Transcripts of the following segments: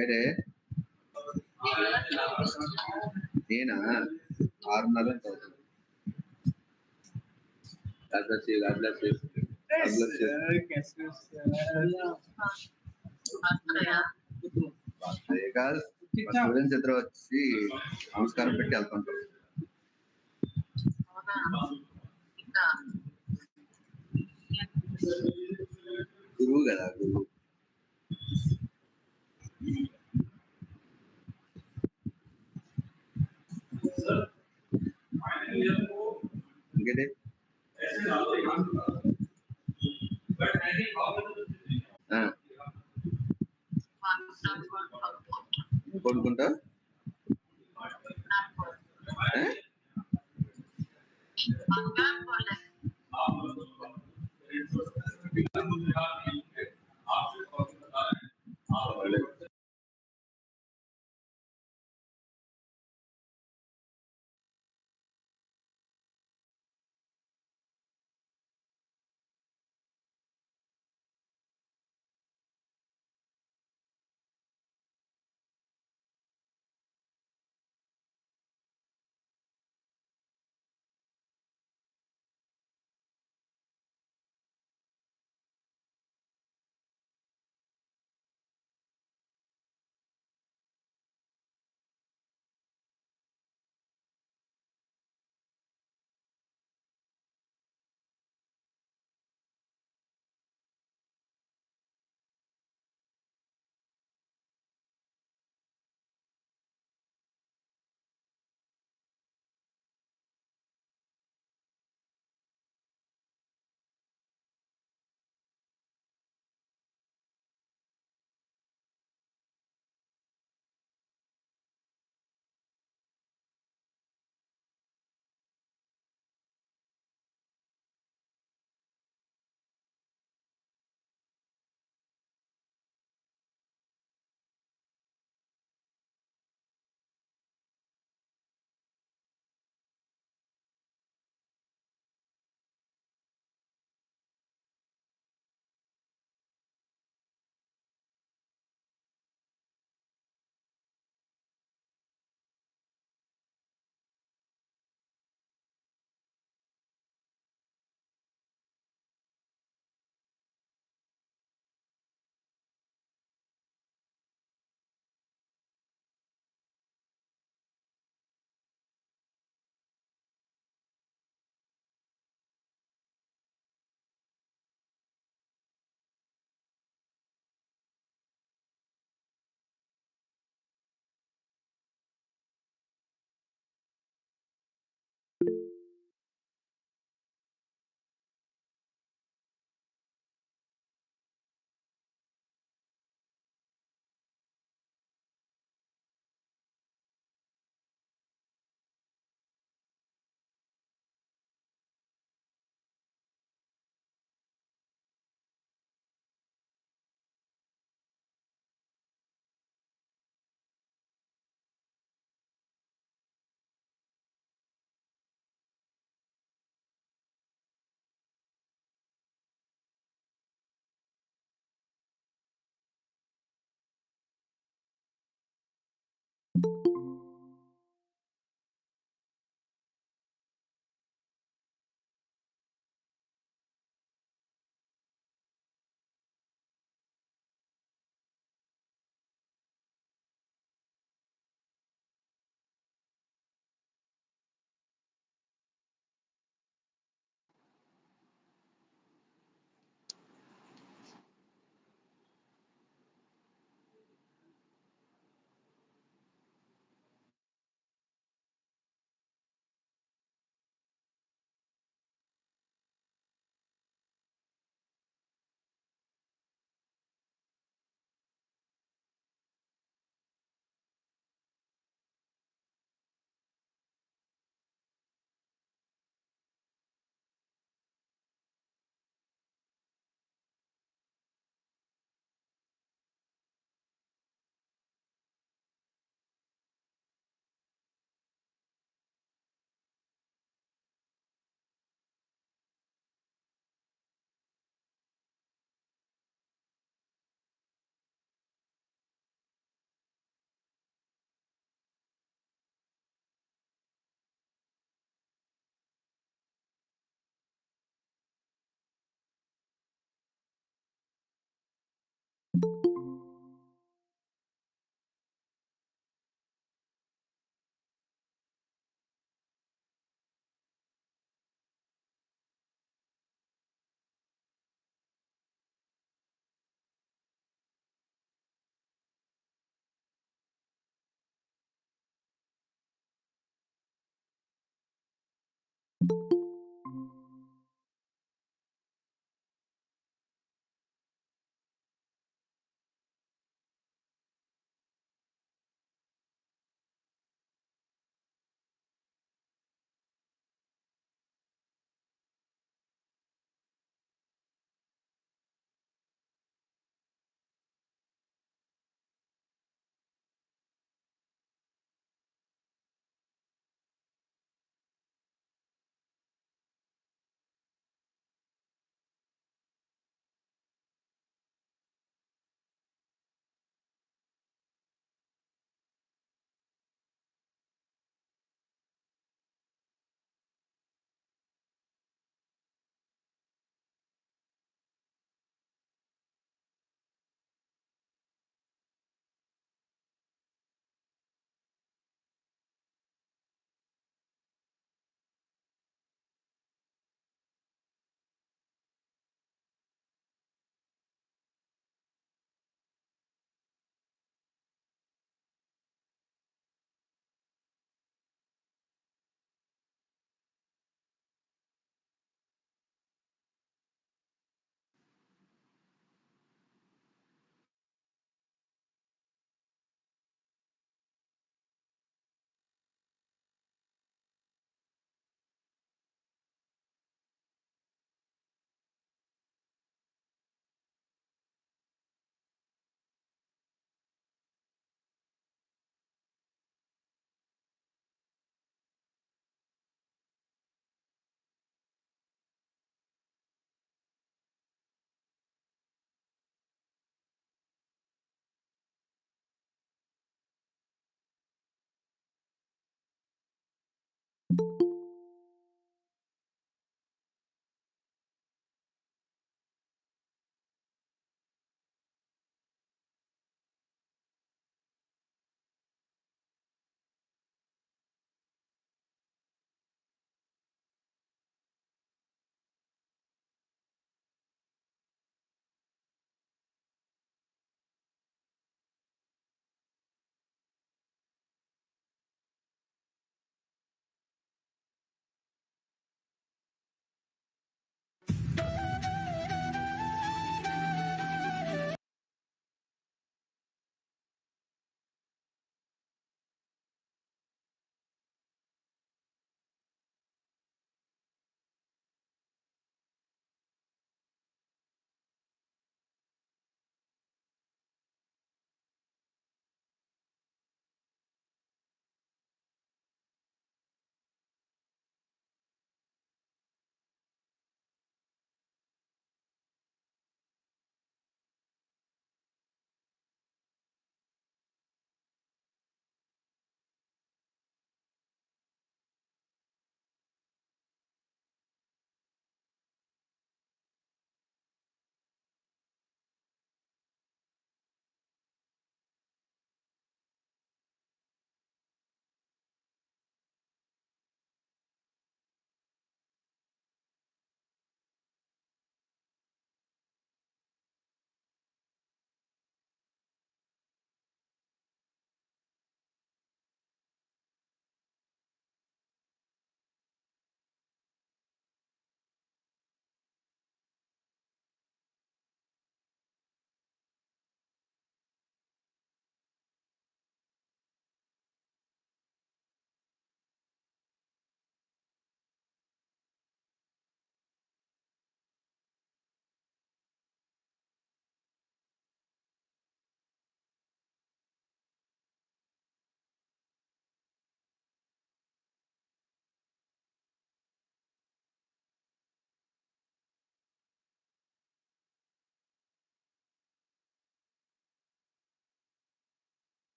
ఏడే నేనా 6:30 అవుతుంది. కాదు స్టూడెంట్స్ ఇద్దరు వచ్చి నమస్కారం పెట్టి వెళ్తుంటారు. గురువు కదా గురువు. ఇంకేంటి కొనుక్కుంటా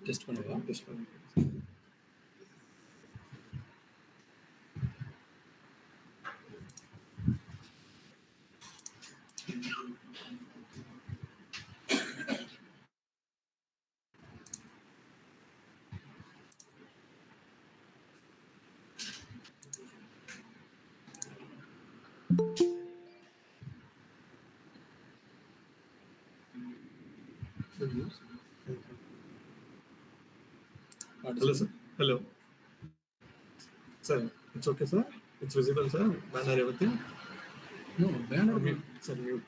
Just one hour. Just one. Hello, sir. Hello. Sir, it's okay, sir. It's visible, sir. Banner, everything. No, banner. Mute. Sir, mute.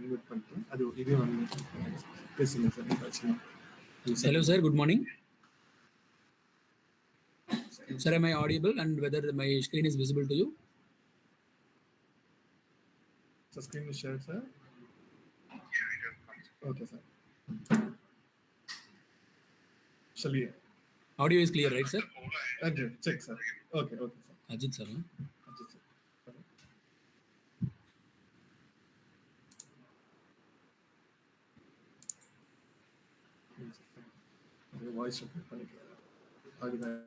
Unmute பண்ணிட்டேன். அது இதே வந்து பேசுங்க சார். பிரச்சனை. Hello, sir. Good morning. Sir, am I audible and whether my screen is visible to you? So screen is shared, sir. Okay, sir. Shall we? Audio is clear, right, sir? Okay, check, sir. Okay, sir. Ajit, sir. Huh? Ajit, sir. Voice பண்ணிக்கலாம். அதுதான்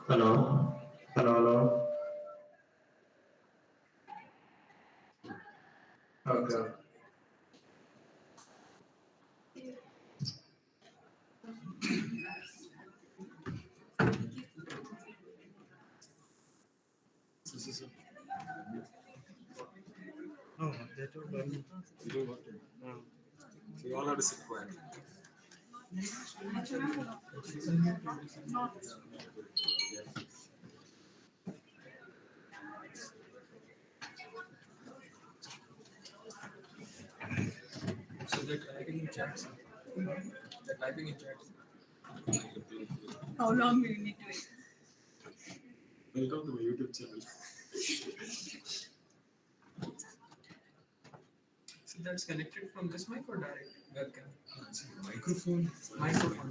Hello. Hello. Hello. Okay. No, they told me. You do what? No. So you all have to sit quiet. So they're typing in chats. They're typing in chats. How long will you need to wait? Welcome to my YouTube channel. So that's connected from this mic or direct webcam? Microphone. Microphone.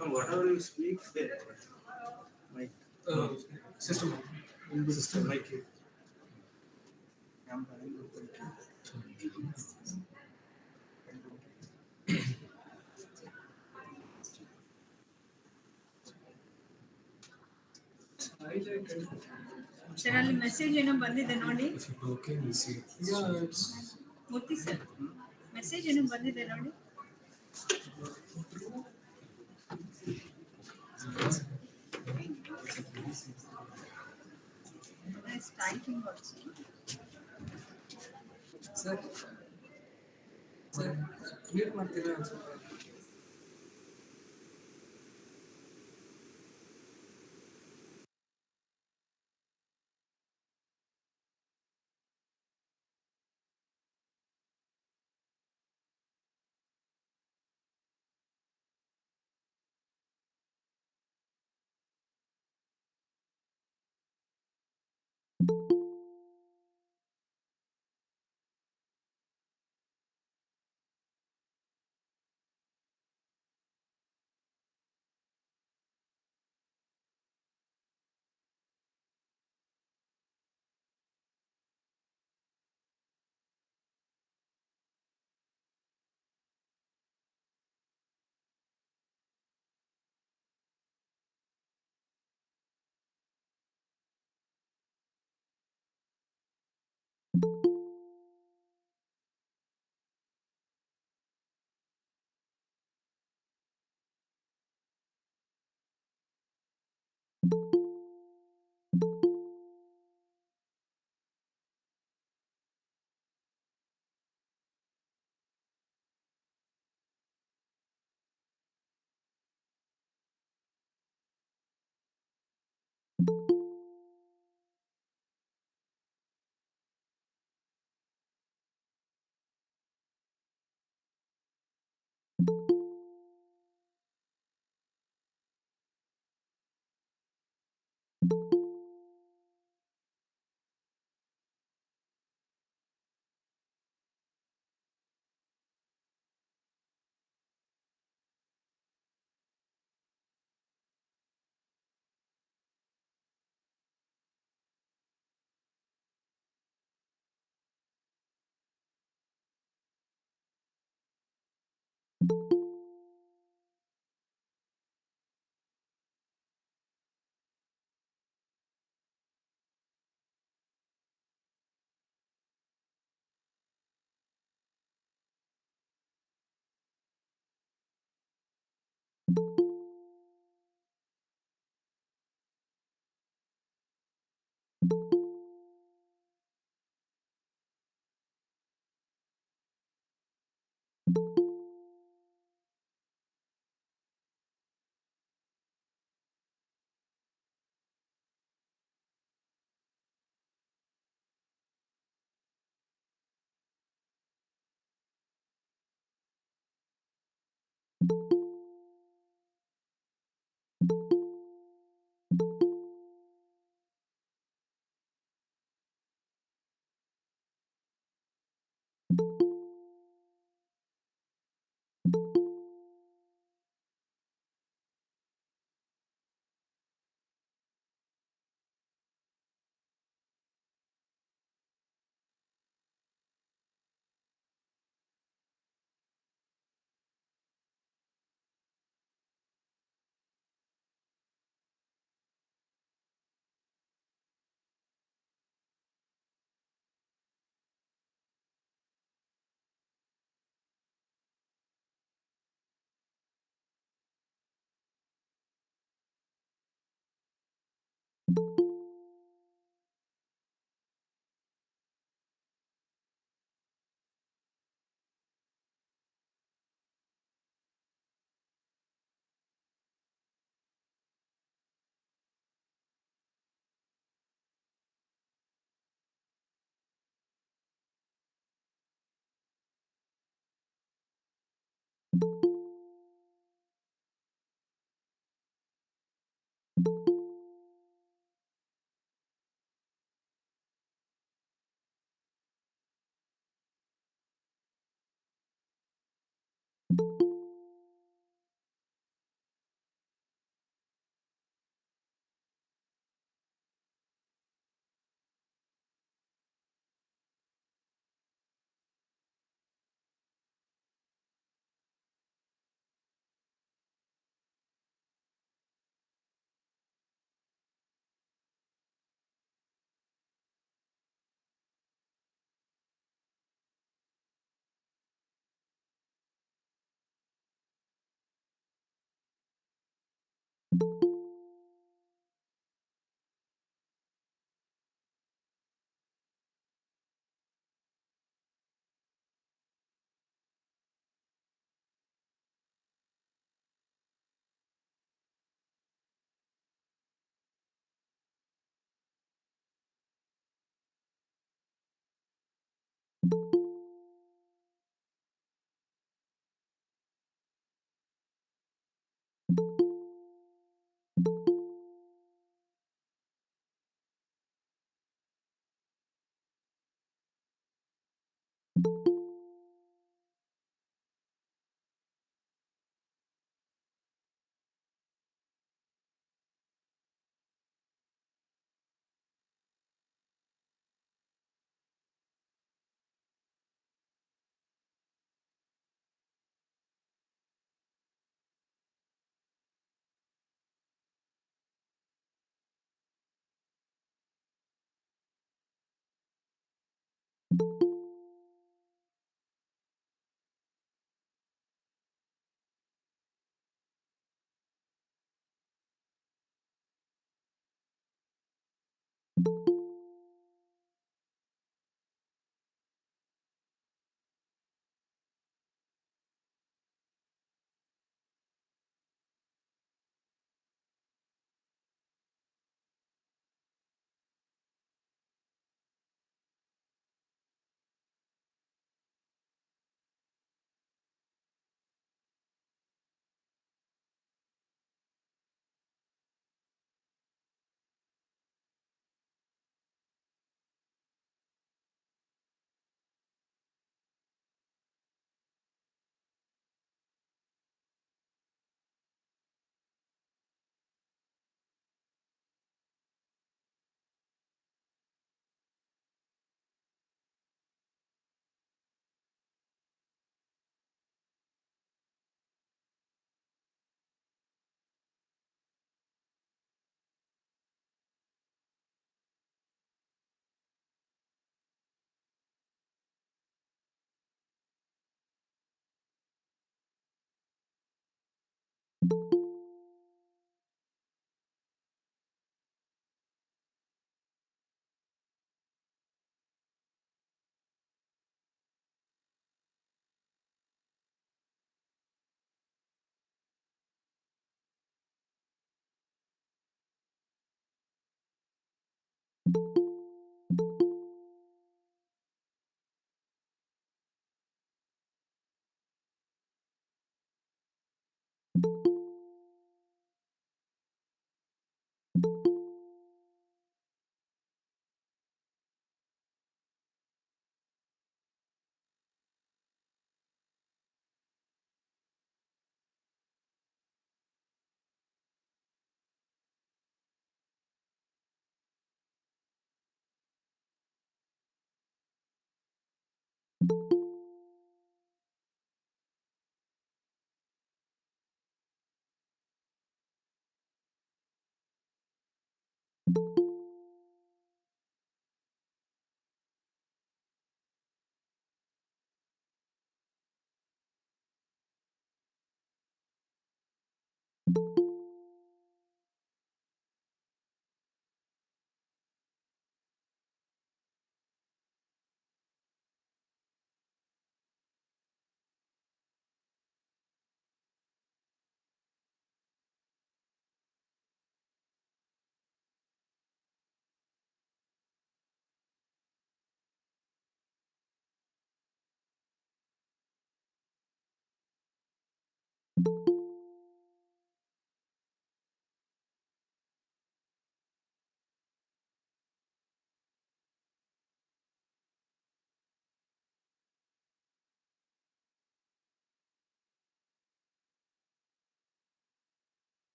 No, whatever you speak, there. Mic. Uh, System. System mic. Sir ಅಲ್ಲಿ message ಏನೋ ಬಂದಿದೆ ನೋಡಿ. Okay, we see. Yeah, it's Murthy sir message ಏನೋ ಬಂದಿದೆ ನೋಡಿ. Nice typing also. sir. Sir, mute ಮಾಡ್ತೀರಾ ಅನ್ಸುತ್ತೆ.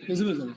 Visible, sir.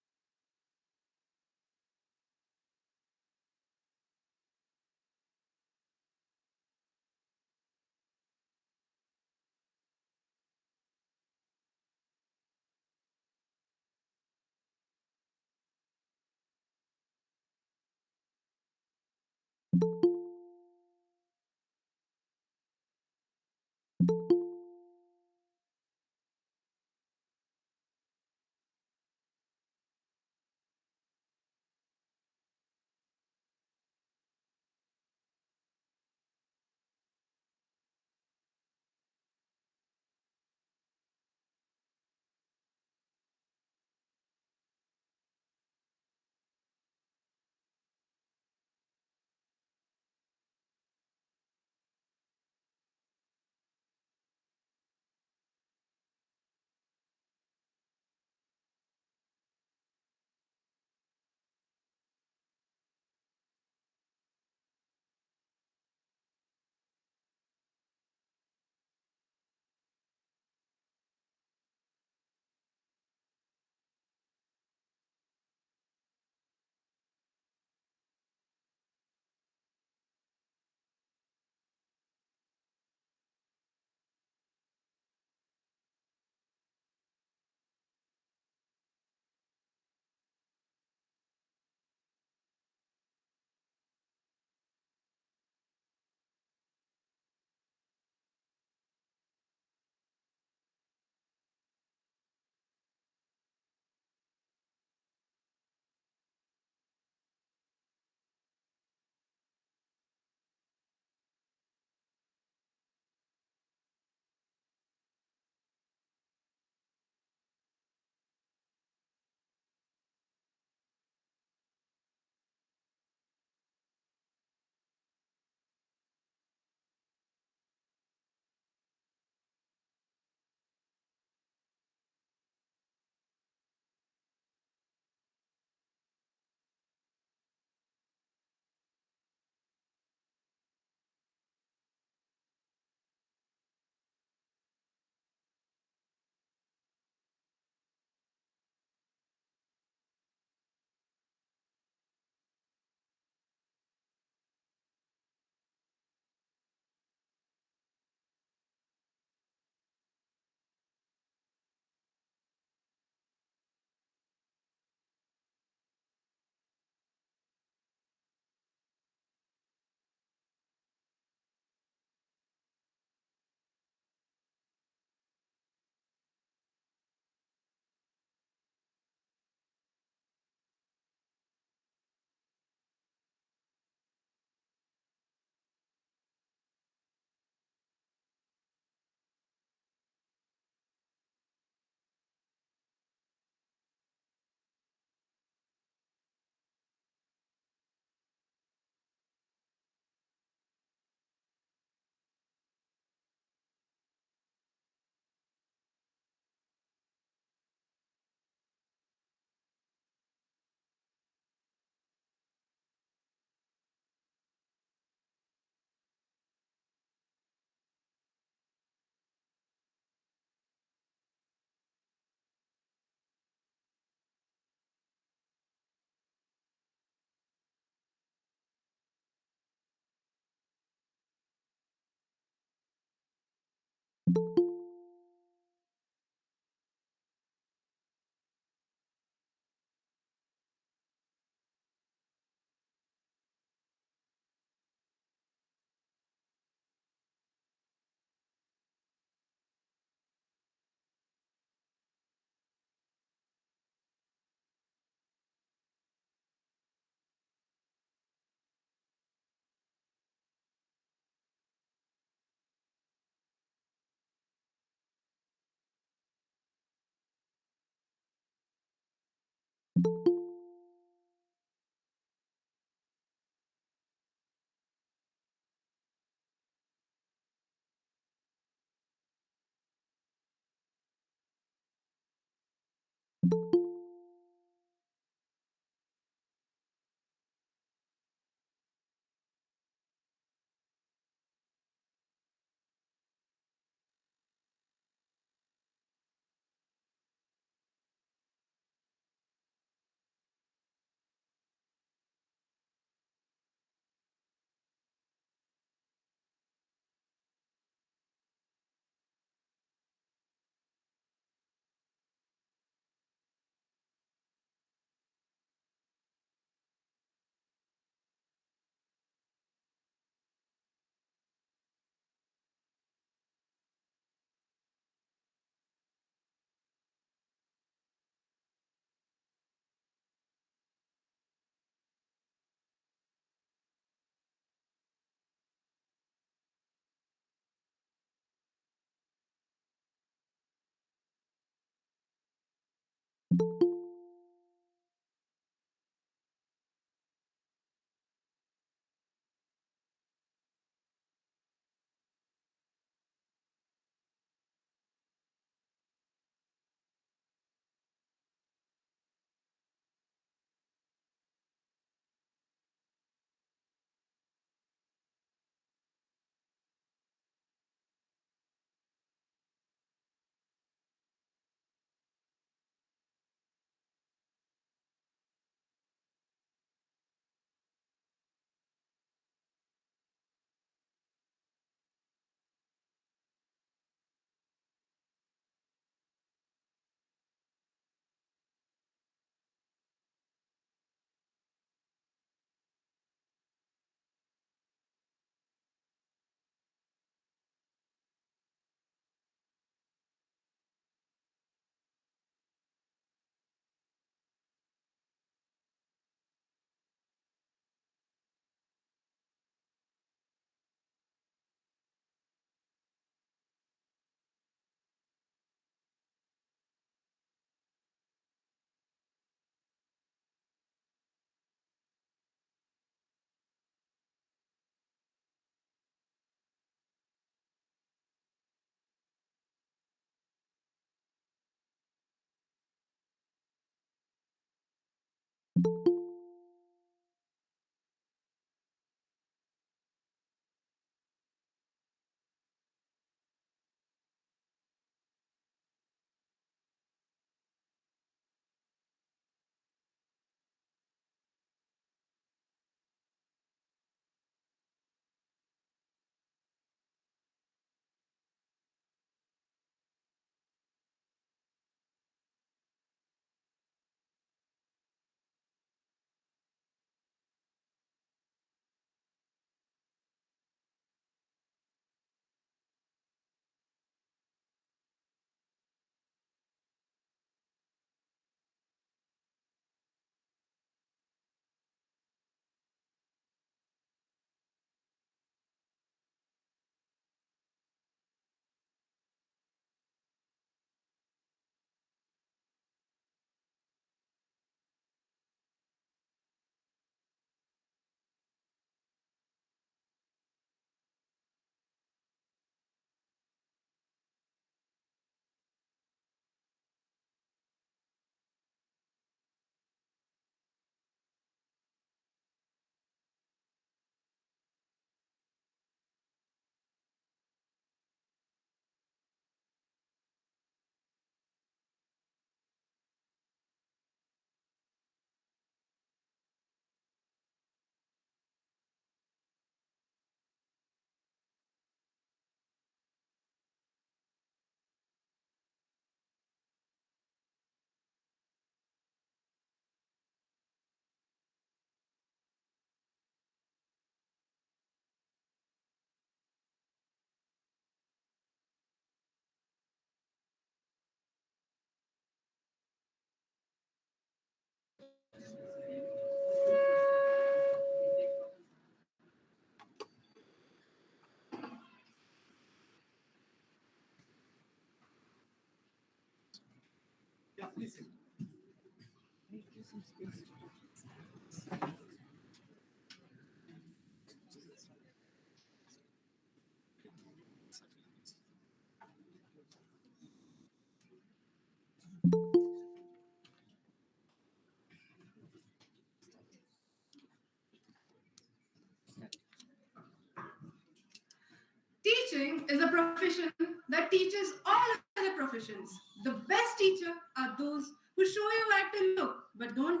Teaching is a profession that teaches all other professions. The best teacher are those who show you where to look but don't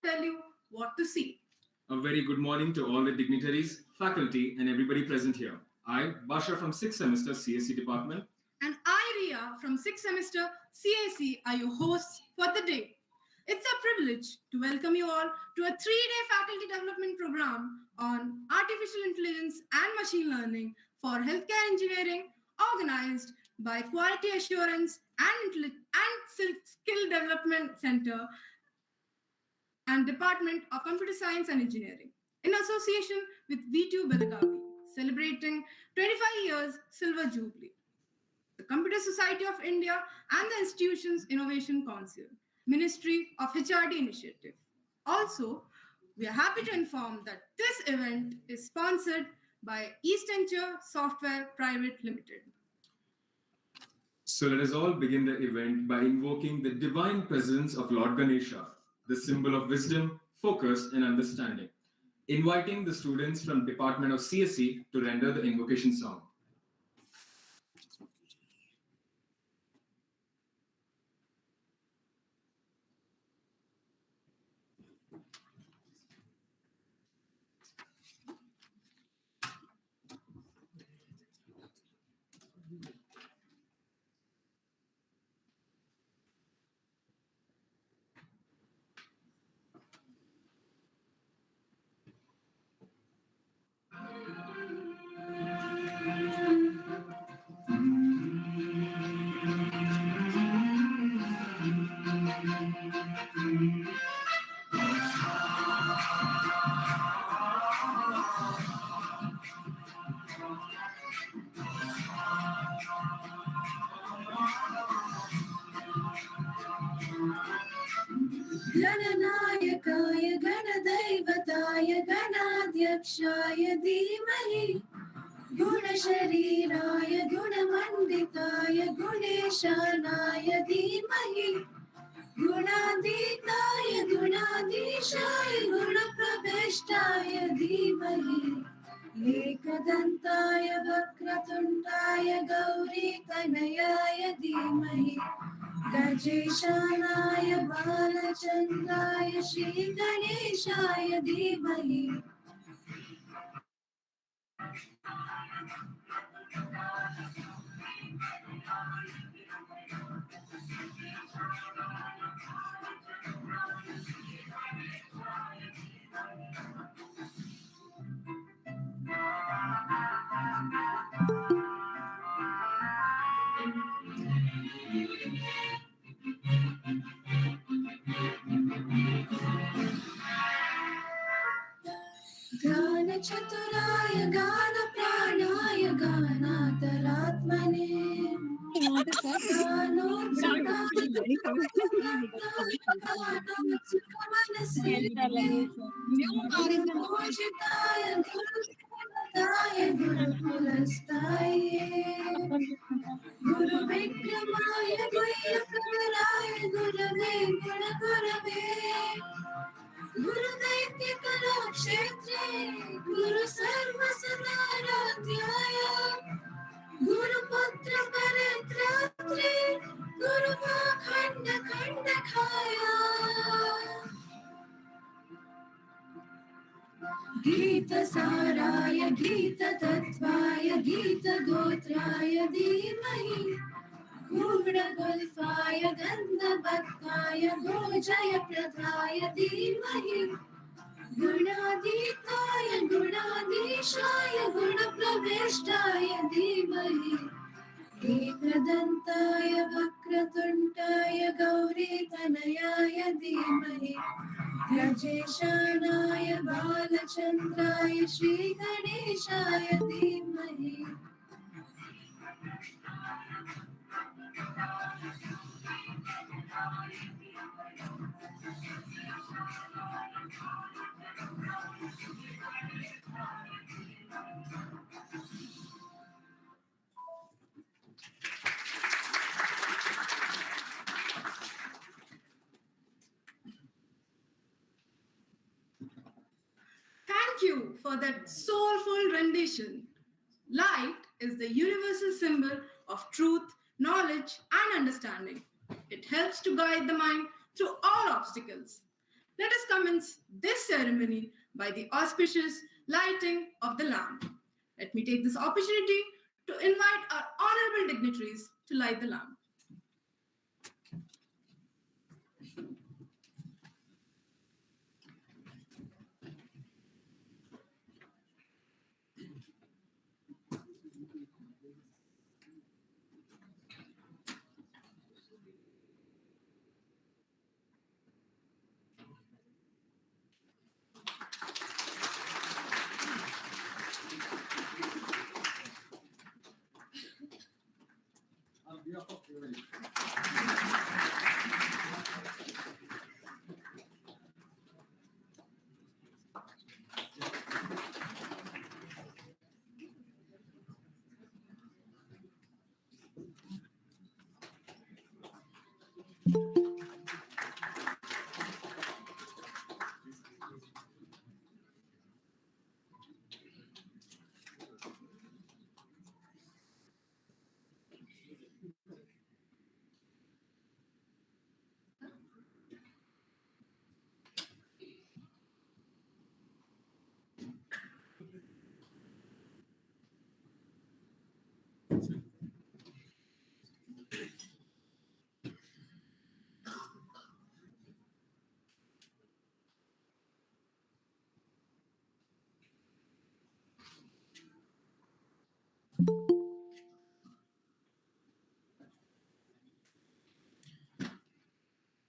tell you what to see. A very good morning to all the dignitaries, faculty, and everybody present here. I, Basha from 6th semester CSC department. And I, Ria, from 6th semester CAC, are your hosts for the day. It's a privilege to welcome you all to a 3-day faculty development program on artificial intelligence and machine learning for healthcare engineering, organized by Quality Assurance and Skill Development Center and Department of Computer Science and Engineering, in association with V2 Belagavi, celebrating 25 years Silver Jubilee, the Computer Society of India, and the institution's Innovation Council. Ministry of HRD initiative. Also, we are happy to inform that this event is sponsored by Eastventure Software Private Limited. So let us all begin the event by invoking the divine presence of Lord Ganesha, the symbol of wisdom, focus, and understanding. Inviting the students from Department of CSE to render the invocation song. गणनायकाय गणदैवताय गणाध्यक्षाय धीमहि गुणशरीराय गुणमण्डिताय गुणेशानाय धीमहि गुणातीताय गुणाधीशाय गुणप्रविष्टाय धीमहि एकदन्ताय वक्रतुण्डाय गौरीतनयाय धीमहि गजेशानाय बालचन्द्राय श्रीगणेशाय धीमहि गानचतुराय गानप्राणाय गानान्तरात्मने गानोत्सुकमनसे गुरुदेवताय गुरुकुलस्थाये गुरुविक्रमाय गुह्यप्रवराय गुरवे गुणगुरवे गुरुदैत्यकलाक्षेत्रे गुरु सर्वसदाराध्याय गुरुपुत्र परित्रात्रे गुरुपाखण्ड खण्डकाय गीतसाराय गीततत्त्वाय गीतगोत्राय धीमहि गूढगुल्फाय गन्धवक्ताय गोजयप्रदाय धीमहि गुणातीताय गुणाधीशाय गुणप्रविष्टाय धीमहि एकदन्ताय वक्रतुण्डाय गौरीतनयाय धीमहि गजेशानाय बालचन्द्राय श्रीगणेशाय धीमहि Thank you for that soulful rendition. Light is the universal symbol of truth, knowledge, and understanding. It helps to guide the mind through all obstacles. Let us commence this ceremony by the auspicious lighting of the lamp. Let me take this opportunity to invite our honorable dignitaries to light the lamp.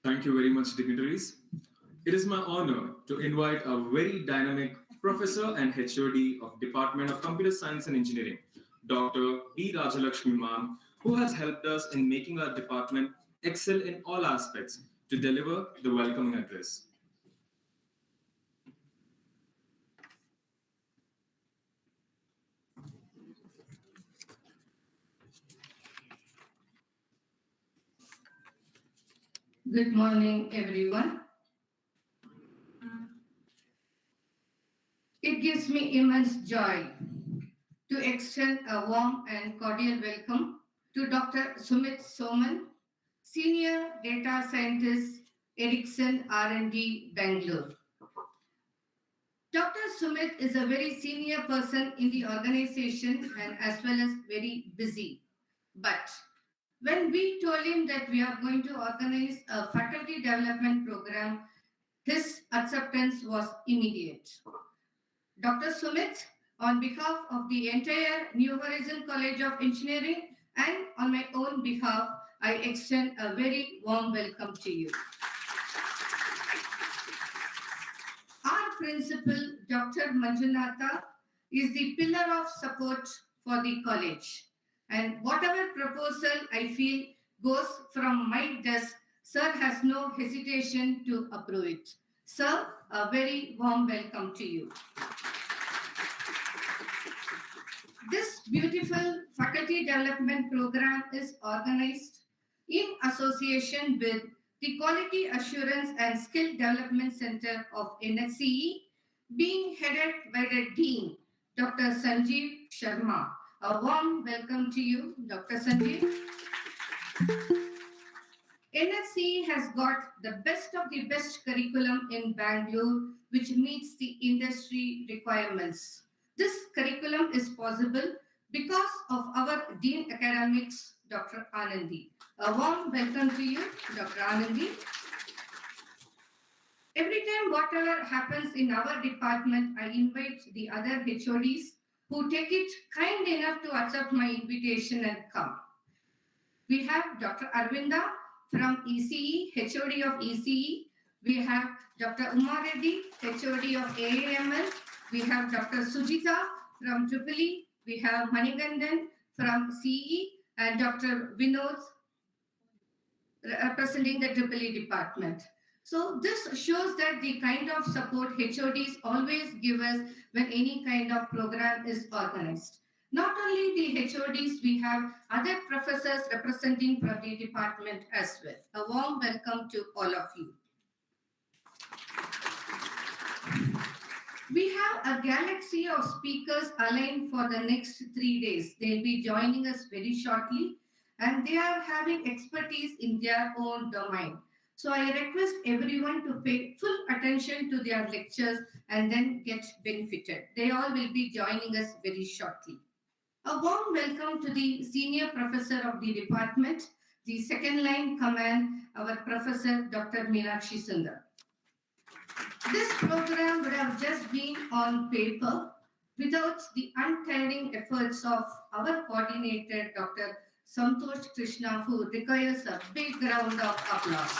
Thank you very much, dignitaries. It is my honor to invite a very dynamic professor and HOD of Department of Computer Science and Engineering, Dr. B. Rajalakshmi ma'am, who has helped us in making our department excel in all aspects to deliver the welcoming address. Good morning, everyone. It gives me immense joy to extend a warm and cordial welcome to Dr. Sumit Soman, Senior Data Scientist, Ericsson R&D, Bangalore. Dr. Sumit is a very senior person in the organization and as well as very busy. But when we told him that we are going to organize a faculty development program, his acceptance was immediate. Dr. Sumit, on behalf of the entire New Horizon College of Engineering and on my own behalf, I extend a very warm welcome to you. Our principal, Dr. Manjunatha, is the pillar of support for the college. And whatever proposal I feel goes from my desk, sir has no hesitation to approve it. Sir, a very warm welcome to you. This beautiful faculty development program is organized in association with the Quality Assurance and Skill Development Center of NSCE, being headed by the Dean, Dr. Sanjeev Sharma. A warm welcome to you, Dr. Sanjeev. NSCE has got the best of the best curriculum in Bangalore, which meets the industry requirements. This curriculum is possible because of our Dean Academics, Dr. Anandi. A warm welcome to you, Dr. Anandi. Every time whatever happens in our department, I invite the other HODs who take it kind enough to accept my invitation and come. We have Dr. Arvinda from ECE, HOD of ECE. We have Dr. Uma Reddy, HOD of AAML. We have Dr. Sujita from EEE. We have Manigandan from CE and Dr. Vinod representing the EEE department. So this shows that the kind of support HODs always give us when any kind of program is organized. Not only the HODs, we have other professors representing from the department as well. A warm welcome to all of you. We have a galaxy of speakers aligned for the next 3 days. They'll be joining us very shortly, and they are having expertise in their own domain. So I request everyone to pay full attention to their lectures and then get benefited. They all will be joining us very shortly. A warm welcome to the senior professor of the department, the second line command, our professor, Dr. Meenakshi Sundar. This program would have just been on paper without the untiring efforts of our coordinator, Dr. Santosh Krishna, who requires a big round of applause.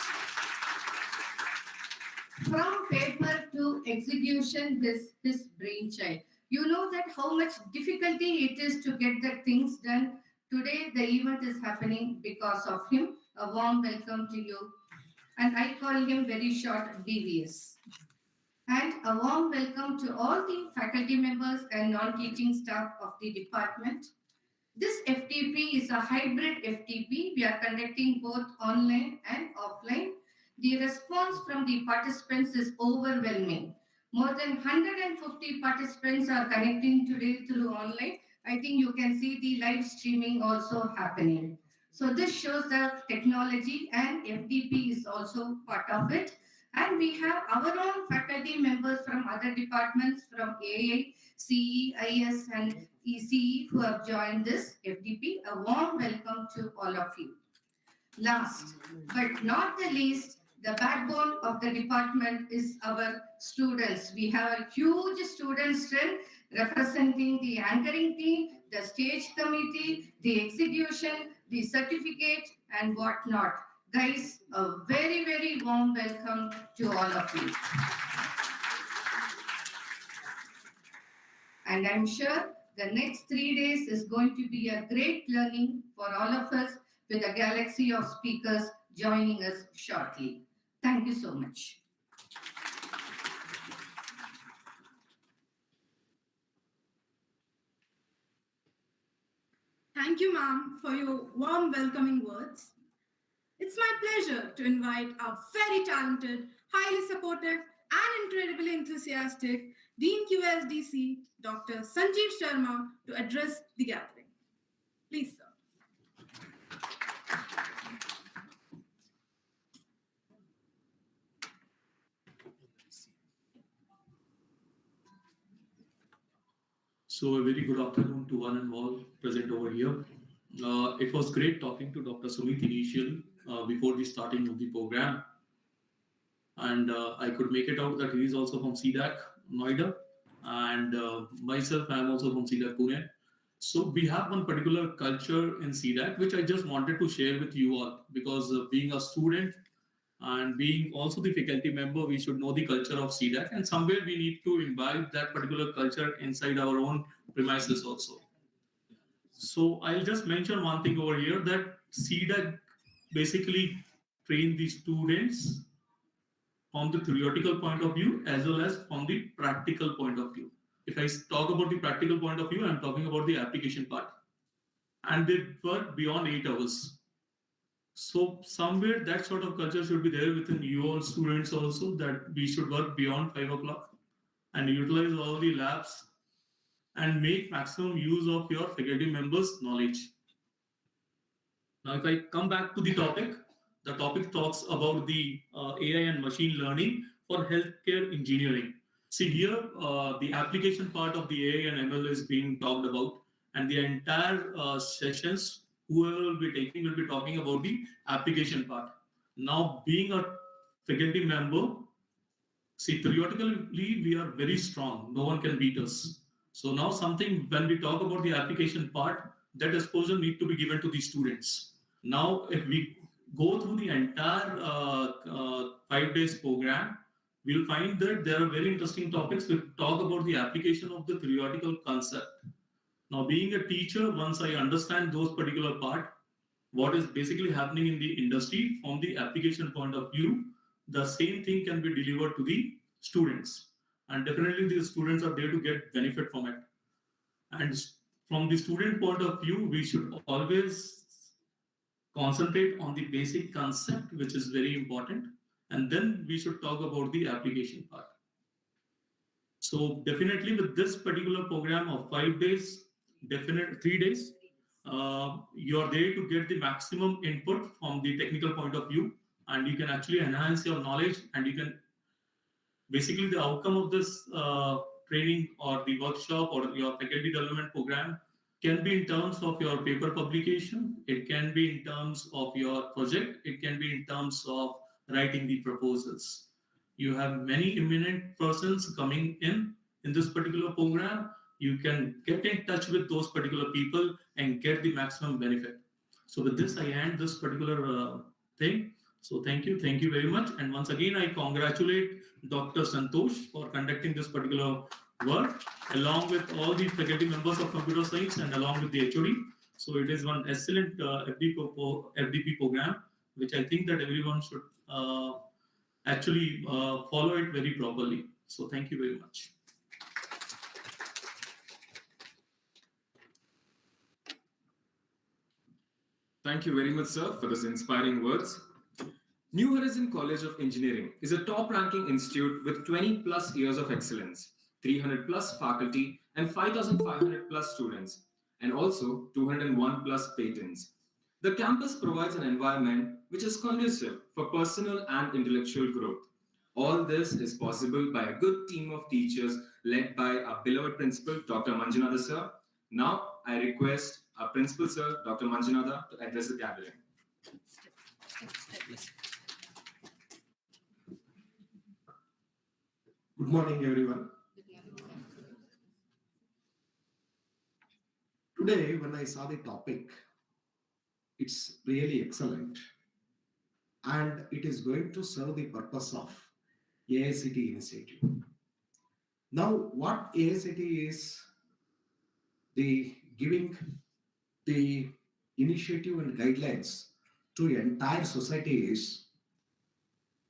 From paper to execution, his brainchild. You know that how much difficulty it is to get the things done. Today, the event is happening because of him. A warm welcome to you. And I call him very short DVS. And a warm welcome to all the faculty members and non-teaching staff of the department. This FDP is a hybrid FDP. We are conducting both online and offline. The response from the participants is overwhelming. More than 150 participants are connecting today through online. I think you can see the live streaming also happening. So this shows that technology and FDP is also part of it. And we have our own faculty members from other departments from AA, CE, IS, and ECE who have joined this FDP. A warm welcome to all of you. Last but not the least, the backbone of the department is our students. We have a huge student strength representing the anchoring team, the stage committee, the execution, the certificate, and whatnot. Guys, a very, very warm welcome to all of you. And I'm sure the next 3 days is going to be a great learning for all of us with a galaxy of speakers joining us shortly. Thank you so much. Thank you, ma'am, for your warm welcoming words. It's my pleasure to invite our very talented, highly supportive, and incredibly enthusiastic Dean QSDC, Dr. Sanjeev Sharma, to address the gathering. Please, sir. So a very good afternoon to one and all present over here. It was great talking to Dr. Sumit initially before the starting of the program. And I could make it out that he is also from CDAC, Noida. And myself, I am also from CDAC, Pune. So we have one particular culture in CDAC, which I just wanted to share with you all, because being a student and being also the faculty member, we should know the culture of CDAC, and somewhere we need to imbibe that particular culture inside our own premises also. So I'll just mention one thing over here, that CDAC basically train the students from the theoretical point of view as well as from the practical point of view. If I talk about the practical point of view, I'm talking about the application part. And they work beyond 8 hours. So somewhere that sort of culture should be there within you all students also, that we should work beyond 5 o'clock and utilize all the labs and make maximum use of your faculty members' knowledge. Now, if I come back to the topic talks about the AI and machine learning for healthcare engineering. See here, the application part of the AI and ML is being talked about, and the entire sessions whoever will be talking about the application part. Now, being a faculty member, see, theoretically, we are very strong. No one can beat us. So now when we talk about the application part, that exposure need to be given to the students. Now, if we go through the entire 5 days program, we'll find that there are very interesting topics. We talk about the application of the theoretical concept. Now, being a teacher, once I understand those particular part, what is basically happening in the industry from the application point of view, the same thing can be delivered to the students. And definitely the students are there to get benefit from it. And from the student point of view, we should always concentrate on the basic concept, which is very important. And then we should talk about the application part. So definitely with this particular program of 5 days, 3 days, you're there to get the maximum input from the technical point of view, and you can actually enhance your knowledge, and you can basically the outcome of this training or the workshop or your faculty development program can be in terms of your paper publication, it can be in terms of your project, it can be in terms of writing the proposals. You have many eminent persons coming in this particular program. You can get in touch with those particular people and get the maximum benefit. So with this, I end this particular thing. So thank you very much. And once again, I congratulate Dr. Santosh for conducting this particular work, along with all the faculty members of computer science and along with the HOD. So it is one excellent FDP program, which I think that everyone should actually follow it very properly. So thank you very much. Thank you very much, sir, for those inspiring words. New Horizon College of Engineering is a top-ranking institute with 20 plus years of excellence, 300 plus faculty, and 5,500 plus students, and also 201 plus patents. The campus provides an environment which is conducive for personal and intellectual growth. All this is possible by a good team of teachers led by our beloved principal, Dr. Manjunatha sir. Now, I request our principal sir, Dr. Manjunatha, to address the gathering. Good morning, everyone. Today, when I saw the topic, it's really excellent and it is going to serve the purpose of AICT initiative. Now, what AICT is the giving the initiative and guidelines to entire society is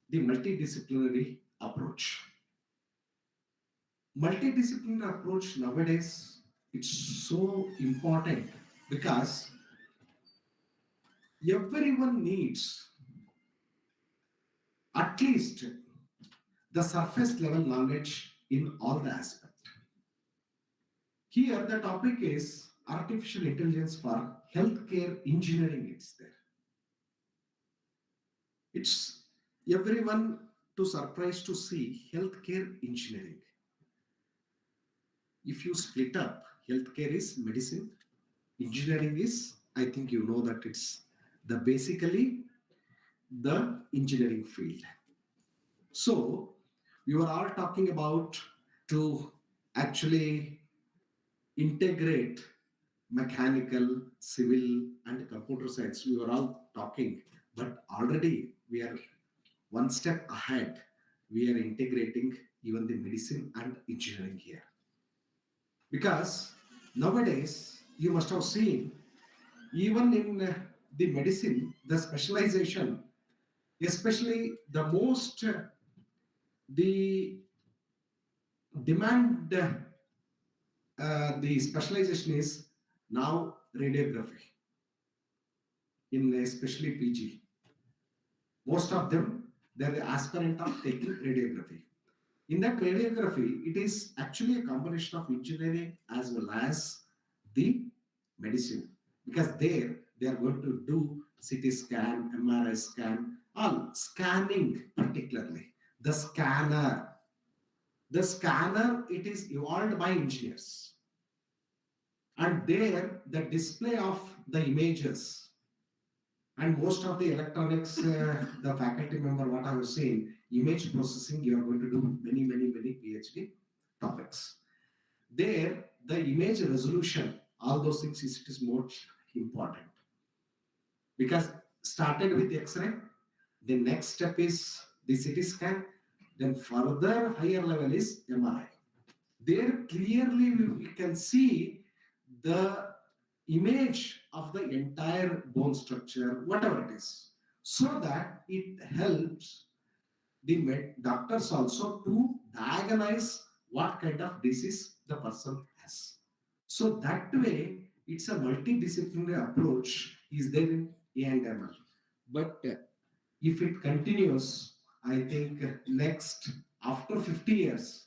the multidisciplinary approach. Multidisciplinary approach nowadays it's so important because everyone needs at least the surface level knowledge in all the aspects. Here the topic is artificial intelligence for healthcare engineering. It's there. It's everyone to surprise to see healthcare engineering. If you split up, healthcare is medicine, engineering is, I think you know that it's the basically the engineering field. So we were all talking about to actually integrate mechanical, civil, and computer science. We were all talking, but already we are one step ahead. We are integrating even the medicine and engineering here. Because nowadays, you must have seen, even in the medicine, the specialization, especially the most, the demand, the specialization is now radiography, in especially PG. Most of them, they're the aspirant of taking radiography. In that radiography, it is actually a combination of engineering as well as the medicine. Because there, they are going to do CT scan, MRI scan, all scanning particularly. The scanner, it is evolved by engineers. And there, the display of the images, and most of the electronics, the faculty member, what I have seen, image processing, you are going to do many PhD topics. There, the image resolution, all those things, it is more important. Because started with X-ray, the next step is the CT scan, then further higher level is MRI. There clearly we can see the image of the entire bone structure, whatever it is, so that it helps the doctors also to diagnose what kind of disease the person has. So that way, it's a multidisciplinary approach is there in A&ML. But if it continues, I think next, after 50 years,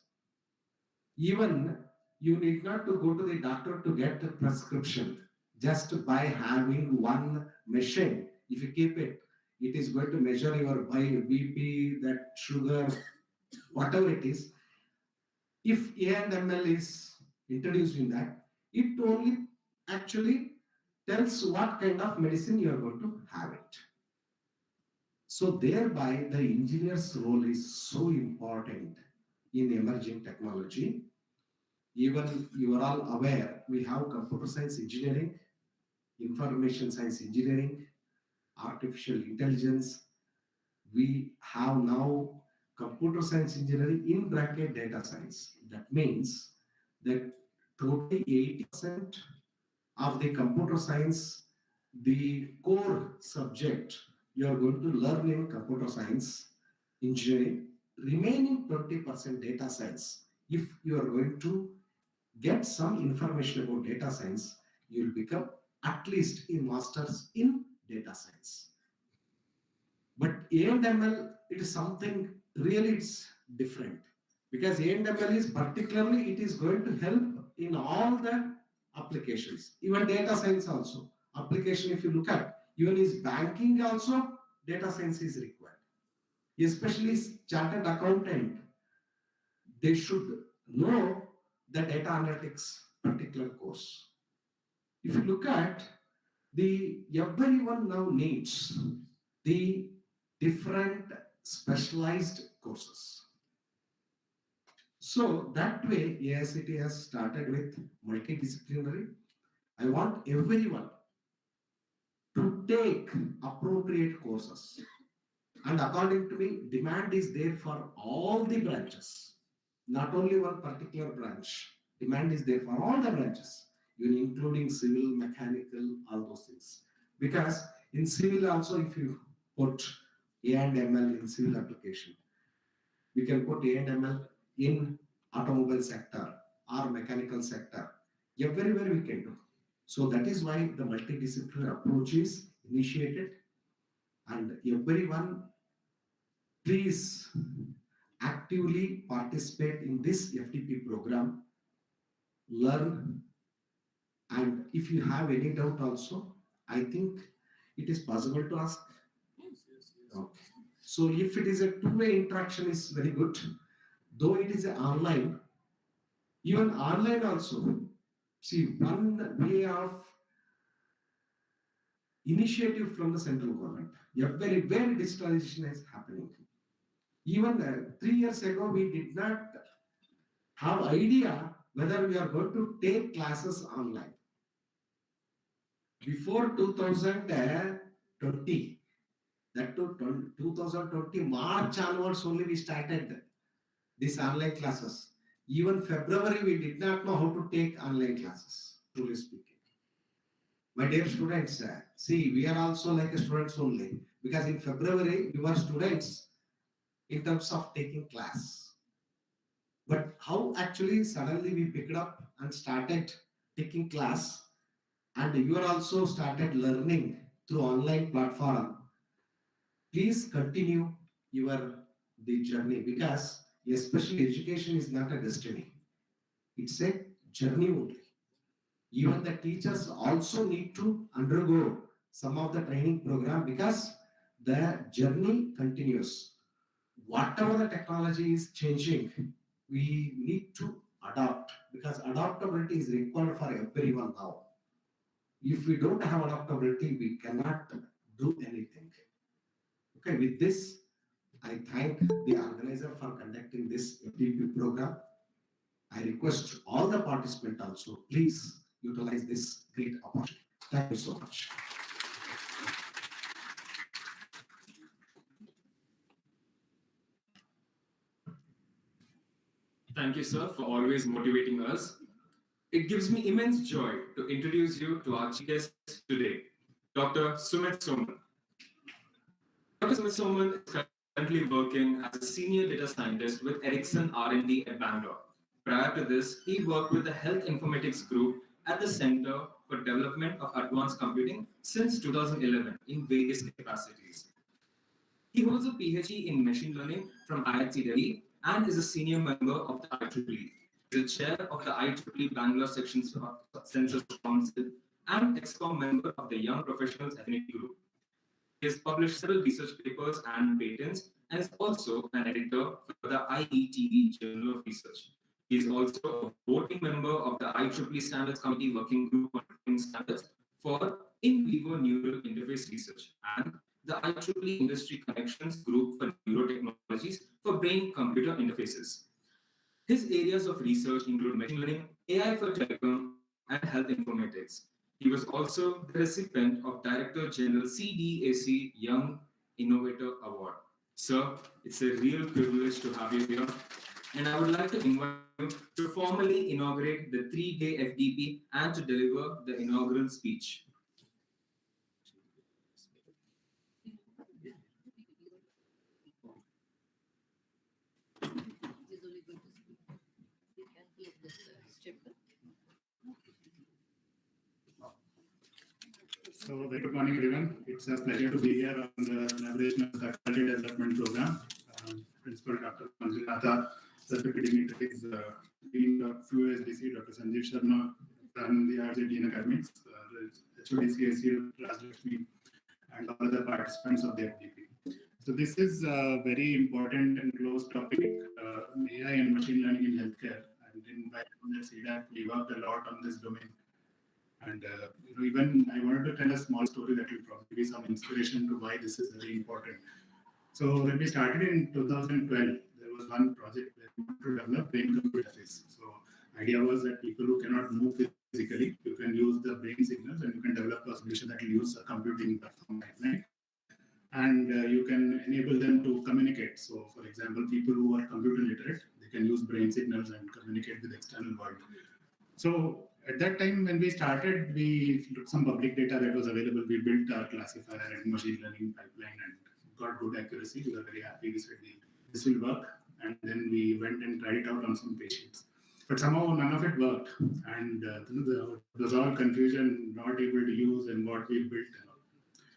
even you need not to go to the doctor to get a prescription. Just by having one machine, if you keep it, it is going to measure your BP, that sugar, whatever it is. If A&ML is introduced in that, it only actually tells what kind of medicine you are going to have it. So thereby the engineer's role is so important in emerging technology. Even you are all aware, we have computer science engineering, information science engineering, artificial intelligence. We have now computer science engineering in bracket data science. That means that totally 80% of the computer science, the core subject you are going to learn in computer science engineering, remaining 20% data science. If you are going to get some information about data science, you will become at least a master's in data science. But A&ML, it is something really it's different, because A&ML is particularly, it is going to help in all the applications, even data science also. Application, if you look at, even is banking also, data science is required. Especially chartered accountant, they should know the data analytics particular course. If you look at the, everyone now needs the different specialized courses. So that way, AICT has started with multidisciplinary. I want everyone to take appropriate courses. And according to me, demand is there for all the branches, not only one particular branch. Demand is there for all the branches, even including civil, mechanical, all those things. Because in civil also, if you put A and ML in civil application, we can put A and ML in automobile sector or mechanical sector. Everywhere we can do. So that is why the multidisciplinary approach is initiated, and everyone please actively participate in this FDP program, learn, and if you have any doubt also, I think it is possible to ask. Okay. So if it is a two-way interaction is very good, though it is online, even online also, see one way of initiative from the central government, very digitalization is happening. Even 3 years ago, we did not have idea whether we are going to take classes online. Before 2020, that to 2020 March onwards only we started these online classes. Even February we did not know how to take online classes, truly speaking. My dear students, see, we are also like students only, because in February we were students in terms of taking class. But how actually suddenly we picked up and started taking class, and you are also started learning through online platform. Please continue the journey, because especially education is not a destiny. It's a journey only. Even the teachers also need to undergo some of the training program, because the journey continues. Whatever the technology is changing, we need to adapt, because adaptability is required for everyone now. If we don't have adaptability, we cannot do anything. Okay, with this, I thank the organizer for conducting this FDP program. I request all the participants also, please utilize this great opportunity. Thank you so much. Thank you, sir, for always motivating us. It gives me immense joy to introduce you to our chief guest today, Dr. Sumit Soman. Dr. Sumit Soman is currently working as a senior data scientist with Ericsson R&D at Bangalore. Prior to this, he worked with the Health Informatics Group at the Center for Development of Advanced Computing since 2011 in various capacities. He holds a PhD in machine learning from IIT Delhi and is a senior member of the IEEE. He is the chair of the IEEE Bangalore Sections Census Council and ex-com member of the Young Professionals Affinity Group. He has published several research papers and patents, and is also an editor for the IETE Journal of Research. He is also a voting member of the IEEE Standards Committee Working Group on Standards for in vivo neural interface research and the IEEE Industry Connections Group for Neurotechnologies for brain-computer interfaces. His areas of research include machine learning, AI for telecom, and health informatics. He was also the recipient of Director General CDAC Young Innovator Award. Sir, it's a real privilege to have you here, and I would like to invite you to formally inaugurate the 3-day FDP and to deliver the inaugural speech. So, very good morning, everyone. It's a pleasure to be here on the inauguration of the Faculty Development Program. Principal Dr. Manjunatha, Secretary is Dean of USDC, Dr. Sanjeev Sharma, from the RJ Dean Academics, HODCAC, Rajlakshmi, and all other participants of the FDP. So, this is a very important and close topic, AI and machine learning in healthcare. And in CDAC, we worked a lot on this domain. And even I wanted to tell a small story that will probably be some inspiration to why this is very important. So when we started in 2012, there was one project where we wanted to develop brain-computer interface. So idea was that people who cannot move with physically. You can use the brain signals and you can develop a solution that will use a computing platform pipeline. And you can enable them to communicate. So, for example, people who are computer literate, they can use brain signals and communicate with the external world. So, at that time when we started, we looked some public data that was available. We built our classifier and machine learning pipeline and got good accuracy. We were very happy. We said this will work. And then we went and tried it out on some patients. But somehow none of it worked. And there was all confusion, not able to use and what we built.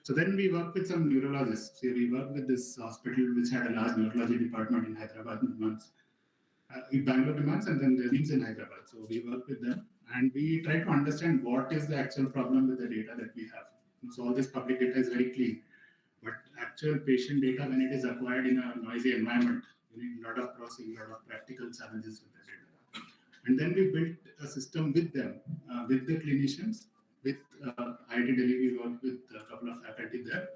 So then we worked with some neurologists. So we worked with this hospital which had a large neurology department in Hyderabad, in Bangalore, and then the teams in Hyderabad. So we worked with them and we tried to understand what is the actual problem with the data that we have. So all this public data is very clean, but actual patient data, when it is acquired in a noisy environment, you need a lot of processing, a lot of practical challenges with the data. And then we built a system with them, with the clinicians. With IIT Delhi, we worked with a couple of faculty there,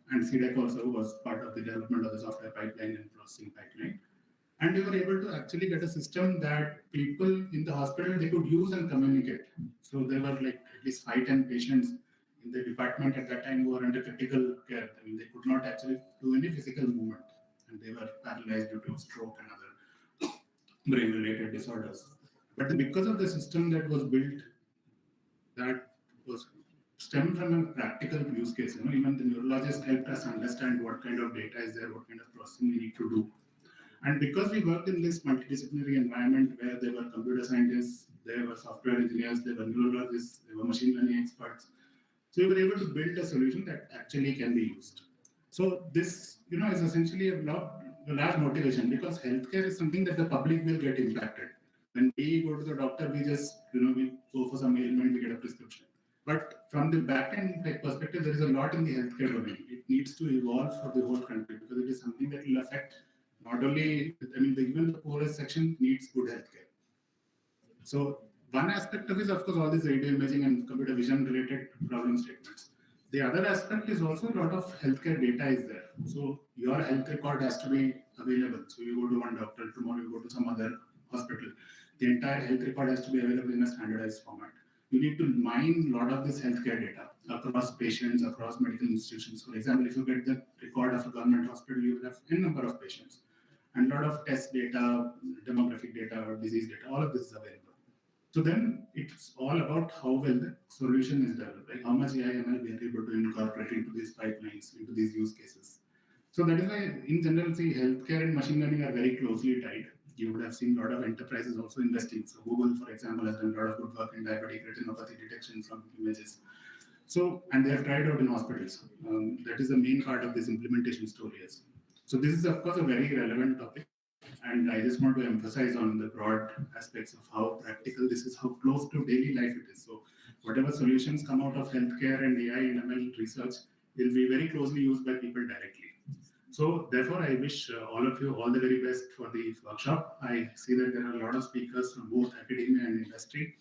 and CDEC also was part of the development of the software pipeline and processing pipeline. And we were able to actually get a system that people in the hospital, they could use and communicate. So there were like at least 5-10 patients in the department at that time who were under critical care. I mean, they could not actually do any physical movement, and they were paralyzed due to stroke and other brain-related disorders. But because of the system that was built, that was stemmed from a practical use case. Even the neurologist helped us understand what kind of data is there, what kind of processing we need to do. And because we worked in this multidisciplinary environment where there were computer scientists, there were software engineers, there were neurologists, there were machine learning experts. So we were able to build a solution that actually can be used. So this, is essentially a large motivation, because healthcare is something that the public will get impacted. When we go to the doctor, we just, we go for some ailment, we get a prescription. But from the back-end perspective, there is a lot in the healthcare domain. It needs to evolve for the whole country, because it is something that will affect not only, even the poorest section needs good healthcare. So one aspect of it is, of course, all this radio imaging and computer vision related problem statements. The other aspect is also a lot of healthcare data is there. So your health record has to be available. So you go to one doctor, tomorrow you go to some other hospital. The entire health record has to be available in a standardized format. You need to mine a lot of this healthcare data across patients, across medical institutions. For example, if you get the record of a government hospital, you will have n number of patients. And a lot of test data, demographic data, or disease data, all of this is available. So then it's all about how well the solution is developed, like how much AI/ML we are able to incorporate into these pipelines, into these use cases. So that is why, in general, healthcare and machine learning are very closely tied. You would have seen a lot of enterprises also investing. So Google, for example, has done a lot of good work in diabetic retinopathy detection from images. So, and they have tried out in hospitals. That is the main part of this implementation story. So this is, of course, a very relevant topic. And I just want to emphasize on the broad aspects of how practical this is, how close to daily life it is. So whatever solutions come out of healthcare and AI and ML research will be very closely used by people directly. So therefore, I wish all of you all the very best for the workshop. I see that there are a lot of speakers from both academia and industry,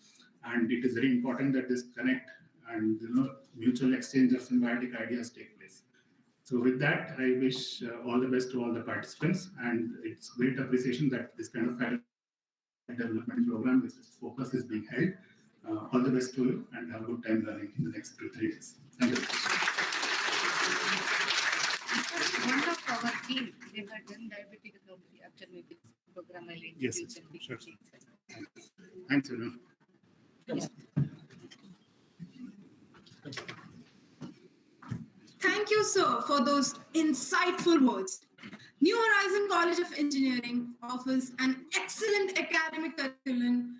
and it is very important that this connect and mutual exchange of symbiotic ideas take place. So with that, I wish all the best to all the participants, and it's great appreciation that this kind of faculty development program, which is focus, is being held. All the best to you, and have a good time learning in the next 2-3 days. Thank you. One of our team, they were done diabetic retinopathy after maybe this program. I'll Yes, sure. Thanks, everyone. Yeah. Thank you, sir, for those insightful words. New Horizon College of Engineering offers an excellent academic curriculum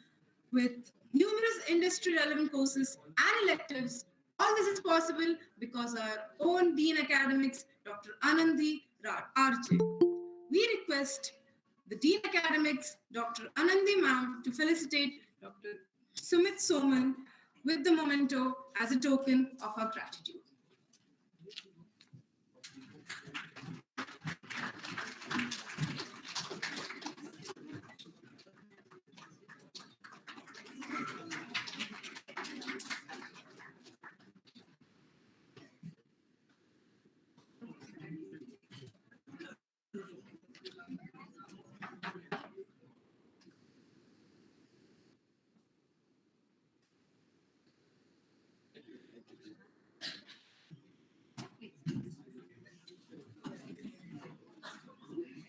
with numerous industry-relevant courses and electives. All this is possible because our own Dean Academics, Dr. Anandi Arche. We request the Dean Academics, Dr. Anandi Ma'am, to felicitate Dr. Sumit Soman with the memento as a token of our gratitude.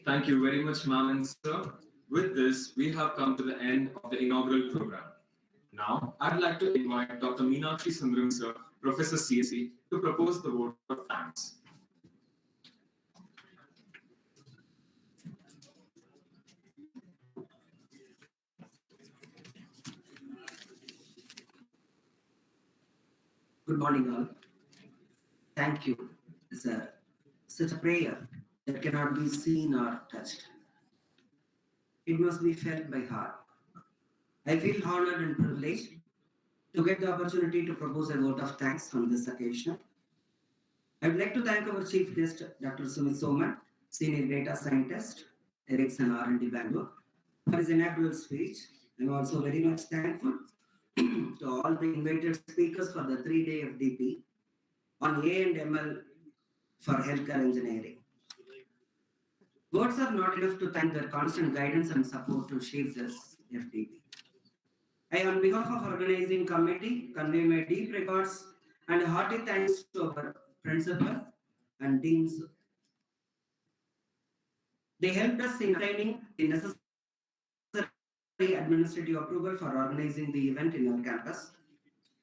Thank you very much, ma'am and sir. With this, we have come to the end of the inaugural program. Now, I'd like to invite Dr. Meenakshi Sundaram sir, Professor CSE, to propose the vote of thanks. Good morning, all. Thank you. It's such a prayer that cannot be seen or touched. It must be felt by heart. I feel honored and privileged to get the opportunity to propose a vote of thanks on this occasion. I would like to thank our chief guest, Dr. Sumit Soman, Senior Data Scientist, Ericsson R&D Bangalore, for his inaugural speech. I'm also very much thankful to all the invited speakers for the 3-day FDP on A and ML for healthcare engineering. Words are not enough to thank their constant guidance and support to shape this FDP. I, on behalf of organizing committee, convey my deep regards and hearty thanks to our principal and deans. They helped us in obtaining the necessary administrative approval for organizing the event in our campus.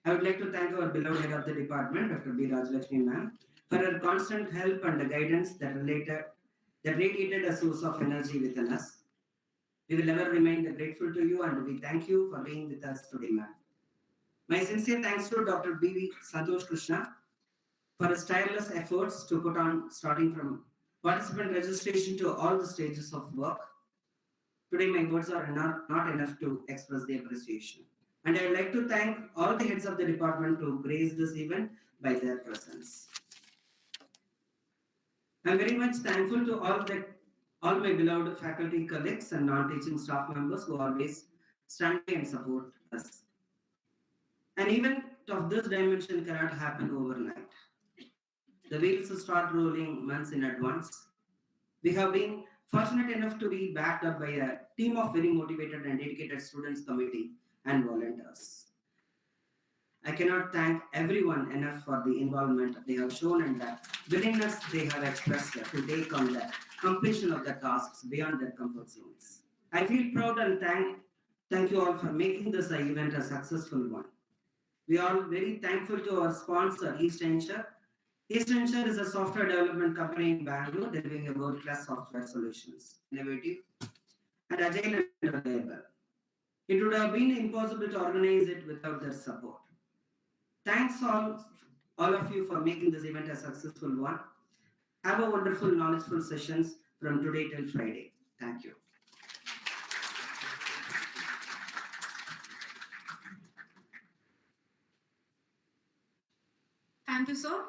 I would like to thank our beloved head of the department, Dr. B. Rajalakshmi ma'am, for her constant help and the guidance that radiated a source of energy within us. We will ever remain grateful to you and we thank you for being with us today, ma'am. My sincere thanks to Dr. B.V. Santosh Krishna for his tireless efforts to put on starting from participant registration to all the stages of work. Today, my words are not enough to express the appreciation. And I would like to thank all the heads of the department to grace this event by their presence. I'm very much thankful to all my beloved faculty colleagues and non-teaching staff members who always stand by and support us. An event of this dimension cannot happen overnight. The wheels start rolling months in advance. We have been fortunate enough to be backed up by a team of very motivated and dedicated students committee and volunteers. I cannot thank everyone enough for the involvement they have shown and the willingness they have expressed to take on the completion of the tasks beyond their comfort zones. I feel proud and thank you all for making this event a successful one. We are very thankful to our sponsor, East Ensure. East Ensure is a software development company in Bangalore delivering a world-class software solutions, innovative and agile and reliable. It would have been impossible to organize it without their support. Thanks all of you for making this event a successful one. Have a wonderful, knowledgeful sessions from today till Friday. Thank you. Thank you, sir.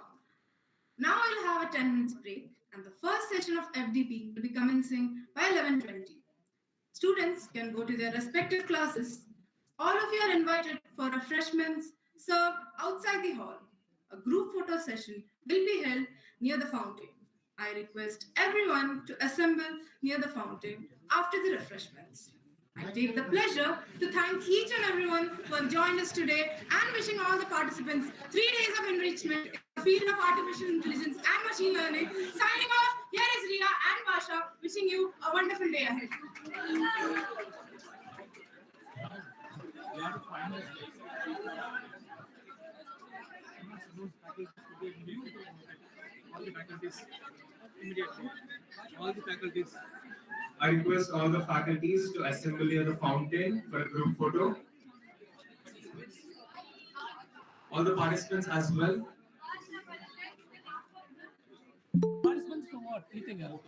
Now I'll have a 10 minutes break and the first session of FDP will be commencing by 11:20. Students can go to their respective classes. All of you are invited for refreshments served outside the hall. A group photo session will be held near the fountain. I request everyone to assemble near the fountain after the refreshments. I take the pleasure to thank each and everyone who have joined us today and wishing all the participants 3 days of enrichment in the field of artificial intelligence and machine learning. Signing off, here is Ria and Basha wishing you a wonderful day ahead. All the faculties. I request all the faculties to assemble near the fountain for a group photo. All the participants as well. Participants for what? Anything else?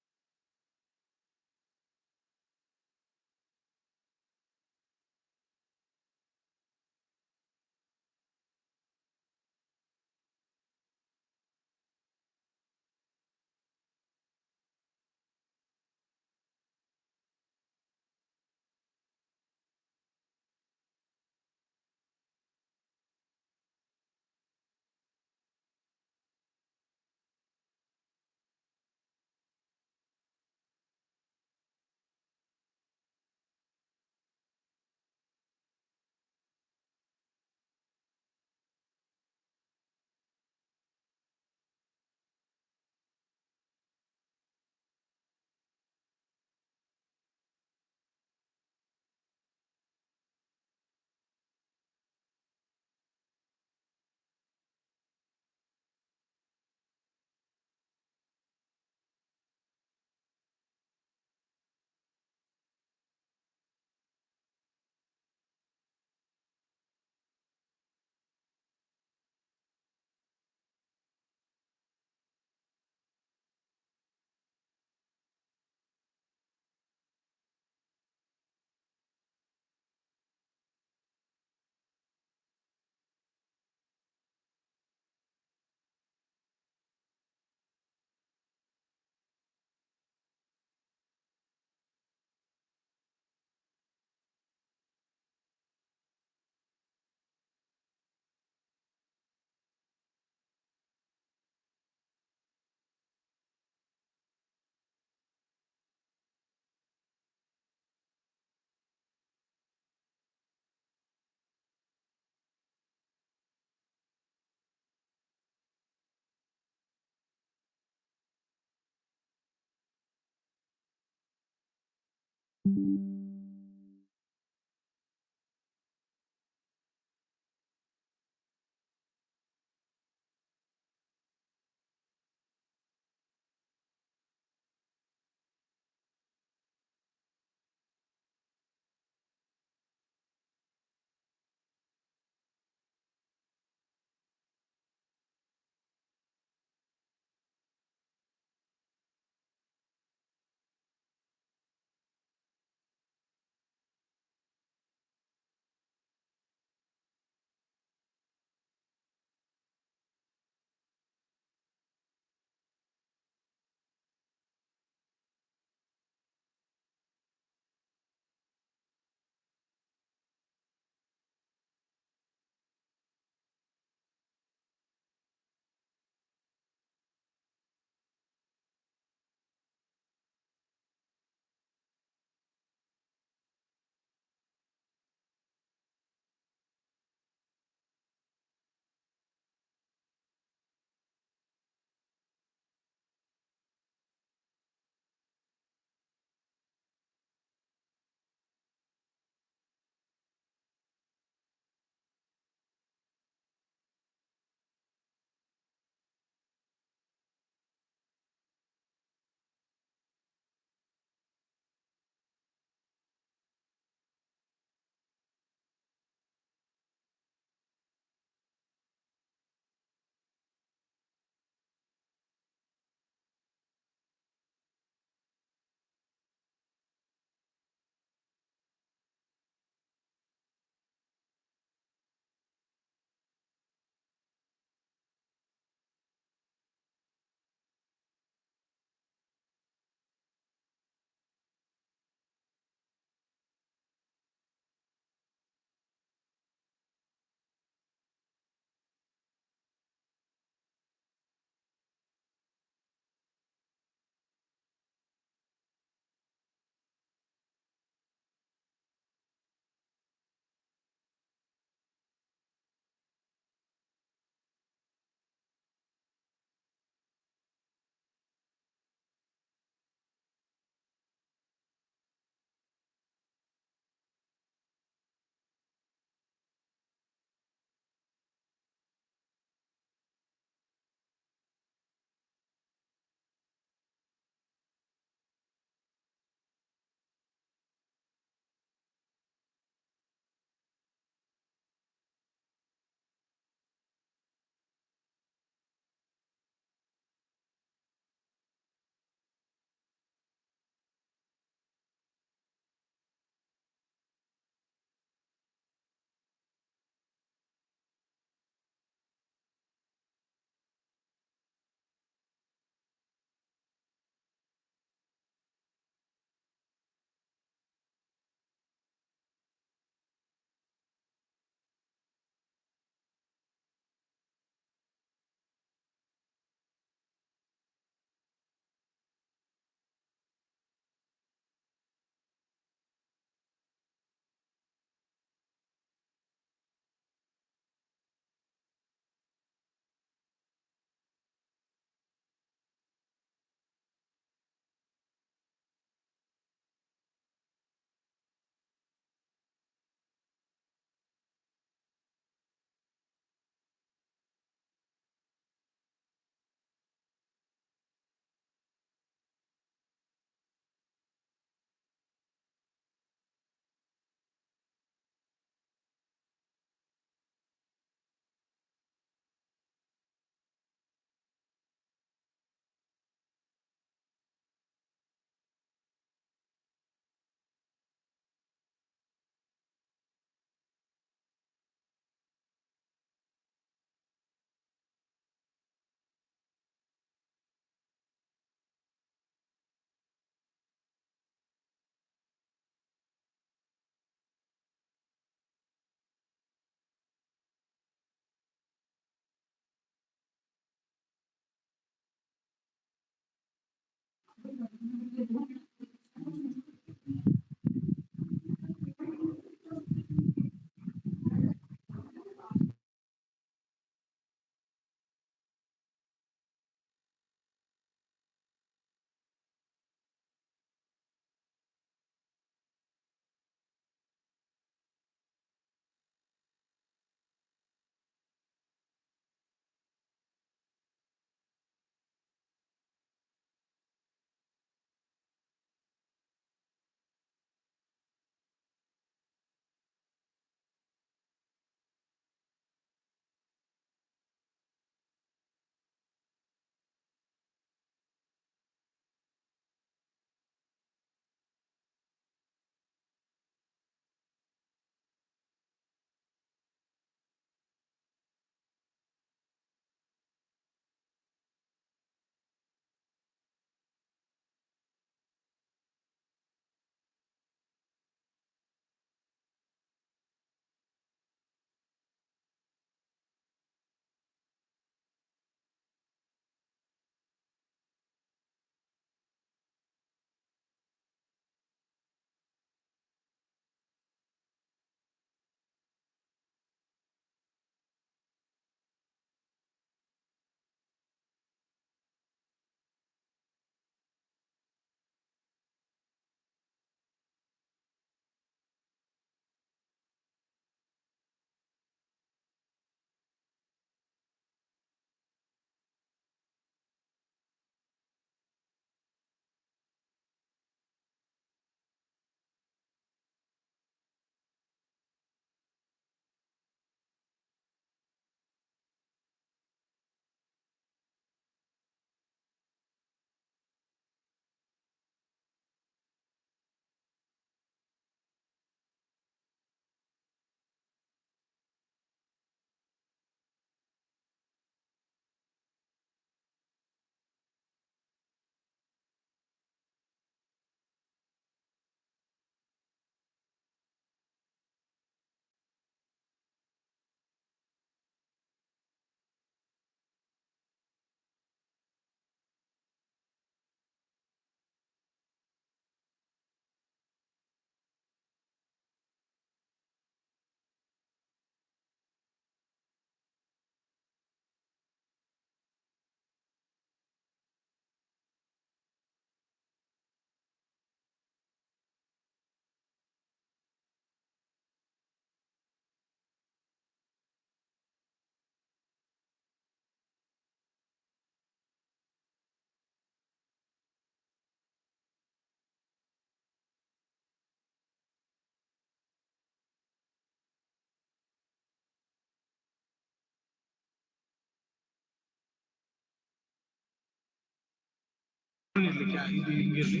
ಇರ್ಲಿಕ್ಕೆ ಇದು ಹಿಂಗಿರ್ಲಿ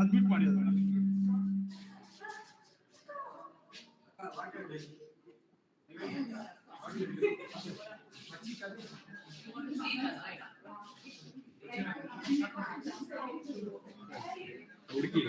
admit ಮಾಡಿ ಅದನ್ನ ಹುಡುಕಿ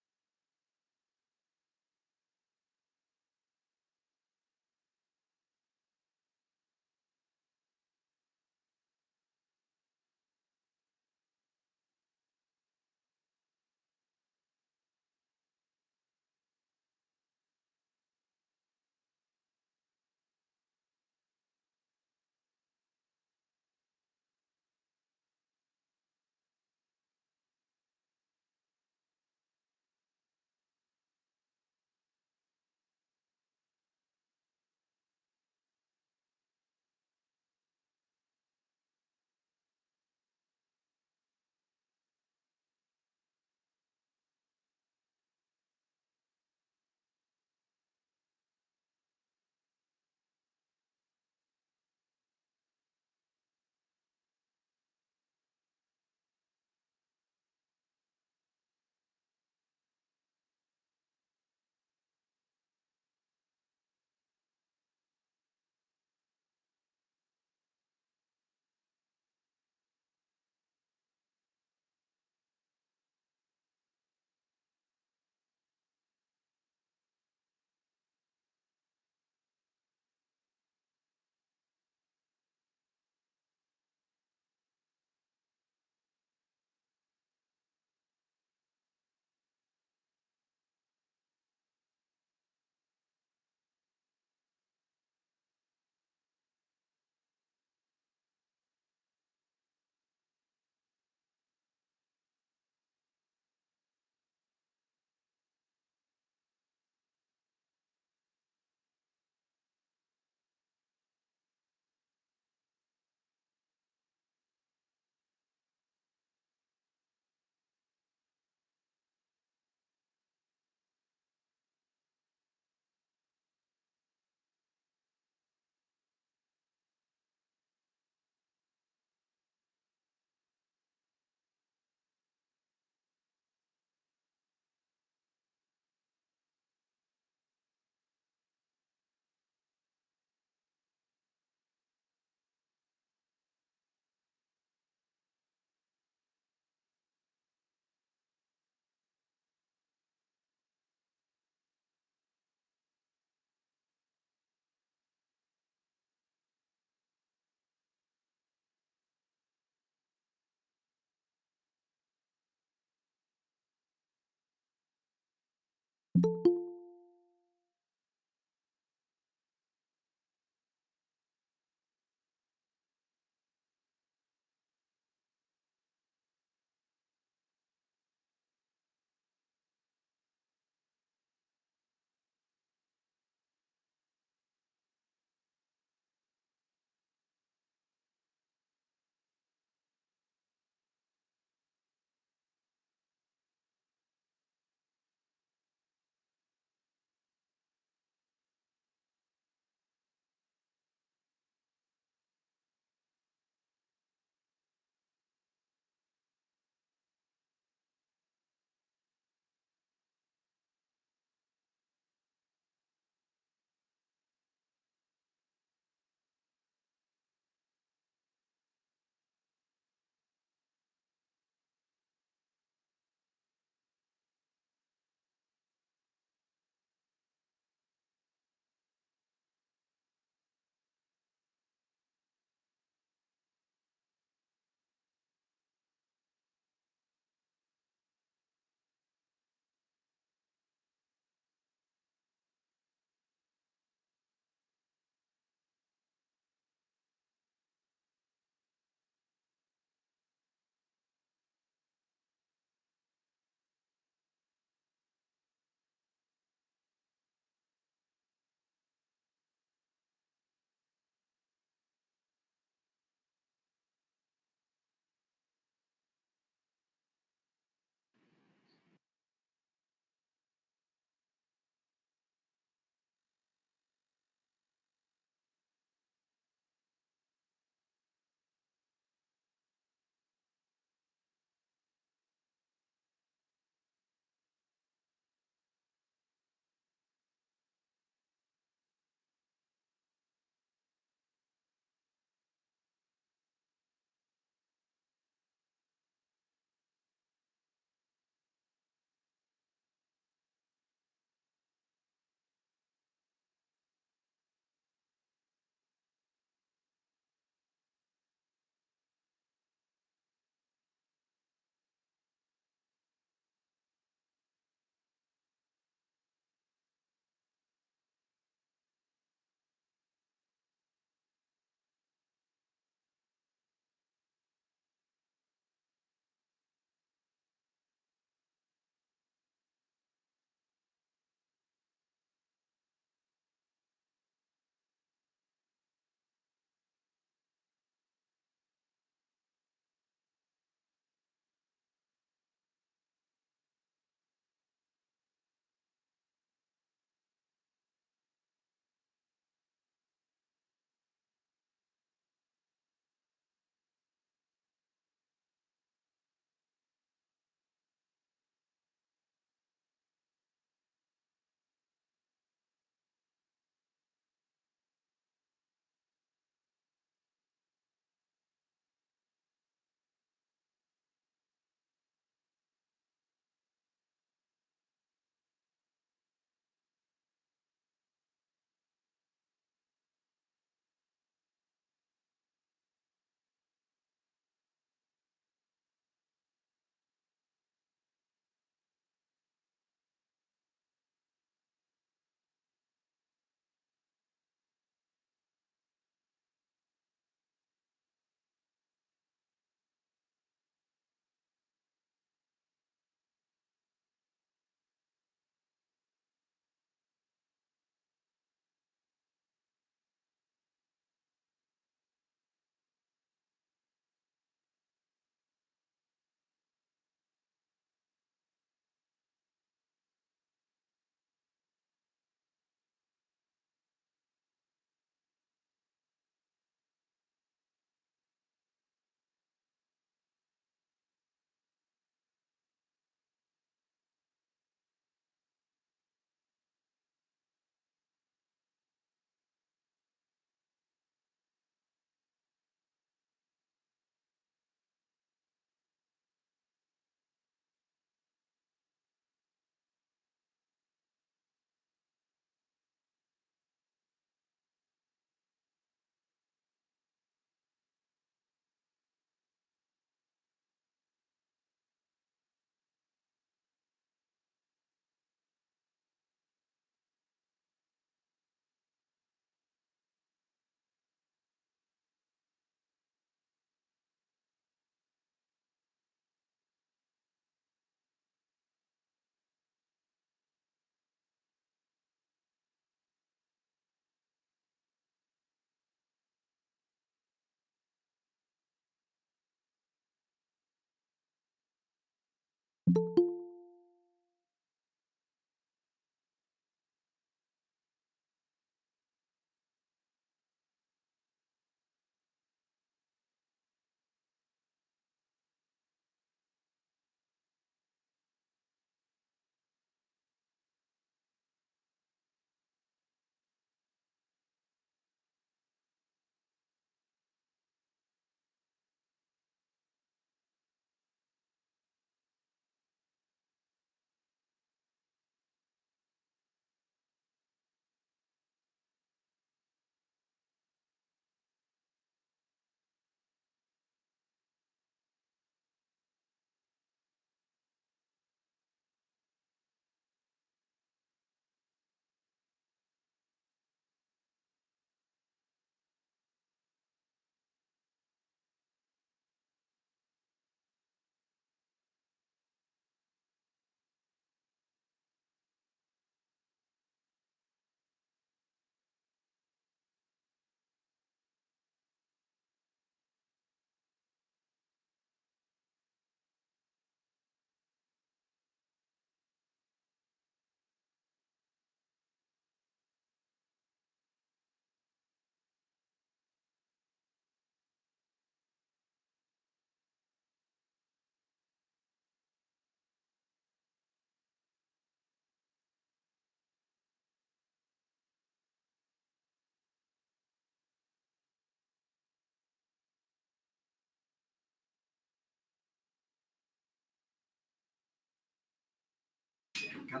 How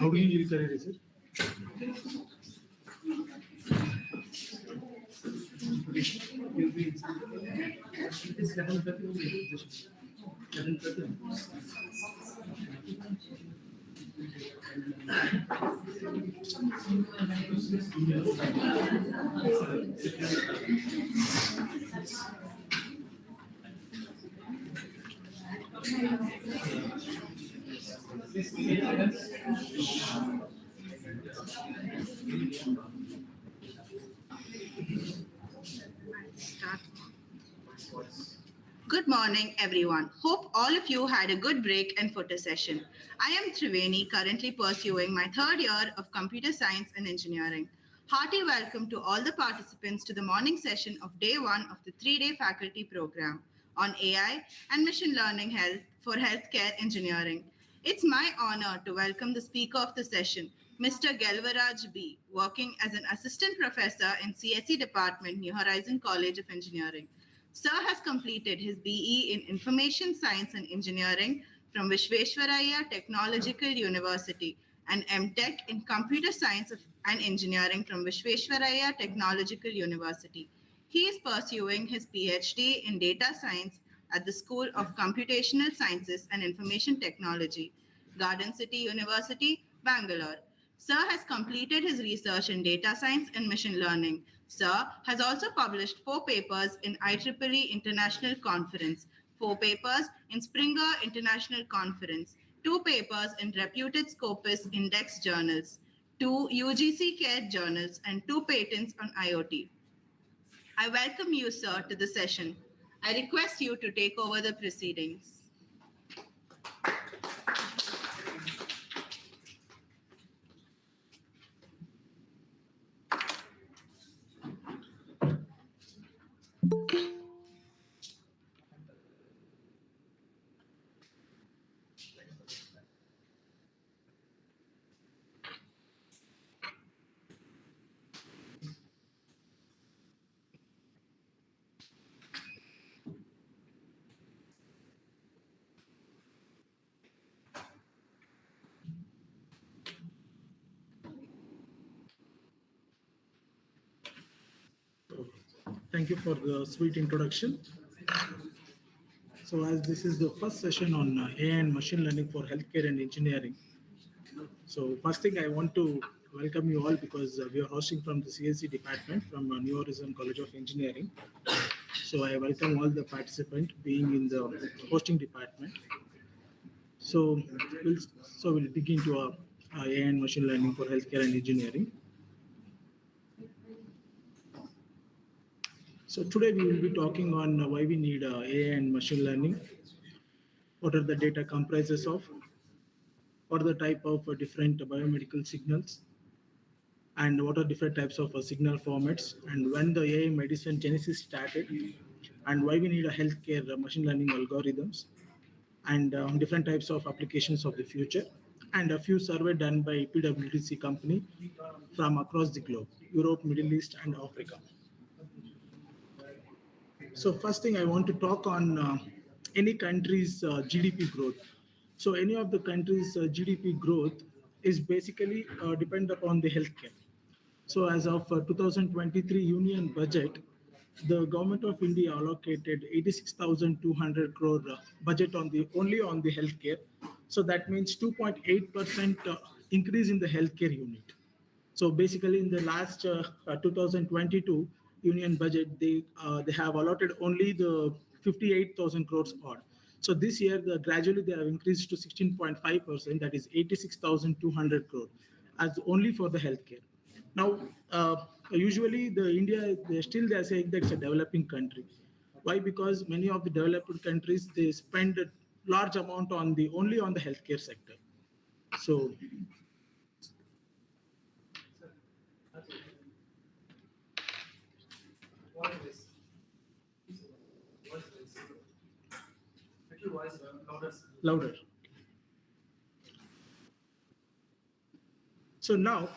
do you use it? Is it? You'll be it is 11:30. 11:30. Good morning, everyone. Hope all of you had a good break and photo session. I am Triveni, currently pursuing my third year of computer science and engineering. Hearty welcome to all the participants to the morning session of day one of the 3-day faculty program on AI and machine learning health for healthcare engineering. It's my honor to welcome the speaker of the session, Mr. Gelvaraj B., working as an assistant professor in CSE Department, New Horizon College of Engineering. Sir has completed his BE in Information Science and Engineering from Vishveshwaraya Technological University and MTech in Computer Science and Engineering from Vishveshwaraya Technological University. He is pursuing his PhD in Data Science at the School of Computational Sciences and Information Technology, Garden City University, Bangalore. Sir has completed his research in data science and machine learning. Sir has also published 4 papers in IEEE International Conference, 4 papers in Springer International Conference, 2 papers in reputed Scopus Index journals, 2 UGC CARE journals, and 2 patents on IoT. I welcome you, sir, to the session. I request you to take over the proceedings. Thank you for the sweet introduction. So as this is the first session on AI and machine learning for healthcare and engineering. So first thing I want to welcome you all because we are hosting from the CSE department from New Horizon College of Engineering. So I welcome all the participants being in the hosting department. So we'll dig into AI and machine learning for healthcare and engineering. So today we will be talking on why we need AI and machine learning, what are the data comprises of, what are the type of different biomedical signals, and what are different types of signal formats, and when the AI medicine genesis started, and why we need a healthcare machine learning algorithms, and different types of applications of the future, and a few survey done by PwC company from across the globe, Europe, Middle East, and Africa. So first thing I want to talk on any country's GDP growth. So any of the country's GDP growth is basically depend upon the healthcare. So as of 2023 union budget, the government of India allocated 86,200 crore budget on the only on the healthcare. So that means 2.8% increase in the healthcare unit. So basically, in the last 2022 union budget, they have allotted only the 58,000 crores odd. So this year, gradually they have increased to 16.5%, that is 86,200 crore, as only for the healthcare. Now, usually the India, they are saying that it's a developing country. Why? Because many of the developed countries, they spend a large amount on only on the healthcare sector. So louder. So now,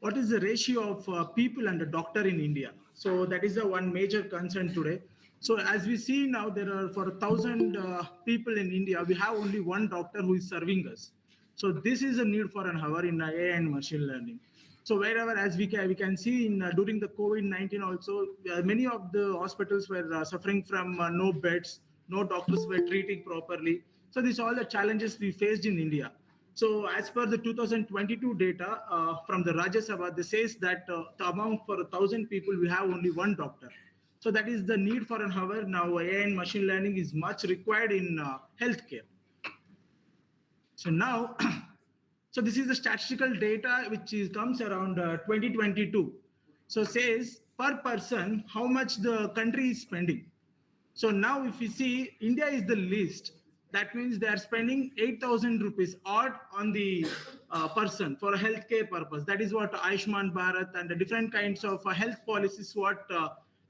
what is the ratio of people and a doctor in India? So that is the one major concern today. So as we see now, there are for 1,000 people in India, we have only one doctor who is serving us. So this is a need for an hour in AI and machine learning. So wherever, as we can see in during the COVID-19 also, many of the hospitals were suffering from no beds, no doctors were treating properly. So these are all the challenges we faced in India. So as per the 2022 data from the Rajya Sabha, they says that the amount for 1,000 people, we have only one doctor. So that is the need for an hour. Now AI and machine learning is much required in healthcare. So now, so this is the statistical data which comes around 2022. So says per person how much the country is spending. So now if you see, India is the least. That means they are spending 8,000 rupees odd on the person for a healthcare purpose. That is what Ayushman Bharat and the different kinds of health policies what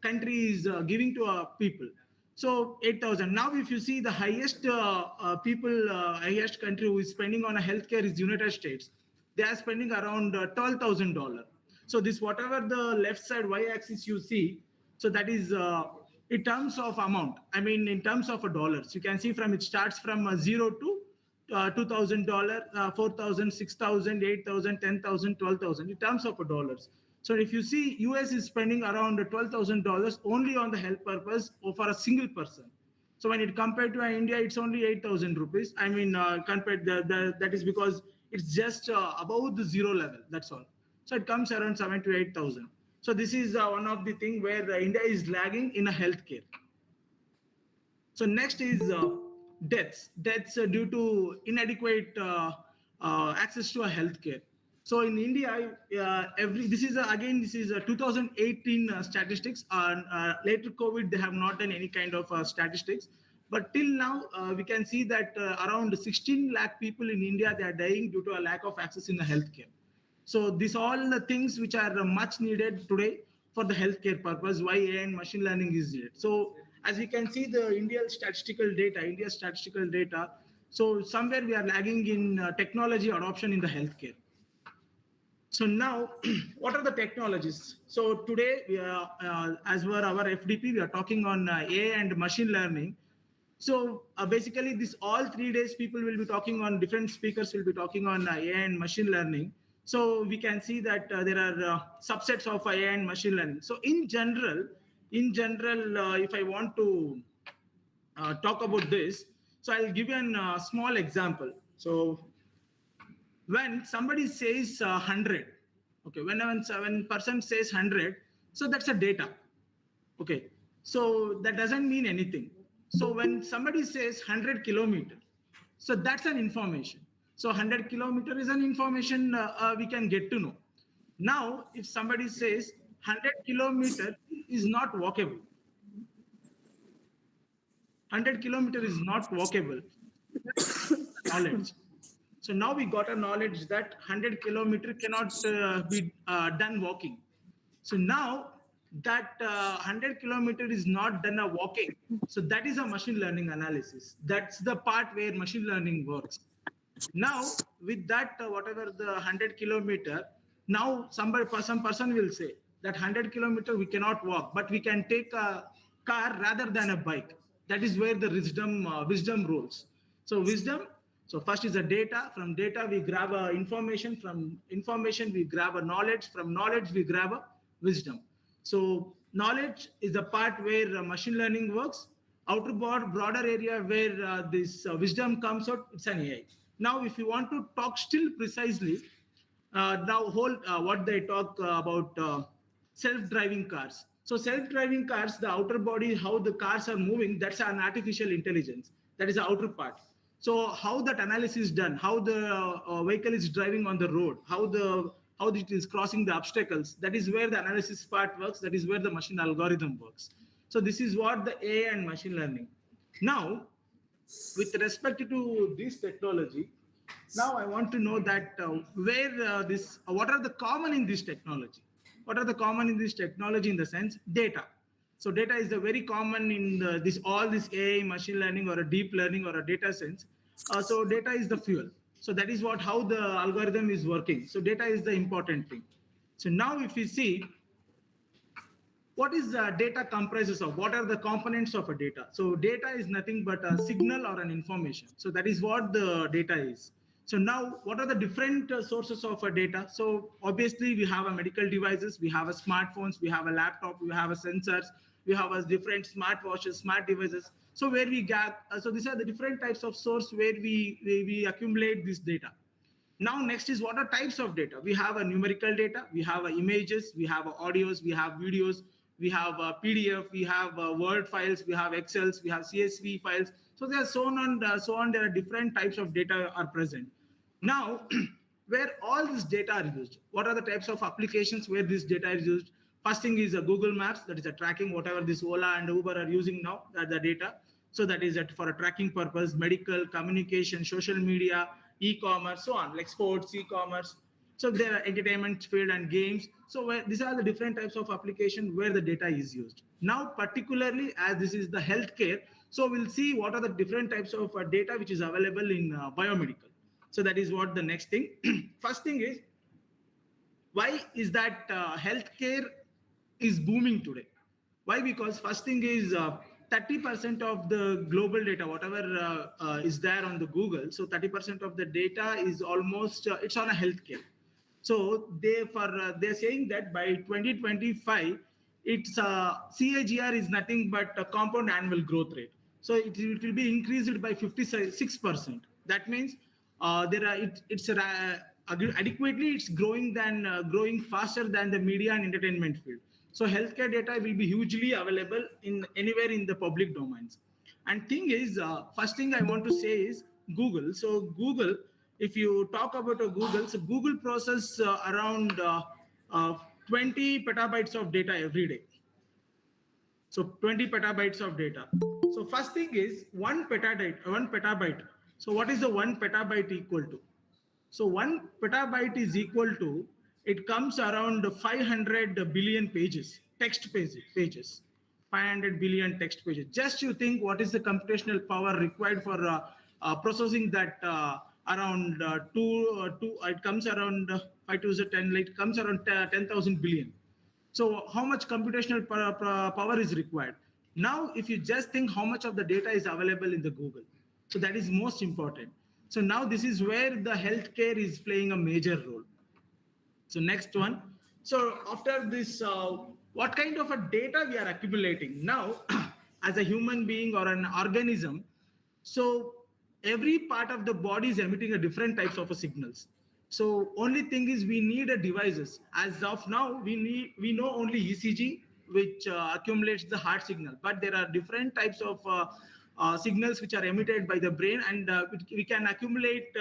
country is giving to people. So 8,000. Now if you see the highest highest country who is spending on a healthcare is United States. They are spending around $12,000. So this whatever the left side y-axis you see, so that is in terms of amount. I mean, in terms of dollars, you can see from it starts from 0 to $2,000, 4,000, 6,000, 8,000, 10,000, 12,000 in terms of dollars. So if you see, US is spending around $12,000 only on the health purpose or for a single person. So when it compared to India, it's only 8,000 rupees. I mean, compared that is because it's just above the zero level. That's all. So it comes around 7 to 8,000. So this is one of the thing where India is lagging in a healthcare. So next is deaths due to inadequate access to a healthcare. So in India, this is a 2018 statistics. Later COVID, they have not done any kind of statistics. But till now, we can see that around 16 lakh people in India, they are dying due to a lack of access in the healthcare. So these all the things which are much needed today for the healthcare purpose, why AI and machine learning is needed. So as we can see the India's statistical data, so somewhere we are lagging in technology adoption in the healthcare. So now, what are the technologies? So today, as per our FDP, we are talking on AI and machine learning. So basically, this all 3 days, people will be talking on different speakers will be talking on AI and machine learning. So we can see that there are subsets of AI and machine learning. So in general, if I want to talk about this, so I'll give you a small example. So when somebody says 100, okay, when person says 100, so that's a data. Okay, so that doesn't mean anything. So when somebody says 100 kilometers, so that's an information. So 100 kilometers is an information we can get to know. Now, if somebody says 100 kilometers is not walkable, 100 kilometers is not walkable, knowledge. So now we got a knowledge that 100 kilometers cannot be done walking. So now that 100 kilometers is not done a walking. So that is a machine learning analysis. That's the part where machine learning works. Now with that, whatever the 100 kilometer, now some person will say that 100 kilometer we cannot walk, but we can take a car rather than a bike. That is where the wisdom rules. So wisdom. So first is the data. From data we grab information. From information we grab a knowledge. From knowledge we grab a wisdom. So knowledge is the part where machine learning works. Outer broader area where this wisdom comes out, it's an AI. Now, if you want to talk still precisely, now what they talk about self-driving cars. So self-driving cars, the outer body, how the cars are moving, that's an artificial intelligence. That is the outer part. So how that analysis is done, how the vehicle is driving on the road, how it is crossing the obstacles, that is where the analysis part works. That is where the machine algorithm works. So this is what the AI and machine learning. Now, with respect to this technology, now I want to know that what are the common in this technology? What are the common in this technology in the sense data? So data is the very common in all this AI, machine learning, or a deep learning, or a data sense. So data is the fuel. So that is how the algorithm is working. So data is the important thing. So now if we see, what is data comprises of? What are the components of a data? So data is nothing but a signal or an information. So that is what the data is. So now, what are the different sources of data? So obviously, we have a medical devices, we have a smartphones, we have a laptop, we have a sensors, we have a different smartwatches, smart devices. So where we get, so these are the different types of source where we accumulate this data. Now, next is what are types of data? We have a numerical data, we have images, we have audios, we have videos, we have PDF, we have Word files, we have Excels, we have CSV files. So there are so on. There are different types of data are present. Now, where all this data are used, what are the types of applications where this data is used? First thing is Google Maps, that is a tracking, whatever this Ola and Uber are using now, that the data. So that is for a tracking purpose, medical, communication, social media, e-commerce, so on, like sports, e-commerce. So there are entertainment field and games. So these are the different types of application where the data is used. Now, particularly as this is the healthcare, so we'll see what are the different types of data which is available in biomedical. So that is what the next thing. First thing is, why is that healthcare is booming today? Why? Because first thing is 30% of the global data, whatever is there on the Google, so 30% of the data is almost, it's on a healthcare. So they're saying that by 2025, its CAGR is nothing but a compound annual growth rate. So it will be increased by 56%. That means adequately it's growing faster than the media and entertainment field. So healthcare data will be hugely available in anywhere in the public domains. And thing is, first thing I want to say is Google. So Google, if you talk about Google, so Google process around 20 petabytes of data every day. So 20 petabytes of data. So first thing is 1 petabyte. So what is the 1 petabyte equal to? So 1 petabyte is equal to, it comes around 500 billion pages, text pages, 500 billion text pages. Just you think what is the computational power required for processing that around it comes around 5 to the 10, it comes around 10,000 billion. So how much computational power is required? Now, if you just think how much of the data is available in the Google, so that is most important. So now this is where the healthcare is playing a major role. So next one. So after this, what kind of a data we are accumulating now as a human being or an organism? So every part of the body is emitting a different types of signals. So only thing is we need a devices. As of now, we know only ECG, which accumulates the heart signal, but there are different types of signals which are emitted by the brain, and we can accumulate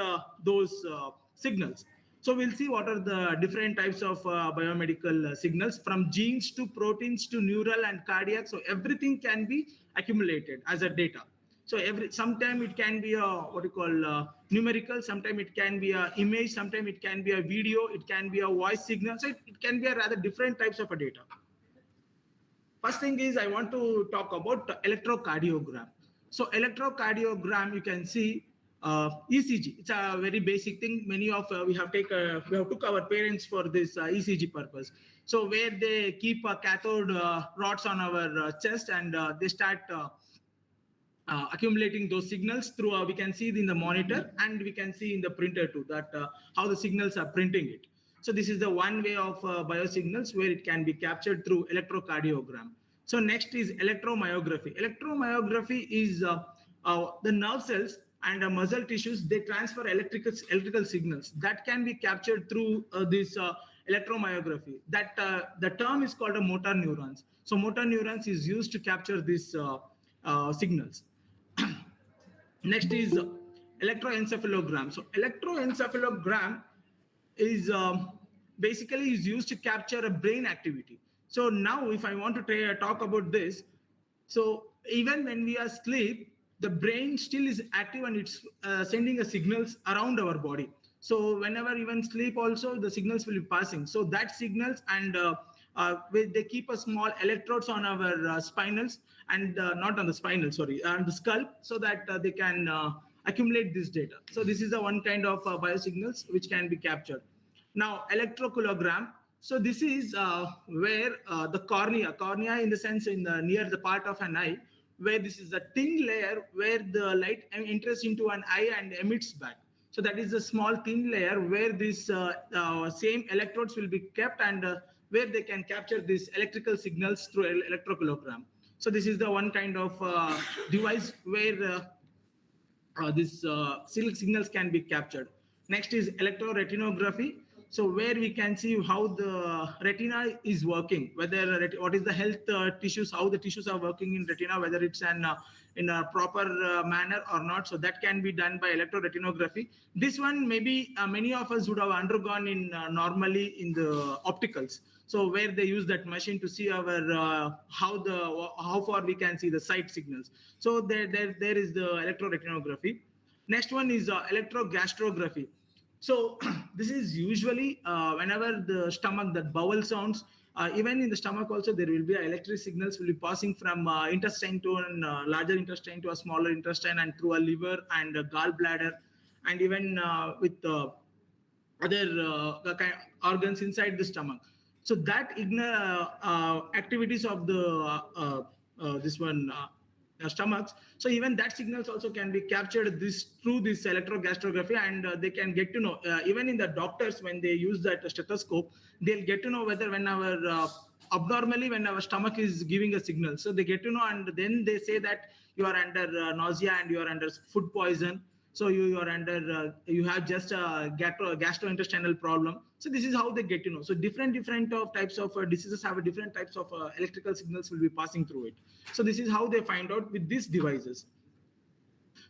those signals. So we'll see what are the different types of biomedical signals, from genes to proteins to neural and cardiac. So everything can be accumulated as a data. So sometime it can be a numerical, sometime it can be a image, sometime it can be a video, it can be a voice signal. So it can be a rather different types of a data. First thing is I want to talk about electrocardiogram. So electrocardiogram, you can see ECG. It's a very basic thing. Many of we have took our parents for this ECG purpose. So where they keep a cathode rods on our chest, and they start accumulating those signals through we can see it in the monitor, and we can see in the printer too, that how the signals are printing it. So this is the one way of biosignals where it can be captured through electrocardiogram. So next is electromyography. Electromyography is the nerve cells and muscle tissues, they transfer electrical signals that can be captured through this electromyography. That the term is called a motor neurons. So motor neurons is used to capture these signals. Next is electroencephalogram. So electroencephalogram is basically is used to capture a brain activity. So now if I want to talk about this, so even when we are asleep, the brain still is active and it's sending a signals around our body. So whenever even sleep also, the signals will be passing. So that signals, and they keep a small electrodes on our spinals, and not on the spinal, sorry, on the skull, so that they can accumulate this data. So this is the one kind of biosignals which can be captured. Now electrocoologram. So this is where the cornea in the sense in the near the part of an eye, where this is a thin layer where the light enters into an eye and emits back. So that is a small thin layer where this same electrodes will be kept and where they can capture these electrical signals through electrocalogram. So this is the one kind of device where these silk signals can be captured. Next is electroretinography. So where we can see how the retina is working, whether what is the health tissues, how the tissues are working in retina, whether it's in a proper manner or not. So that can be done by electroretinography. This one maybe many of us would have undergone in normally in the opticals. So where they use that machine to see our how far we can see the sight signals. So there is the electroretinography. Next one is electrogastrography. So this is usually whenever the stomach, that bowel sounds, even in the stomach also there will be electric signals will be passing from intestine to a larger intestine to a smaller intestine and through a liver and a gallbladder, and even with other organs inside the stomach. So that activities of the this one stomachs. So even that signals also can be captured this through this electrogastrography, and they can get to know even in the doctors when they use that stethoscope, they'll get to know whether when our abnormally when our stomach is giving a signal. So they get to know, and then they say that you are under nausea and you are under food poison. So you are under you have just a gastrointestinal problem. So this is how they get to know. So different of types of diseases have a different types of electrical signals will be passing through it. So this is how they find out with these devices.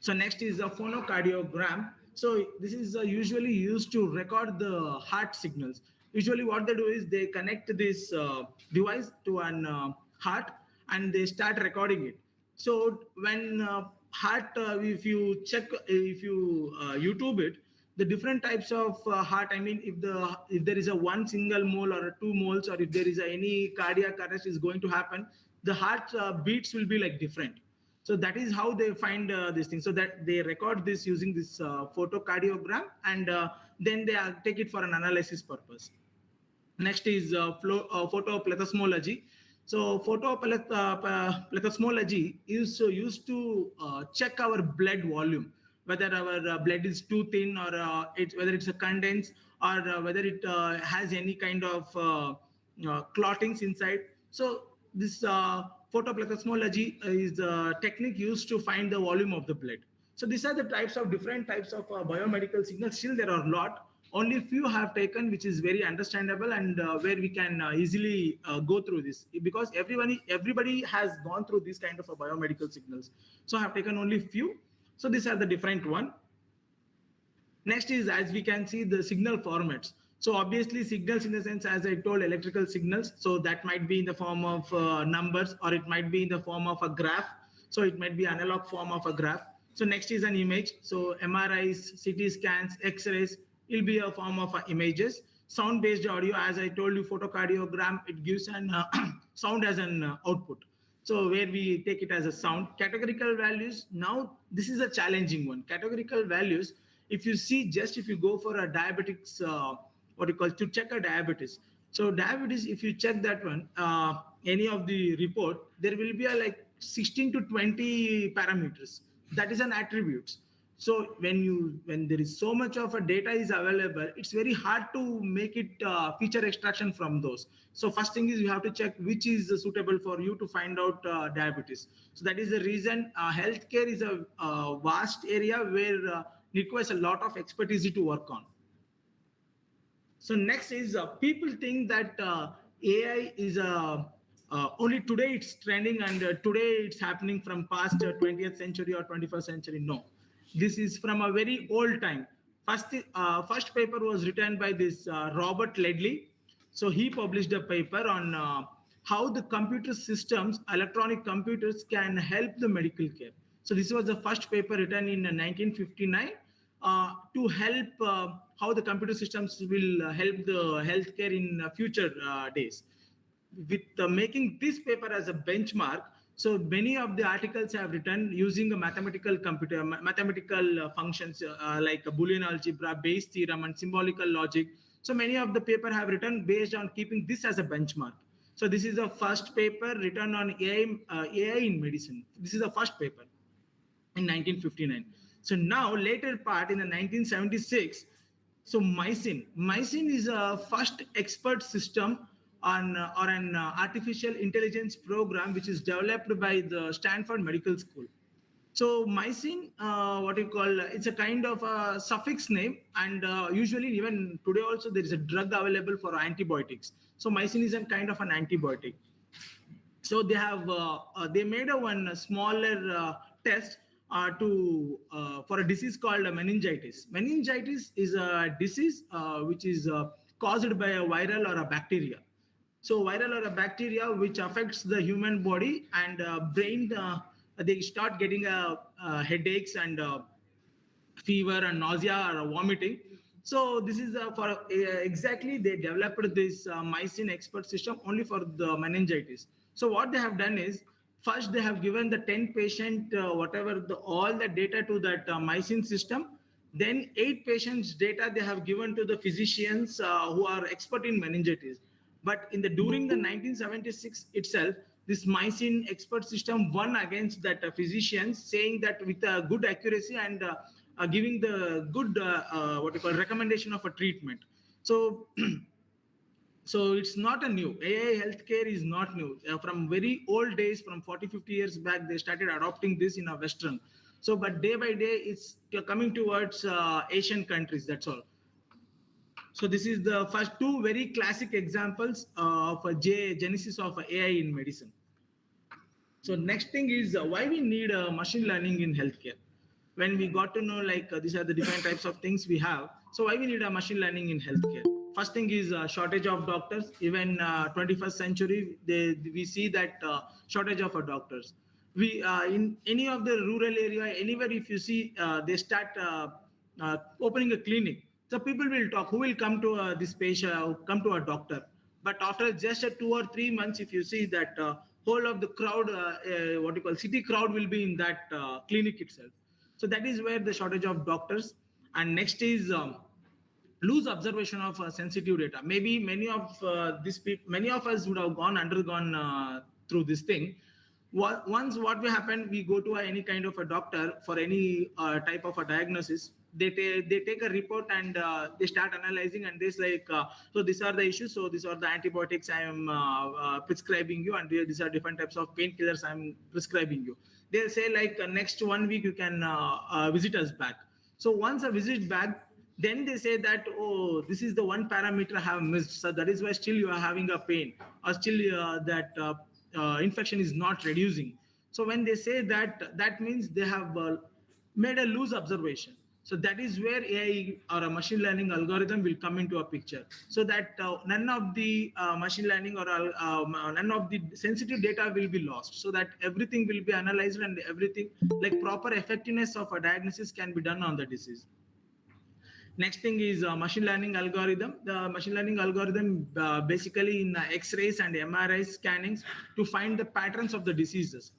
So next is a phonocardiogram. So this is usually used to record the heart signals. Usually what they do is they connect this device to an heart and they start recording it. So when heart, if you YouTube it, the different types of heart, I mean, if there is a one single mole or a 2 moles, or if there is any cardiac arrest is going to happen, the heart beats will be like different. So that is how they find this thing. So that they record this using this photocardiogram, and then they take it for an analysis purpose. Next is photoplethysmology. So photoplethysmology is used to check our blood volume, whether our blood is too thin, or whether it's a condensed, or whether it has any kind of clottings inside. So this photoplethysmology is a technique used to find the volume of the blood. So these are the different types of biomedical signals. Still there are a lot. Only few have taken, which is very understandable, and where we can easily go through this, because everybody has gone through this kind of a biomedical signals. So I have taken only few. So these are the different one. Next is, as we can see, the signal formats. So obviously signals in the sense, as I told, electrical signals. So that might be in the form of numbers, or it might be in the form of a graph. So it might be analog form of a graph. So next is an image. So MRIs, CT scans, X-rays will be a form of images. Sound-based audio, as I told you, photocardiogram, it gives an sound as an output. So where we take it as a sound. Categorical values, now this is a challenging one. Categorical values, if you see, just if you go for a diabetics, what you call to check a diabetes. So diabetes, if you check that one, any of the report, there will be a like 16 to 20 parameters. That is an attributes. So when there is so much of a data is available, it's very hard to make it feature extraction from those. So first thing is you have to check which is suitable for you to find out diabetes. So that is the reason healthcare is a vast area where requires a lot of expertise to work on. So next is people think that AI is only today it's trending, and today it's happening from past 20th century or 21st century. No. This is from a very old time. First paper was written by this Robert Ledley. So he published a paper on how the computer systems, electronic computers, can help the medical care. So this was the first paper written in 1959 to help how the computer systems will help the healthcare in future days. With making this paper as a benchmark, so many of the articles have written using a mathematical functions like a Boolean algebra, Bayes theorem, and symbolical logic. So many of the paper have written based on keeping this as a benchmark. So this is the first paper written on AI in medicine. This is the first paper in 1959. So now later part in the 1976, so mycin is a first expert system on or an artificial intelligence program which is developed by the Stanford Medical School. So mycin, what you call, it's a kind of a suffix name, and usually even today also there is a drug available for antibiotics. So mycin is a kind of an antibiotic. So they made a one smaller test to for a disease called meningitis. Meningitis is a disease which is caused by a viral or a bacteria. So viral or a bacteria which affects the human body and brain. They start getting headaches and fever and nausea or vomiting. So this is for exactly they developed this mycin expert system only for the meningitis. So what they have done is first they have given the 10 patient whatever all the data to that mycin system. Then 8 patients data they have given to the physicians who are expert in meningitis. But during the 1976 itself, this mycin expert system won against that physicians, saying that with a good accuracy and giving the good what you call recommendation of a treatment. So so it's not a new AI healthcare is not new. From very old days, from 40-50 years back, they started adopting this in a Western. So but day by day, it's coming towards Asian countries. That's all. So this is the first two very classic examples of a genesis of AI in medicine. So next thing is why we need machine learning in healthcare. When we got to know like these are the different types of things we have. So why we need a machine learning in healthcare? First thing is shortage of doctors. Even 21st century, we see that shortage of doctors. We in any of the rural area, anywhere if you see, they start opening a clinic. So people will talk. Who will come to this patient? Come to a doctor. But after just 2 or 3 months, if you see that whole of the crowd, what you call city crowd, will be in that clinic itself. So that is where the shortage of doctors. And next is loose observation of sensitive data. Maybe many of many of us would have undergone through this thing. Once what will happen, we go to any kind of a doctor for any type of a diagnosis. They take a report and they start analyzing, and they say like, so these are the issues. So these are the antibiotics I am prescribing you, and these are different types of painkillers I am prescribing you. They'll say like next 1 week you can visit us back. So once a visit back, then they say that, oh, this is the one parameter I have missed. So that is why still you are having a pain, or still that infection is not reducing. So when they say that, that means they have made a loose observation. So that is where AI or a machine learning algorithm will come into a picture. So that none of the machine learning or none of the sensitive data will be lost. So that everything will be analyzed and everything like proper effectiveness of a diagnosis can be done on the disease. Next thing is machine learning algorithm. The machine learning algorithm basically in X-rays and MRI scannings to find the patterns of the diseases.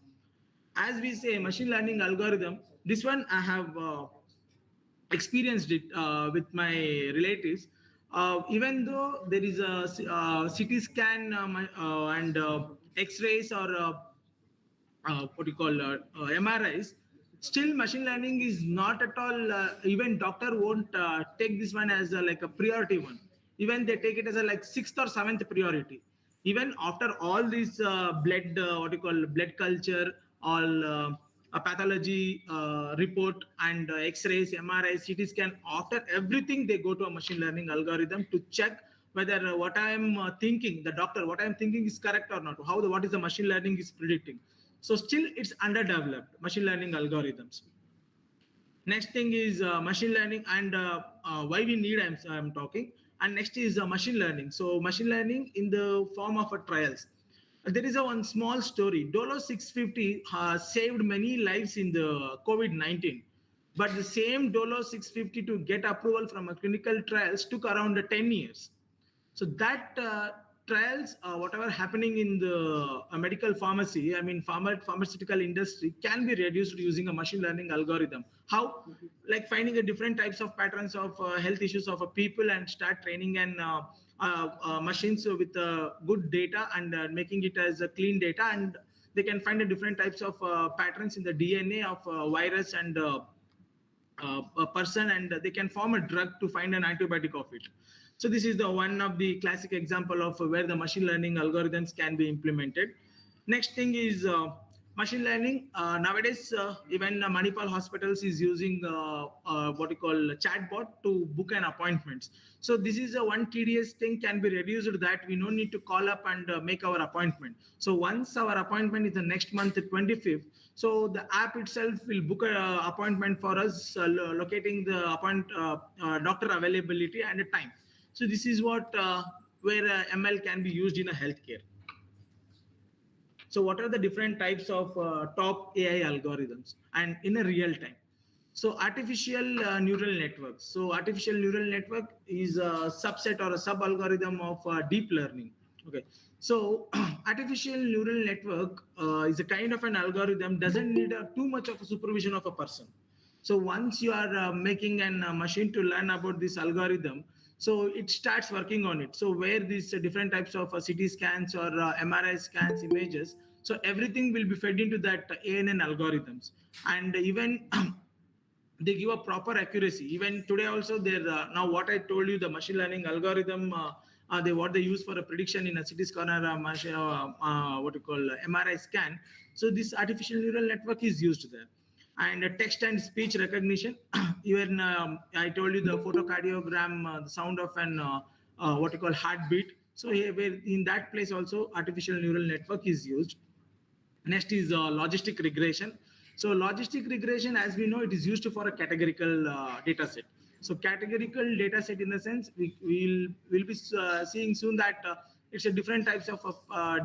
As we say, machine learning algorithm, this one I have experienced it with my relatives. Even though there is a CT scan and X-rays or what you call MRIs, still machine learning is not at all. Even doctor won't take this one as like a priority one. Even they take it as a like 6th or 7th priority. Even after all these blood, what you call blood culture, all a pathology report and X-rays, MRI, CT scan, after everything they go to a machine learning algorithm to check whether what I am thinking, the doctor, what I am thinking is correct or not. What is the machine learning is predicting. So still it's underdeveloped, machine learning algorithms. Next thing is machine learning and why we need I'm talking. And next is machine learning. So machine learning in the form of trials. There is one small story. Dolo 650 saved many lives in the COVID-19. But the same Dolo 650 to get approval from a clinical trials took around 10 years. So that trials, whatever happening in the medical pharmacy, I mean, pharmaceutical industry can be reduced using a machine learning algorithm. How? Like finding a different types of patterns of health issues of people and start training and machines with good data and making it as a clean data, and they can find a different types of patterns in the DNA of virus and a person, and they can form a drug to find an antibiotic of it. So this is the one of the classic example of where the machine learning algorithms can be implemented. Next thing is machine learning. Nowadays, even Manipal hospitals is using what we call chatbot to book an appointment. So this is a one tedious thing can be reduced, that we don't need to call up and make our appointment. So once our appointment is the next month, 25th, so the app itself will book an appointment for us, locating the doctor availability and a time. So this is what where ML can be used in a healthcare. So what are the different types of top AI algorithms and in a real time? So artificial neural networks. So artificial neural network is a subset or a sub algorithm of deep learning. Okay. So artificial neural network is a kind of an algorithm, doesn't need too much of a supervision of a person. So once you are making a machine to learn about this algorithm, so it starts working on it. So where these different types of CT scans or MRI scans images, so everything will be fed into that ANN algorithms. And even they give a proper accuracy. Even today also, there now what I told you, the machine learning algorithm, what they use for a prediction in a CT scan or what you call MRI scan. So this artificial neural network is used there. And text and speech recognition. Even I told you the photocardiogram, the sound of an what you call heartbeat. So here, in that place also artificial neural network is used. Next is logistic regression. So logistic regression, as we know, it is used for a categorical data set. So categorical data set, in the sense we'll be seeing soon that it's a different types of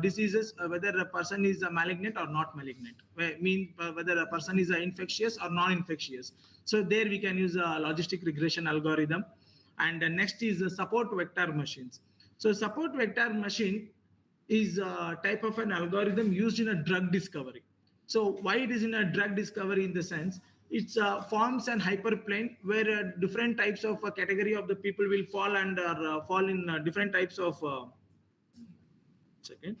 diseases, whether a person is malignant or not malignant, whether a person is infectious or non-infectious. So there we can use a logistic regression algorithm. And next is support vector machines. So support vector machine is a type of an algorithm used in a drug discovery. So why it is in a drug discovery, in the sense it's forms an hyperplane where different types of category of the people will fall under fall in different types of second.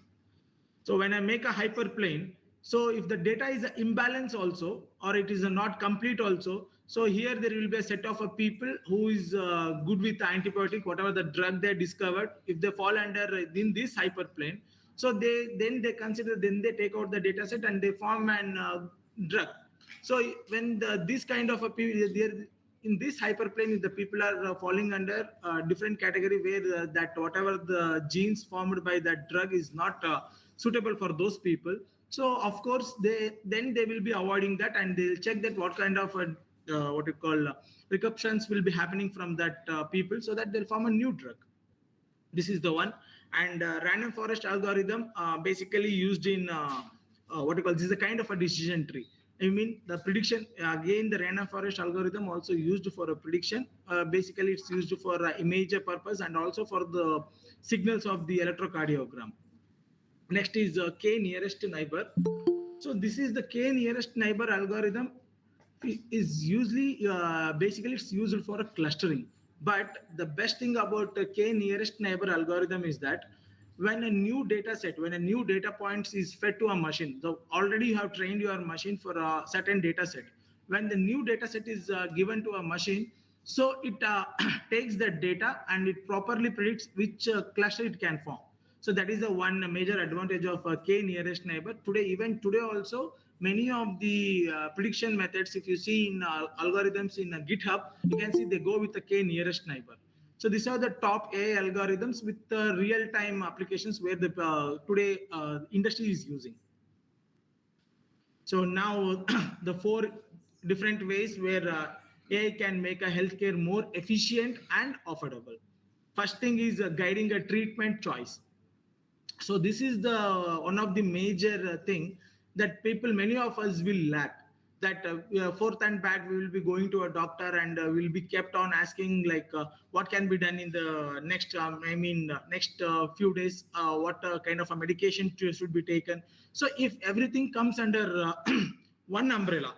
So when I make a hyperplane, so if the data is an imbalance also, or it is not complete also, so here there will be a set of people who is good with antibiotic, whatever the drug they discovered, if they fall under in this hyperplane, so they consider, then they take out the data set and they form an drug. So when this kind of a people, in this hyperplane, the people are falling under different category where that whatever the genes formed by that drug is not suitable for those people. So of course they will be avoiding that, and they'll check that what kind of what you call recaptions will be happening from that people, so that they'll form a new drug. This is the one. And random forest algorithm basically used in what you call, this is a kind of a decision tree. I mean, the prediction, again, the random forest algorithm also used for a prediction. Basically, it's used for image purpose and also for the signals of the electrocardiogram. Next is K nearest neighbor. So this is the K nearest neighbor algorithm. Is usually basically it's used for a clustering. But the best thing about the K nearest neighbor algorithm is that when a new data set, when a new data points is fed to a machine, so already you have trained your machine for a certain data set. When the new data set is given to a machine, so it takes the data and it properly predicts which cluster it can form. So that is the one major advantage of K nearest neighbor. Even today also, many of the prediction methods, if you see in algorithms in GitHub, you can see they go with the K nearest neighbor. So these are the top AI algorithms with real-time applications where the today industry is using. So now the 4 different ways where AI can make a healthcare more efficient and affordable. First thing is guiding a treatment choice. So this is the one of the major thing that many of us will lack. that forth and back we will be going to a doctor and we'll be kept on asking like what can be done in the next next few days, what kind of a medication should be taken. So if everything comes under one umbrella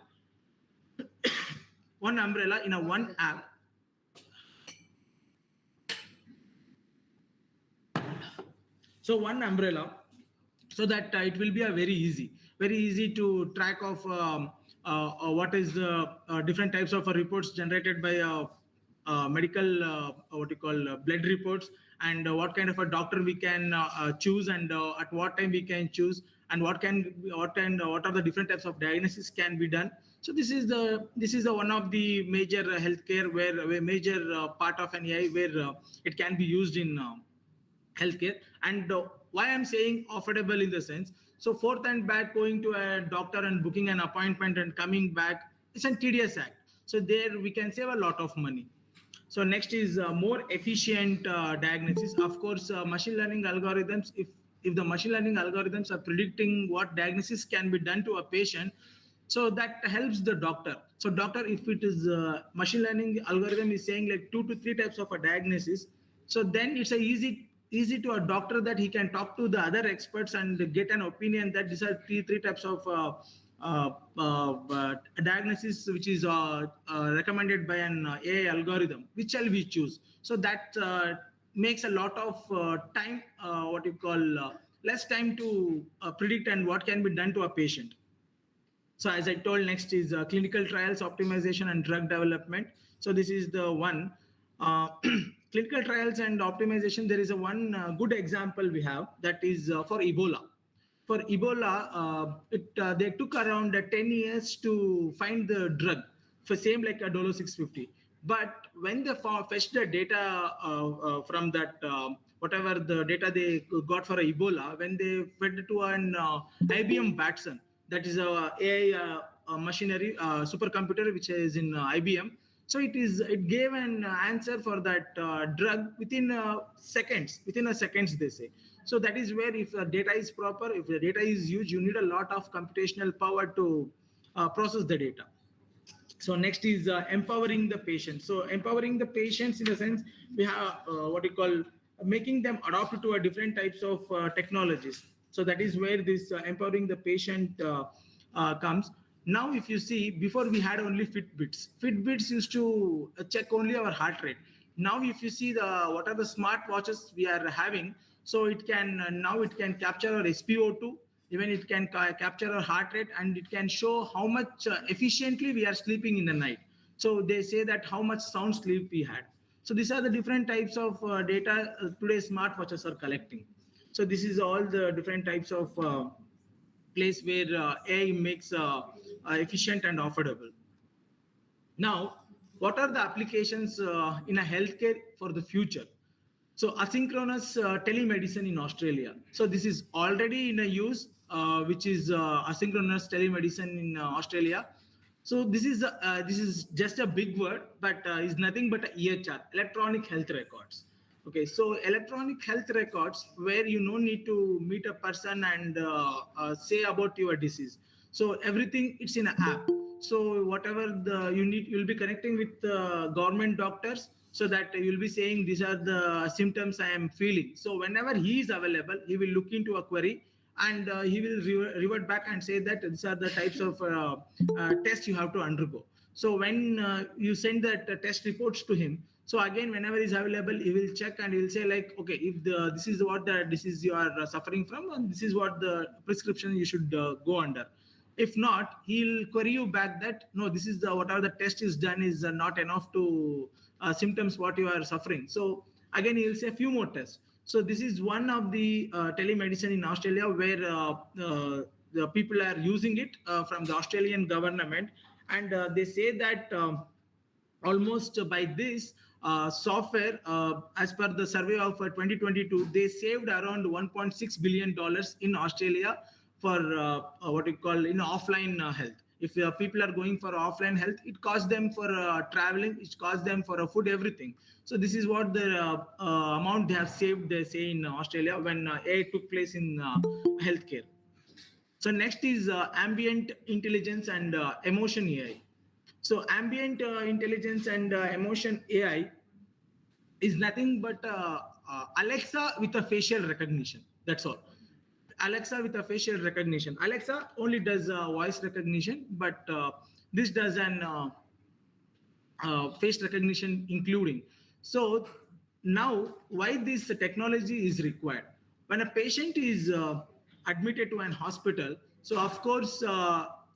in a one app, so one umbrella, so that it will be a very easy to track of what is the different types of reports generated by medical what you call blood reports, and what kind of a doctor we can choose, and at what time we can choose, and what are the different types of diagnosis can be done. So this is the one of the major healthcare where a major part of an AI where it can be used in healthcare. And why I'm saying affordable in the sense, so forth and back going to a doctor and booking an appointment and coming back, it's a tedious act. So there we can save a lot of money. So next is more efficient diagnosis. Of course, machine learning algorithms, if the machine learning algorithms are predicting what diagnosis can be done to a patient, so that helps the doctor. So doctor, if it is machine learning algorithm is saying like 2 to 3 types of a diagnosis, so then it's a easy to a doctor that he can talk to the other experts and get an opinion that these are three types of diagnosis which is recommended by an AI algorithm. Which shall we choose? So that makes a lot of time, less time to predict and what can be done to a patient. So as I told, next is clinical trials optimization and drug development. So this is the one. Clinical trials and optimization, there is a one good example we have, that is for Ebola. For Ebola, they took around 10 years to find the drug for same like a Dolo 650. But when they fetched the data from that, whatever the data they got for Ebola, when they fed it to an IBM Watson, that is a AI machinery supercomputer which is in IBM. So it gave an answer for that drug within seconds. Within a seconds, they say. So that is where if the data is proper, if the data is huge, you need a lot of computational power to process the data. So next is empowering the patient. So empowering the patients in the sense we have what you call making them adopt to a different types of technologies. So that is where this empowering the patient comes. Now, if you see, before we had only Fitbits. Fitbits used to check only our heart rate. Now, if you see what are the smart watches we are having, so it can now it can capture our SpO2, even it can capture our heart rate, and it can show how much efficiently we are sleeping in the night. So they say that how much sound sleep we had. So these are the different types of data today's smartwatches are collecting. So this is all the different types of place where AI makes efficient and affordable. Now, what are the applications in a healthcare for the future? So asynchronous telemedicine in Australia. So this is already in a use, which is asynchronous telemedicine in Australia. So this is just a big word, but is nothing but a EHR, electronic health records. Okay, so electronic health records where you no need to meet a person and say about your disease. So everything it's in an app. So whatever you need, you'll be connecting with government doctors, so that you'll be saying these are the symptoms I am feeling. So whenever he is available, he will look into a query and he will revert back and say that these are the types of tests you have to undergo. So when you send that test reports to him, so again, whenever he's available, he will check and he will say like, okay, if this is what the disease you are suffering from, and this is what the prescription you should go under. If not, he'll query you back that no, this is whatever the test is done is not enough to symptoms what you are suffering. So again, he'll say a few more tests. So this is one of the telemedicine in Australia where the people are using it from the Australian government, and they say that almost by this software, as per the survey of 2022, they saved around $1.6 billion in Australia for what you call offline health. If people are going for offline health, it costs them for traveling, it costs them for food, everything. So this is what the amount they have saved, they say in Australia when AI took place in healthcare. So next is ambient intelligence and emotion AI. So ambient intelligence and emotion AI is nothing but Alexa with a facial recognition. That's all. Alexa with a facial recognition. Alexa only does voice recognition, but this does an face recognition including. So now why this technology is required? When a patient is admitted to an hospital, so of course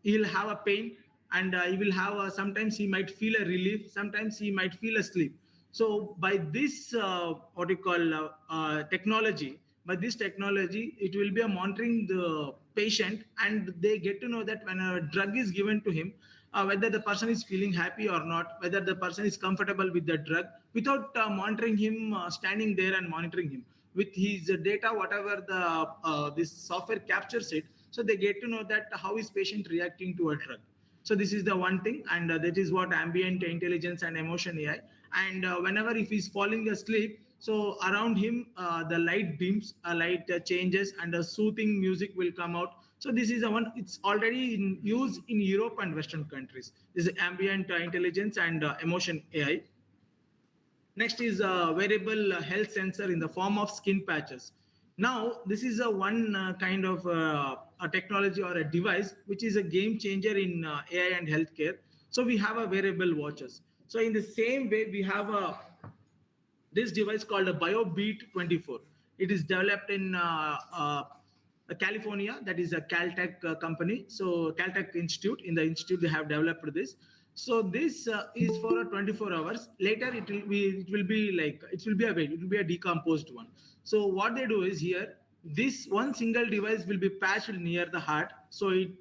he'll have a pain, and he will have sometimes he might feel a relief, sometimes he might feel a sleep. So by this what you call technology, by this technology, it will be a monitoring the patient, and they get to know that when a drug is given to him, whether the person is feeling happy or not, whether the person is comfortable with the drug, without monitoring him, standing there and monitoring him with his data, whatever the this software captures it. So they get to know that how is patient reacting to a drug. So this is the one thing, and that is what ambient intelligence and emotion AI. And whenever if he's falling asleep, so around him the light dims, light changes, and a soothing music will come out. So this is the one. It's already in use in Europe and Western countries. This is ambient intelligence and emotion AI. Next is a wearable health sensor in the form of skin patches. Now, this is a one kind of a technology or a device which is a game changer in AI and healthcare. So we have a wearable watches. So in the same way, we have a this device called a BioBeat 24. It is developed in California. That is a Caltech company. So Caltech Institute. In the institute, they have developed this. So this is for 24 hours. Later, it will be like it will be a weight. It will be a decomposed one. So what they do is here, this one single device will be patched near the heart. So it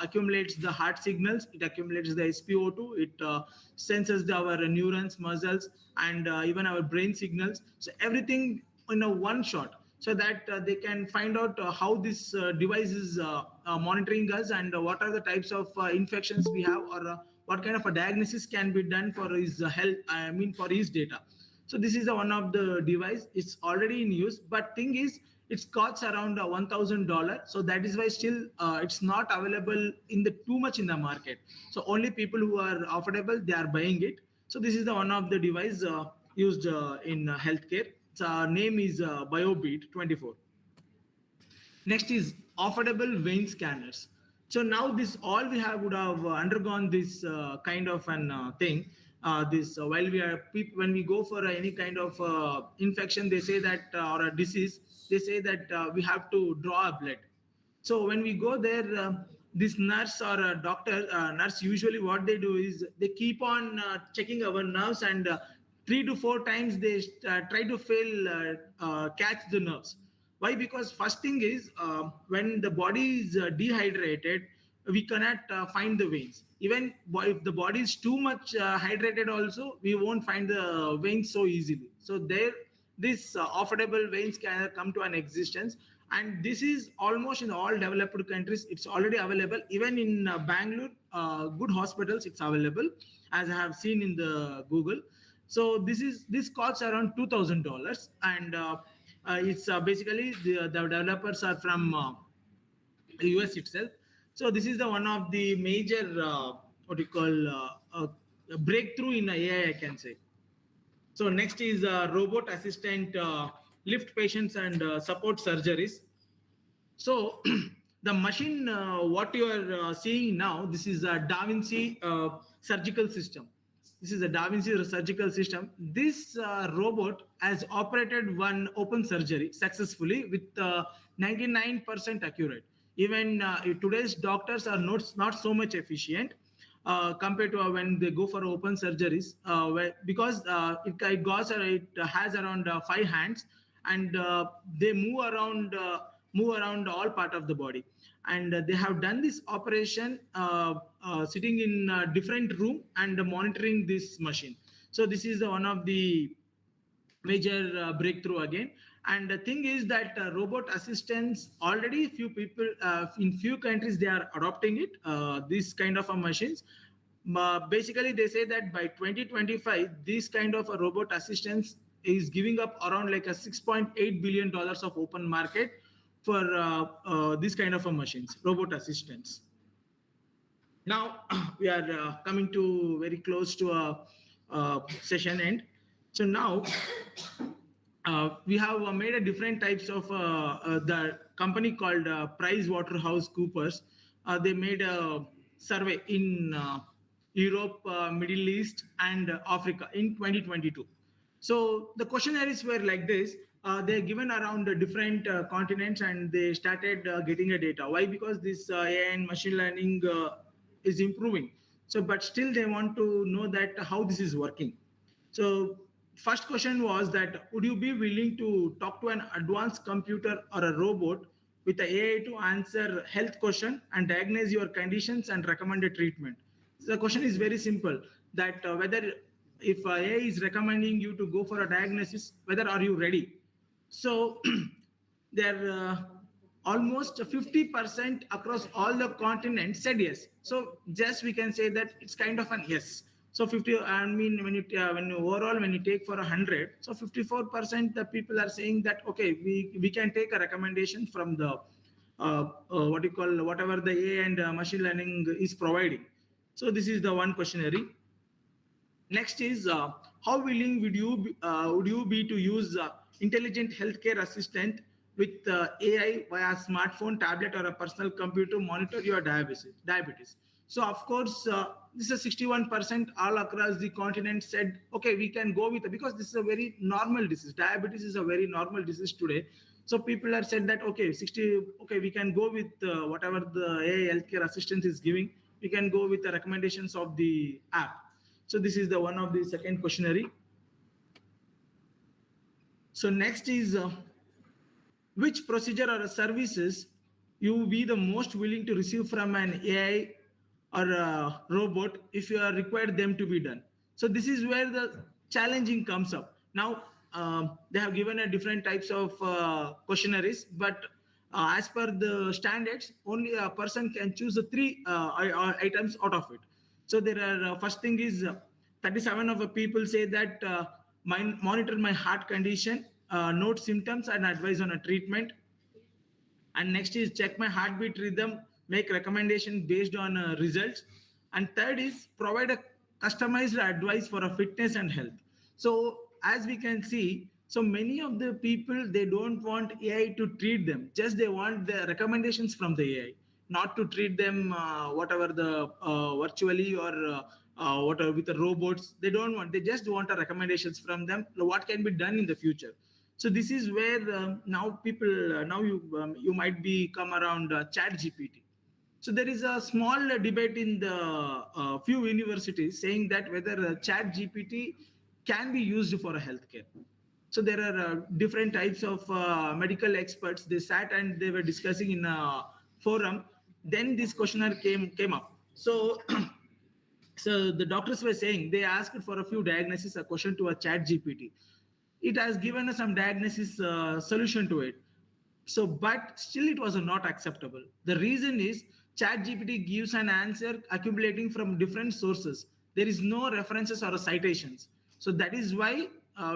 accumulates the heart signals. It accumulates the SpO2. It senses our neurons, muscles, and even our brain signals. So everything in a one shot, so that they can find out how this device is monitoring us, and what are the types of infections we have, or what kind of a diagnosis can be done for his health, I mean for his data. So this is one of the device. It's already in use, but thing is it costs around $1,000. So that is why still it's not available in the too much in the market. So only people who are affordable, they are buying it. So this is the one of the device used in healthcare. Its name is BioBeat 24. Next is affordable vein scanners. So now this all we have would have undergone this kind of an thing. This while we are when we go for any kind of infection, they say that or a disease, they say that we have to draw a blood. So when we go there, this nurse or a doctor, nurse usually what they do is they keep on checking our nerves, and 3 to 4 times they try to fail catch the nerves. Why? Because first thing is when the body is dehydrated, we cannot find the veins. Even if the body is too much hydrated, also we won't find the veins so easily. So there, this affordable vein scanner come to an existence, and this is almost in all developed countries. It's already available. Even in Bangalore, good hospitals, it's available, as I have seen in the Google. So this costs around $2,000, and it's basically the developers are from US itself. So this is the one of the major what you call breakthrough in AI, I can say. So next is robot assistant lift patients and support surgeries. So the machine, what you are seeing now, this is a Da Vinci surgical system. This is a Da Vinci surgical system. This robot has operated one open surgery successfully with 99% accurate. Even today's doctors are not so much efficient compared to when they go for open surgeries, because it has around 5 hands, and they move around all part of the body, and they have done this operation sitting in a different room and monitoring this machine. So this is one of the major breakthrough again. And the thing is that robot assistants, already few people in few countries, they are adopting it, this kind of machines. Basically they say that by 2025 this kind of a robot assistance is giving up around like a $6.8 billion of open market, for this kind of a machines, robot assistants. Now we are coming to very close to a session end. So now we have made a different types of the company called Price Waterhouse Coopers. They made a survey in Europe, Middle East, and Africa in 2022. So the questionnaires were like this. They're given around the different continents, and they started getting a data. Why? Because this AI and machine learning is improving. So, but still they want to know that how this is working. So first question was that would you be willing to talk to an advanced computer or a robot with the AI to answer health question and diagnose your conditions and recommend a treatment? So the question is very simple, that whether if AI is recommending you to go for a diagnosis, whether are you ready? So there almost 50% across all the continents said yes. So just we can say that it's kind of an yes. So 50, I mean, when you overall, when you take for 100, so 54% the people are saying that, okay, we can take a recommendation from the, what you call, whatever the AI and machine learning is providing. So this is the one questionnaire. Next is how willing would you be to use intelligent healthcare assistant with AI via smartphone, tablet, or a personal computer to monitor your diabetes. So of course, this is 61% all across the continent said, okay, we can go with it because this is a very normal disease. Diabetes is a very normal disease today. So people are said that, okay, we can go with whatever the AI healthcare assistant is giving. We can go with the recommendations of the app. So this is the one of the second questionnaire. So next is which procedure or services you will be the most willing to receive from an AI or a robot if you are required them to be done. So this is where the challenging comes up. Now they have given a different types of questionnaires, but as per the standards, only a person can choose the three items out of it. So there are first thing is 37 of the people say that monitor my heart condition, note symptoms and advise on a treatment. And next is check my heartbeat rhythm, make recommendation based on results. And third is provide a customized advice for a fitness and health. So as we can see, so many of the people, they don't want AI to treat them, just they want the recommendations from the AI, not to treat them whatever the virtually or whatever with the robots. They don't want, they just want a recommendations from them, what can be done in the future. So this is where now people, now you might be come around chat GPT. So there is a small debate in the few universities saying that whether chat GPT can be used for a healthcare. So there are different types of medical experts. They sat and they were discussing in a forum. Then this questionnaire came up. So so the doctors were saying they asked for a few diagnoses, a question to a chat GPT. It has given us some diagnosis solution to it. So, but still it was not acceptable. The reason is ChatGPT gives an answer accumulating from different sources. There is no references or citations. So that is why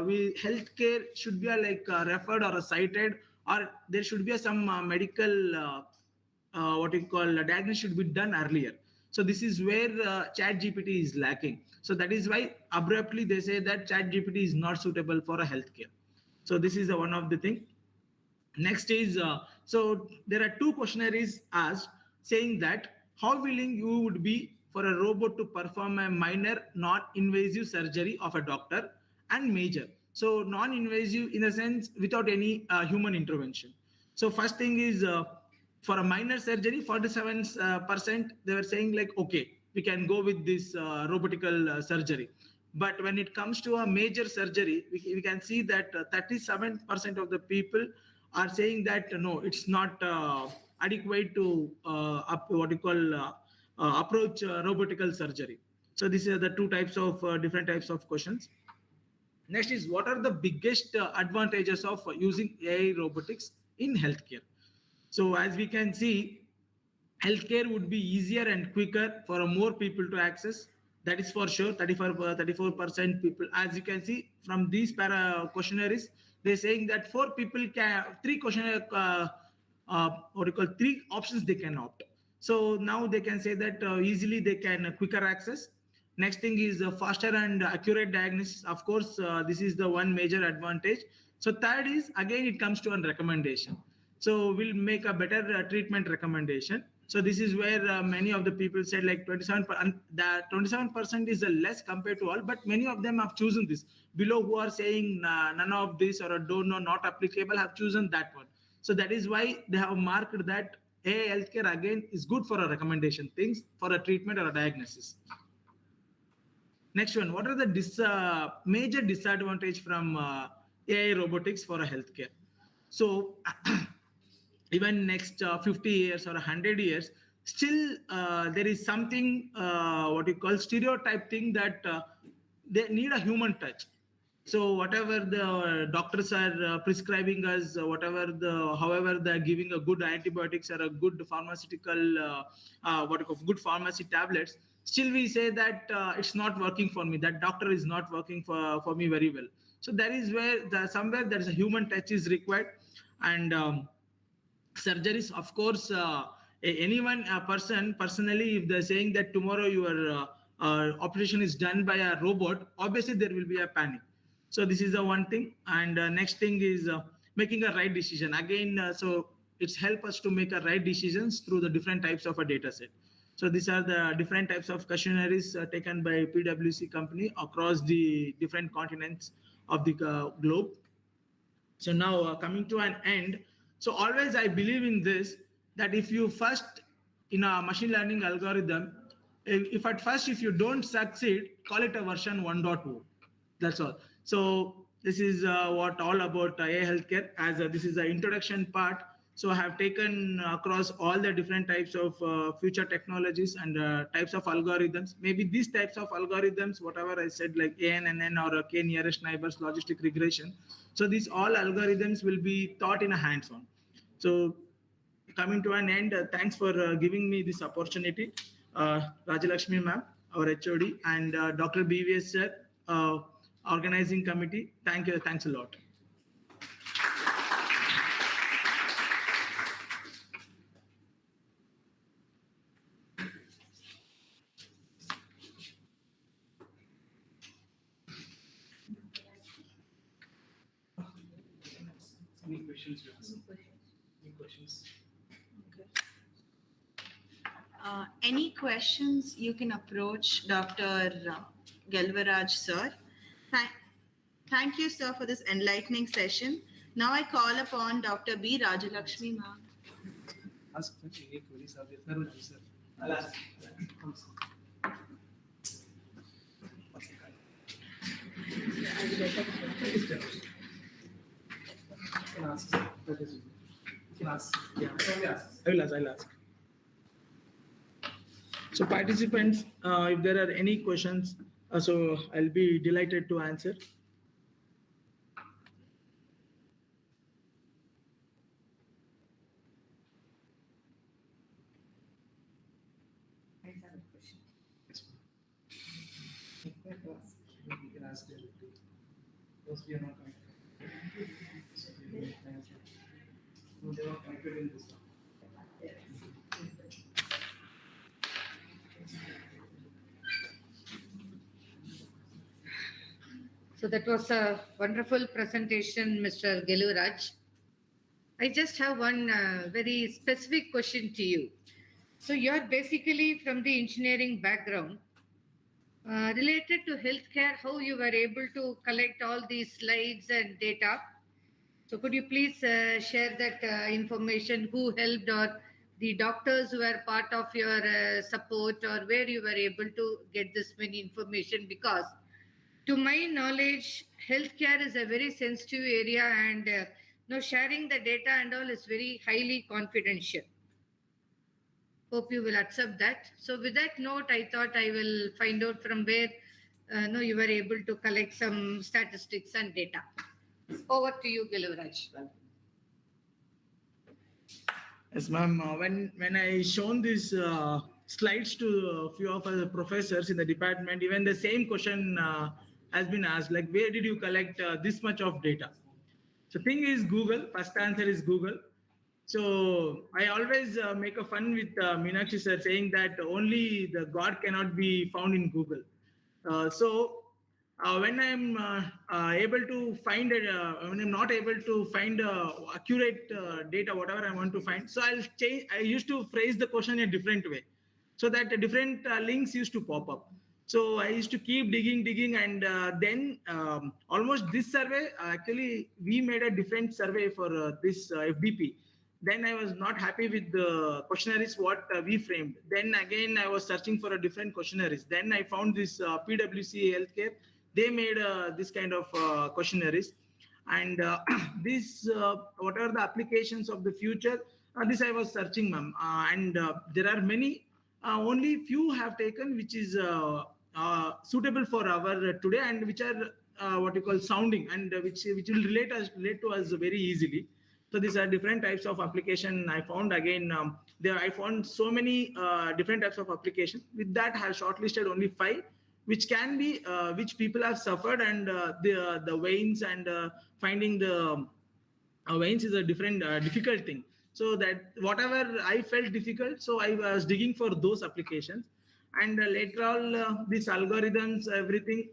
we healthcare should be referred or cited, or there should be some medical what you call diagnosis should be done earlier. So this is where ChatGPT is lacking. So that is why abruptly they say that ChatGPT is not suitable for a healthcare. So this is one of the thing. Next is, so there are two questionnaires asked saying that how willing you would be for a robot to perform a minor non-invasive surgery of a doctor, and major. So non-invasive in a sense without any human intervention. So first thing is for a minor surgery, 47% they were saying like, okay, we can go with this robotical surgery. But when it comes to a major surgery, we can see that 37% of the people are saying that no, it's not adequate to what you call approach robotical surgery. So these are the two types of different types of questions. Next is what are the biggest advantages of using AI robotics in healthcare? So as we can see, healthcare would be easier and quicker for more people to access. That is for sure. 34% people, as you can see from these questionnaires, they're saying that three questionnaire what you call 3 options they can opt. So now they can say that easily they can quicker access. Next thing is faster and accurate diagnosis. Of course, this is the one major advantage. So third is, again, it comes to a recommendation. So we'll make a better treatment recommendation. So this is where many of the people said like 27%, that 27% is less compared to all, but many of them have chosen this. Below who are saying none of this or don't know, not applicable, have chosen that one. So that is why they have marked that AI healthcare again is good for a recommendation, things for a treatment or a diagnosis. Next one, what are the major disadvantage from AI robotics for a healthcare? So even next 50 years or 100 years, still there is something what you call stereotype thing that they need a human touch. So whatever the doctors are prescribing us, however they're giving a good antibiotics or a good pharmaceutical, good pharmacy tablets, still we say that it's not working for me. That doctor is not working for me very well. So that is where somewhere there is a human touch is required. And surgeries, of course, anyone personally, if they're saying that tomorrow your operation is done by a robot, obviously there will be a panic. So this is the one thing. And next thing is making a right decision again. So it's help us to make a right decisions through the different types of a data set. So these are the different types of questionnaires taken by PwC company across the different continents of the globe. So now coming to an end. So always I believe in this, that if you first in a machine learning algorithm, if at first if you don't succeed, call it a version 1.0. That's all. So this is what all about AI healthcare, as this is the introduction part. So I have taken across all the different types of future technologies and types of algorithms. Maybe these types of algorithms, whatever I said, like ANNN or K nearest neighbors, logistic regression. So these all algorithms will be taught in a hands-on. So coming to an end, thanks for giving me this opportunity. Rajalakshmi ma'am, our HOD, and Dr. BVS sir, organizing committee. Thank you. Thanks a lot. Any questions? Any questions? Okay. Any questions, you can approach Dr. Gelvaraj sir. Thank you, sir, for this enlightening session. Now I call upon Dr. B. Rajalakshmi ma'am. Ask any queries. Sir will answer. I'll ask. You can ask. That is. You can ask. Yeah. I'll ask. So participants, if there are any questions, so I'll be delighted to answer. I have a question. You can ask them. Because we are not connected. No, they are connected in this one. So that was a wonderful presentation, Mr. Geluraj. I just have one very specific question to you. So you're basically from the engineering background. Related to healthcare, how you were able to collect all these slides and data. So could you please share that information, who helped, or the doctors who were part of your support, or where you were able to get this many information? Because to my knowledge, healthcare is a very sensitive area, and sharing the data and all is very highly confidential. Hope you will accept that. So with that note, I thought I will find out from where you were able to collect some statistics and data. Over to you, Geluraj. Yes, ma'am. When I shown these slides to a few of the professors in the department, even the same question has been asked, like, where did you collect this much of data? So thing is Google. First answer is Google. So I always make a fun with Meenakshi sir saying that only the God cannot be found in Google. When I'm able to find it, when I'm not able to find accurate data, whatever I want to find, so I'll change. I used to phrase the question in a different way, so that different links used to pop up. So I used to keep digging, and then almost this survey, actually, we made a different survey for this FDP. Then I was not happy with the questionnaires what we framed. Then again, I was searching for a different questionnaires. Then I found this PwC Healthcare. They made this kind of questionnaires. And this, what are the applications of the future? This I was searching, ma'am. And there are many, only few have taken, which is suitable for our today, and which are what you call sounding, and which will relate to us very easily. So these are different types of application I found. Again, there I found so many different types of application. With that, I have shortlisted only 5, which can be which people have suffered, and the veins, and finding the veins is a different difficult thing. So that whatever I felt difficult, so I was digging for those applications, and later on these algorithms, everything.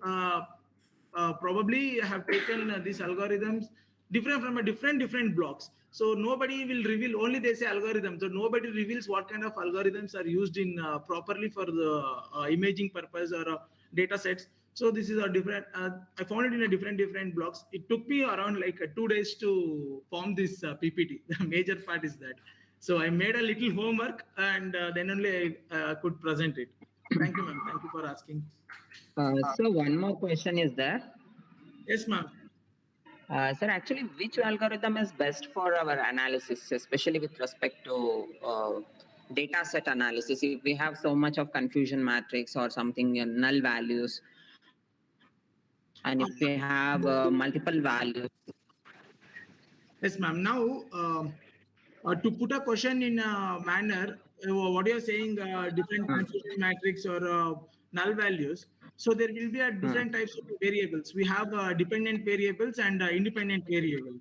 Probably have taken these algorithms different from a different blocks. So nobody will reveal, only they say algorithms. So nobody reveals what kind of algorithms are used in properly for the imaging purpose or data sets. So this is a different, I found it in a different blocks. It took me around like 2 days to form this PPT. The major part is that. So I made a little homework, and then only I could present it. Thank you, ma'am. Thank you for asking. So one more question is there. Yes, ma'am. Sir, actually, which algorithm is best for our analysis, especially with respect to data set analysis? If we have so much of confusion matrix or something, null values, and if we have multiple values. Yes, ma'am. Now, to put a question in a manner, what you're saying, different confusion matrix or null values. So there will be a different types of variables. We have dependent variables and independent variable.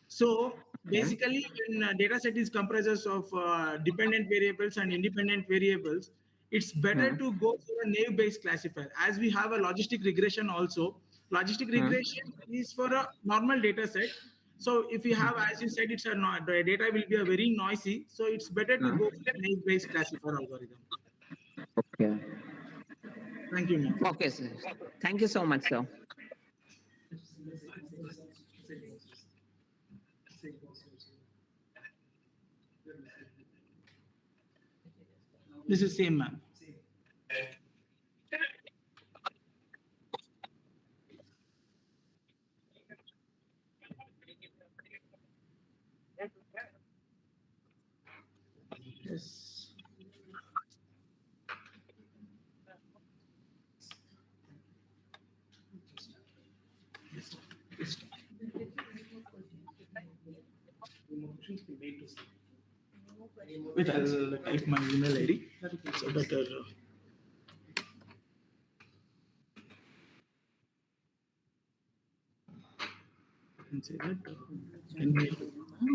So basically, when a data set is comprises of dependent variables and independent variables, it's better to go for a naive-based classifier. As we have a logistic regression also, logistic regression is for a normal data set. So if you have, as you said, the data will be a very noisy. So it's better to go for a naive-based classifier algorithm. Okay. Thank you, ma'am. Okay, sir. Thank you so much, sir. This is same, ma'am. Yes. Wait, I'll type my email ID so that.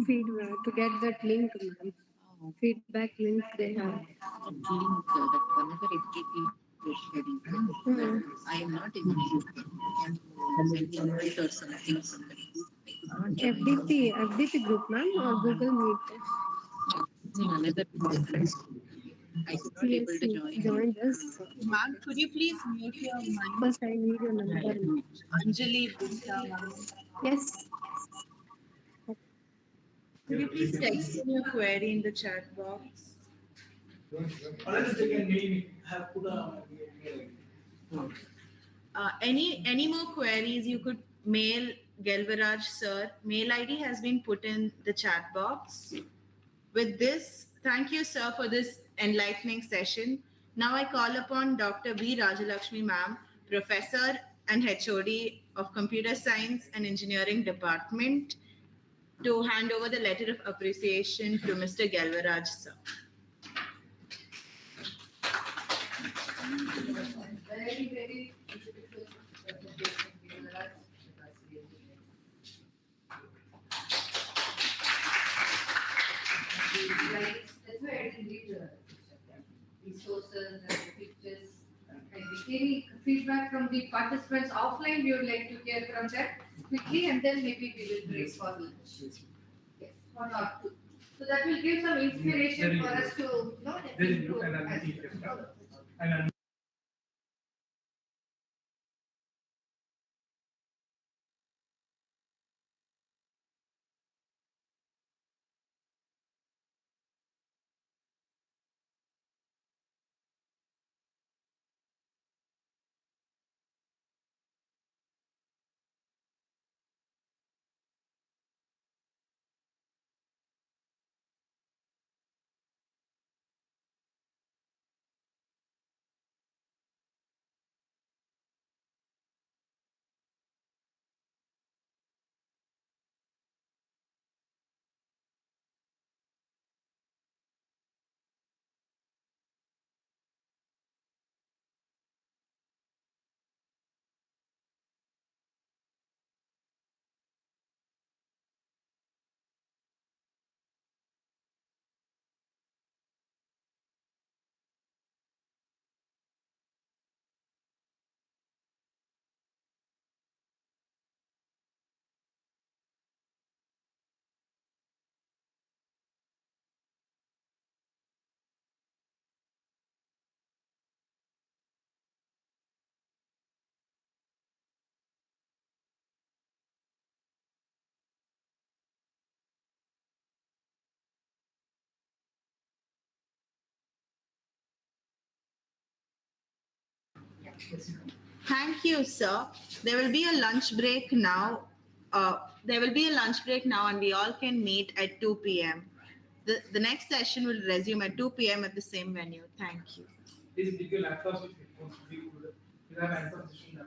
Feedback to get that link, ma'am. Feedback links they have. Link that whenever FDP is sharing, I am not able to send invite or something from the group. FDP group, ma'am, or Google Meet? In another group. I was not able to join. This. Ma'am, could you please mute your mic? First, I need your number. Anjali Bhutta, ma'am. Yes. Could you please text me your query in the chat box? Any more queries you could mail Gelvaraj sir. Mail ID has been put in the chat box. With this, thank you sir for this enlightening session. Now I call upon Dr. B. Rajalakshmi ma'am, Professor and HOD of Computer Science and Engineering Department, to hand over the letter of appreciation to Mr. Gelvaraj sir. Very posters and the pictures. Any feedback from the participants offline you would like to hear from them quickly, and then maybe we will break for lunch. Yes, one or two. So that will give some inspiration for us to improve as well. Thank you, sir. There will be a lunch break now. And we all can meet at 2 p.m. The next session will resume at 2 p.m. at the same venue. Thank you. Please take your laptops if it wants to be good. You have answer session.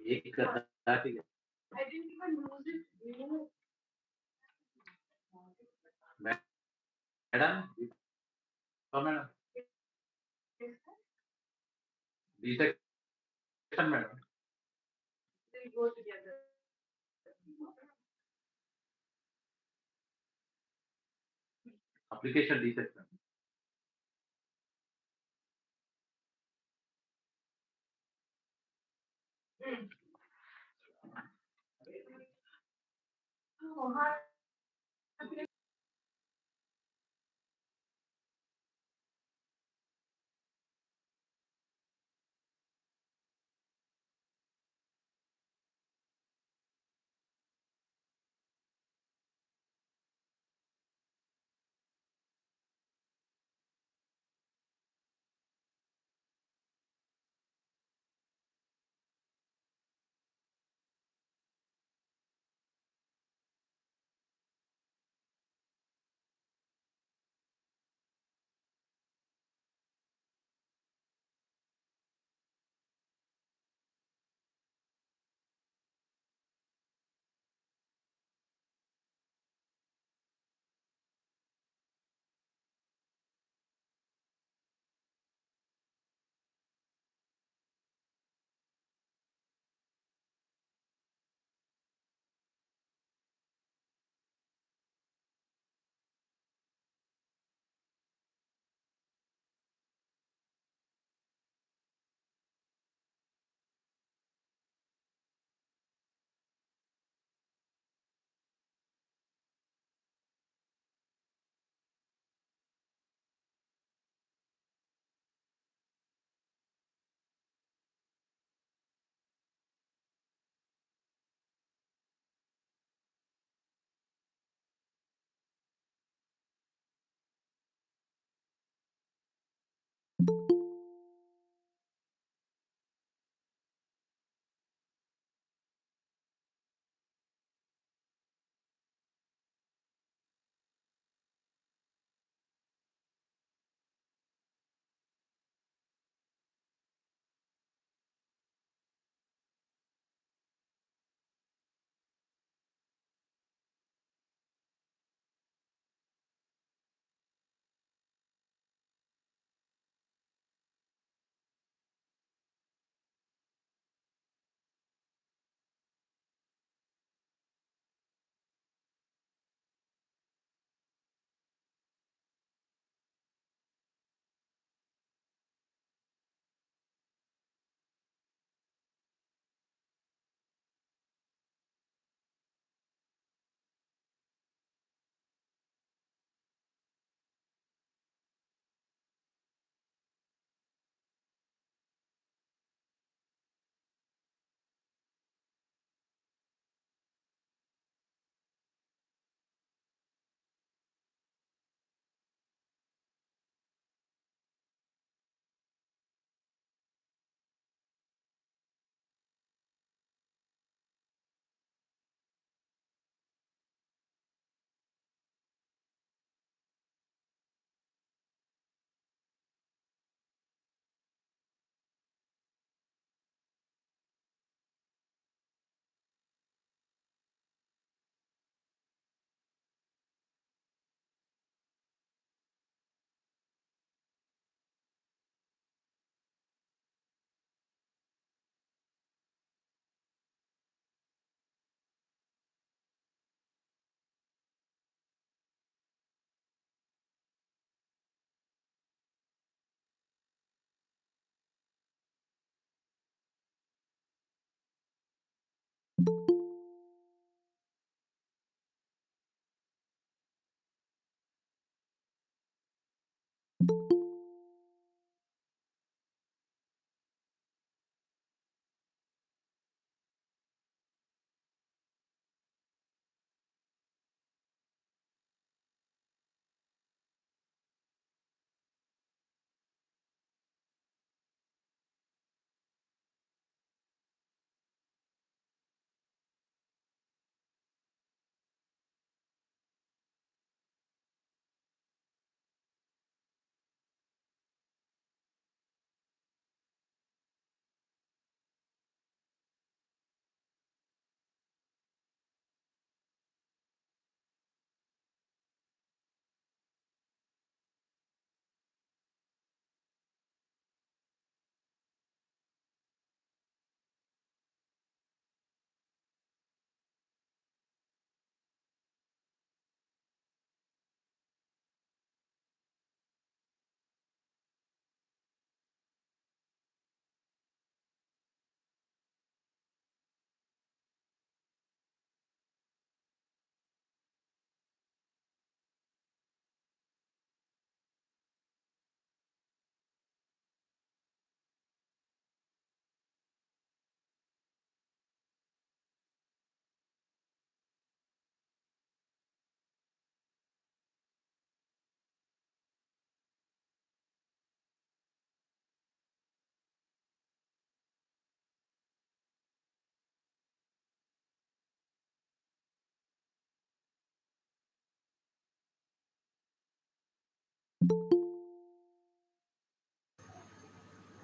I didn't even use it. Madam, madam. D-section, madam. They go together. Application D-section. Oh, hi.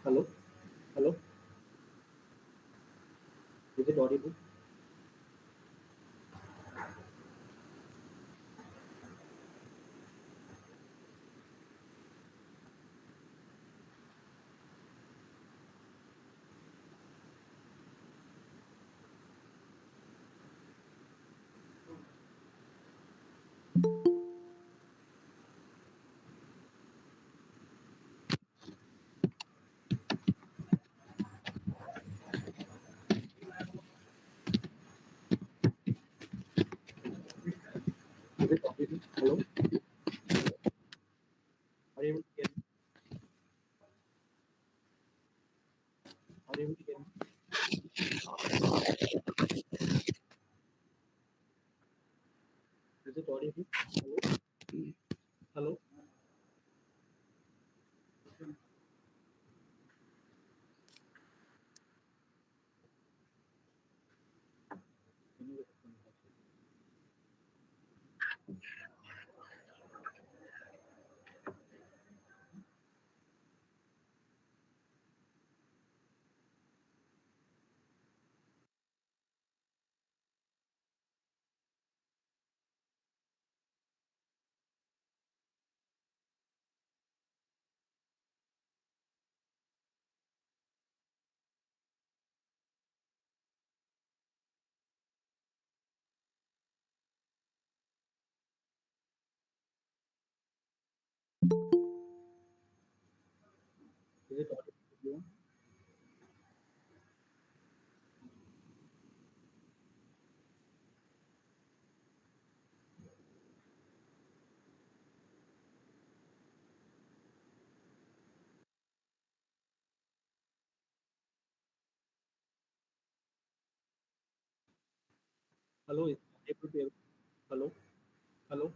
Hello? Hello? Is it audible? Is it audible? Hello? Are you able to hear me? Are you able to hear me? Is it audible? Hello? Hello? Is it audible to everyone? Hello? Is it able to hear? Hello? Hello?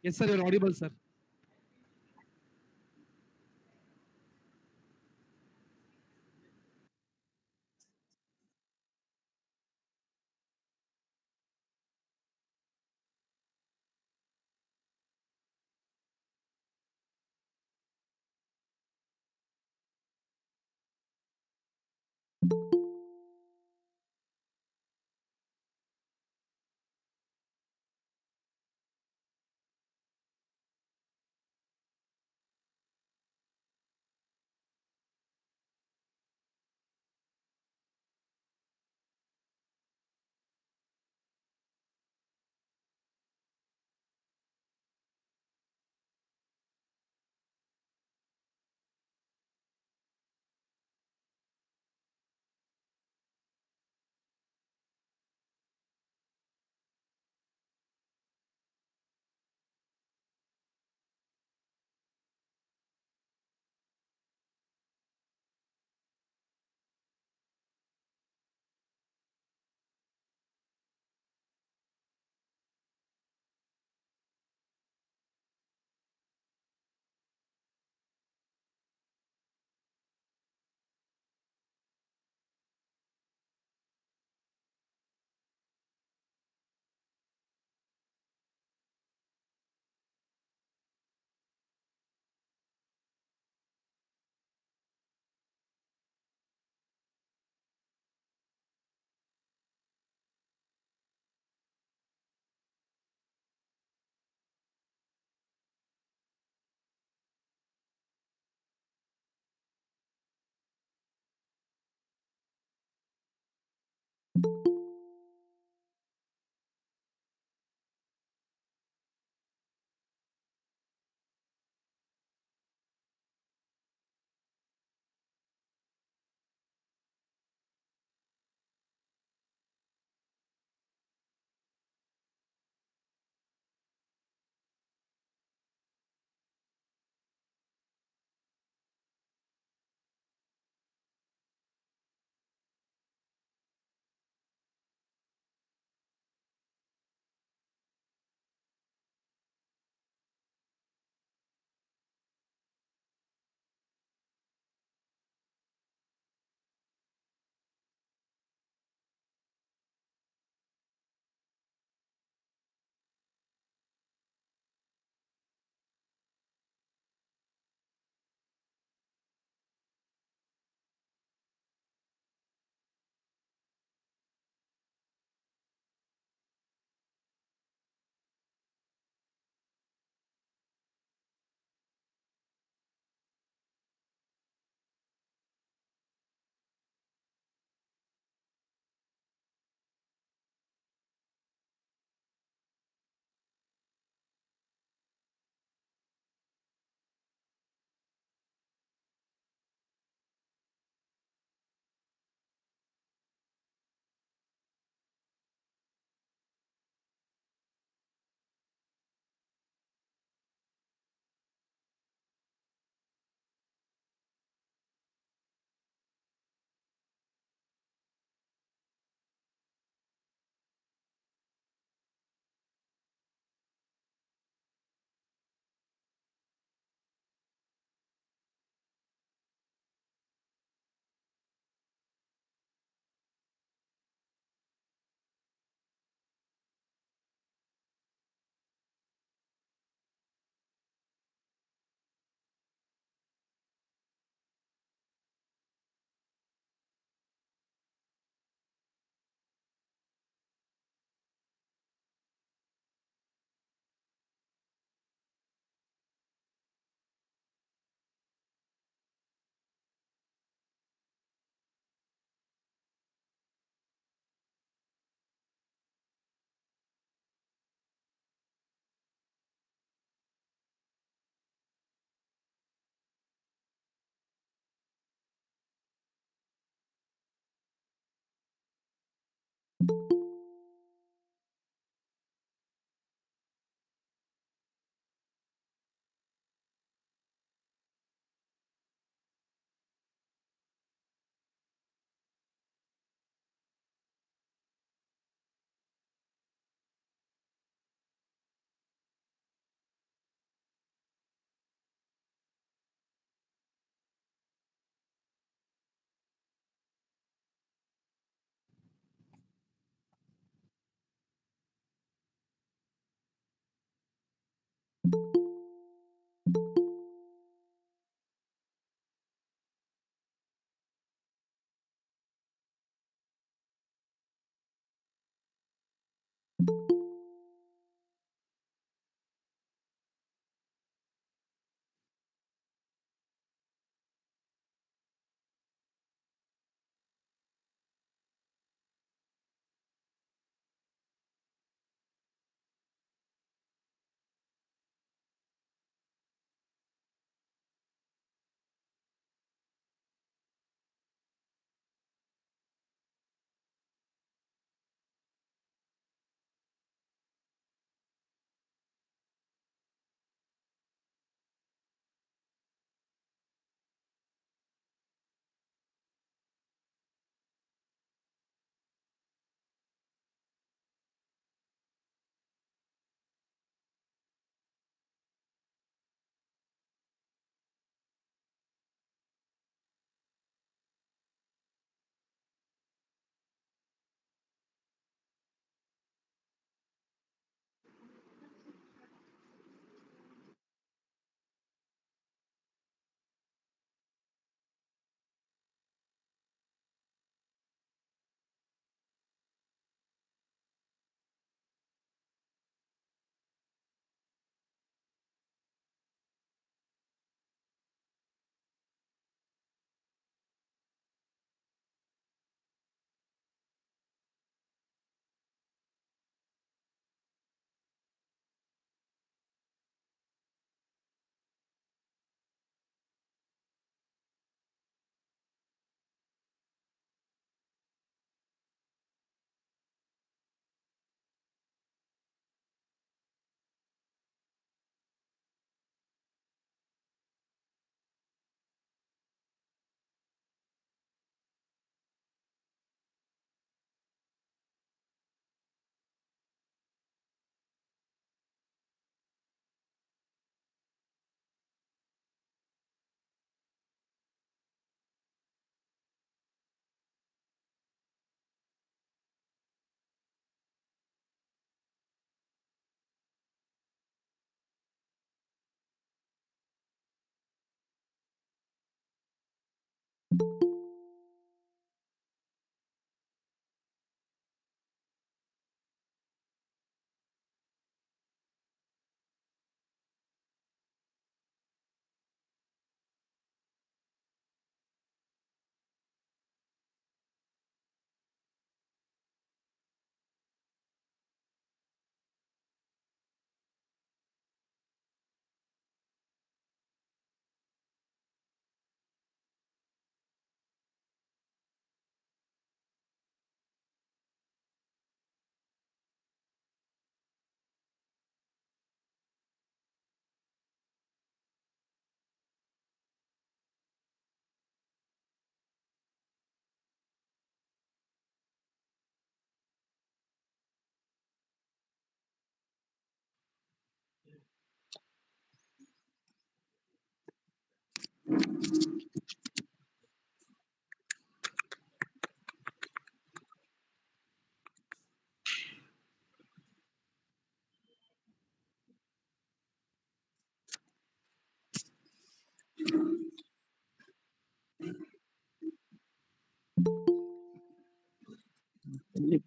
Yes, sir, you're audible, sir.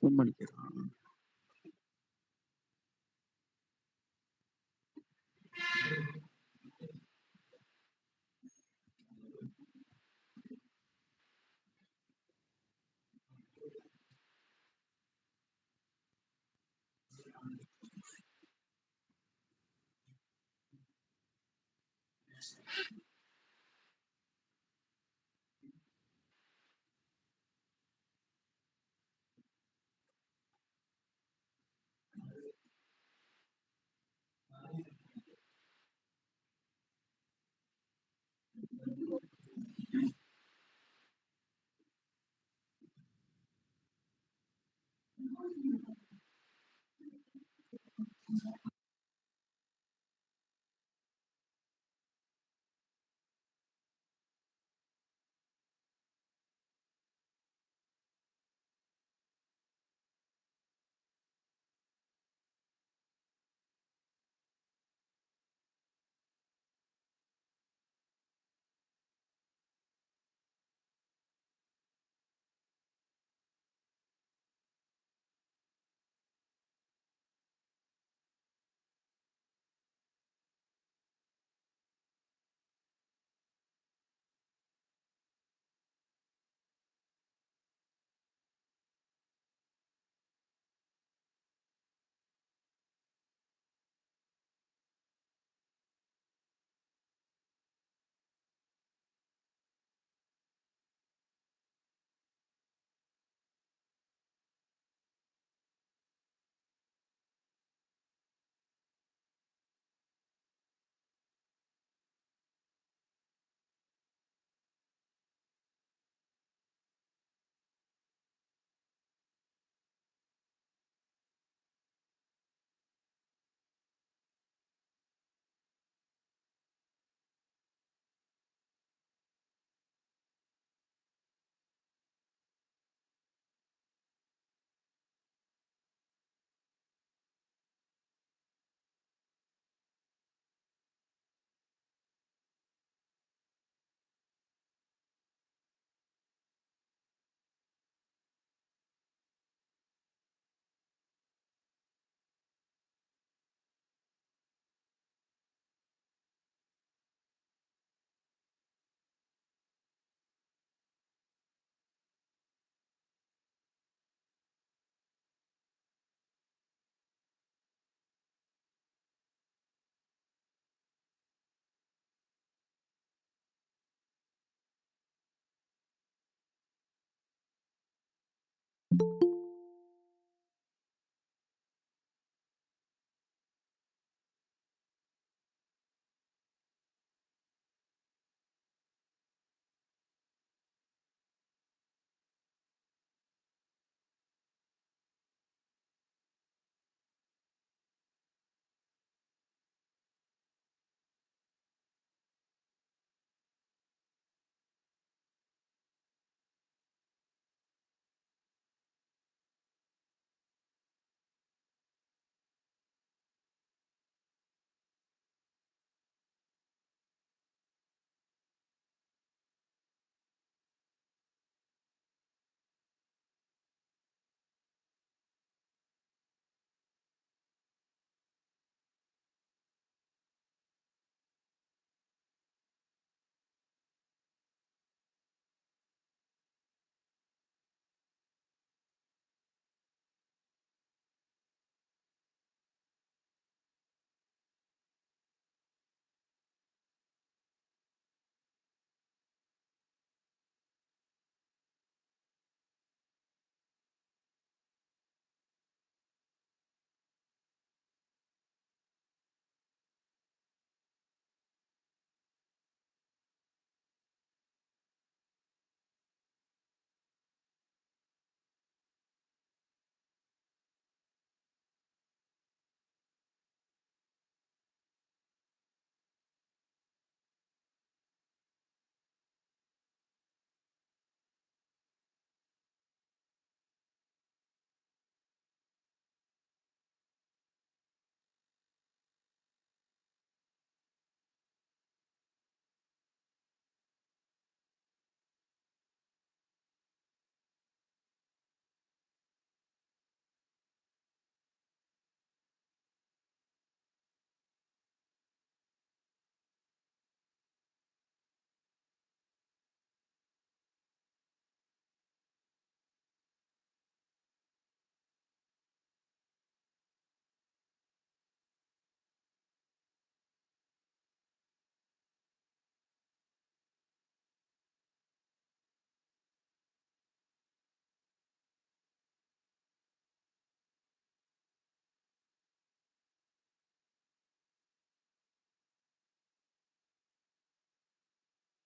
Phone ಮಾಡ್ತೀರಾ?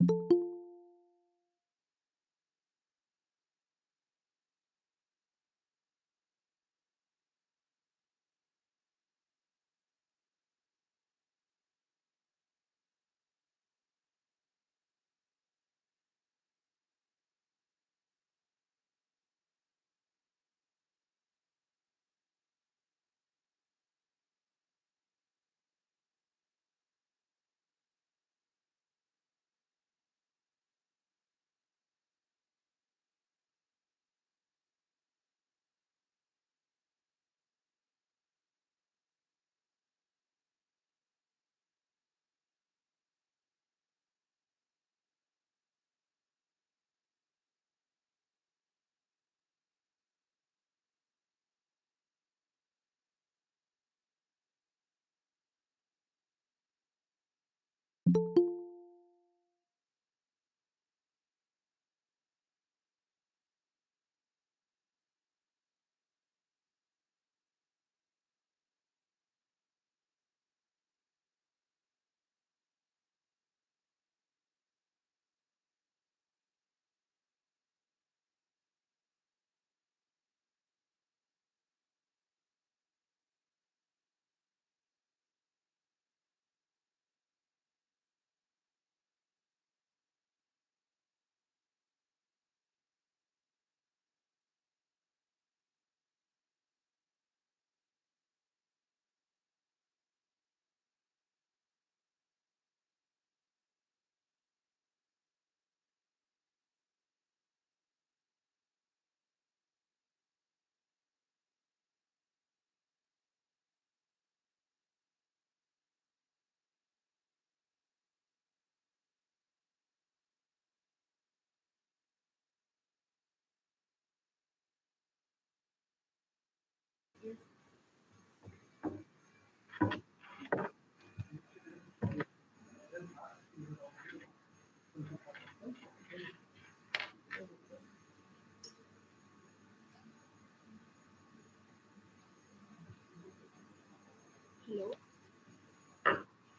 Hello,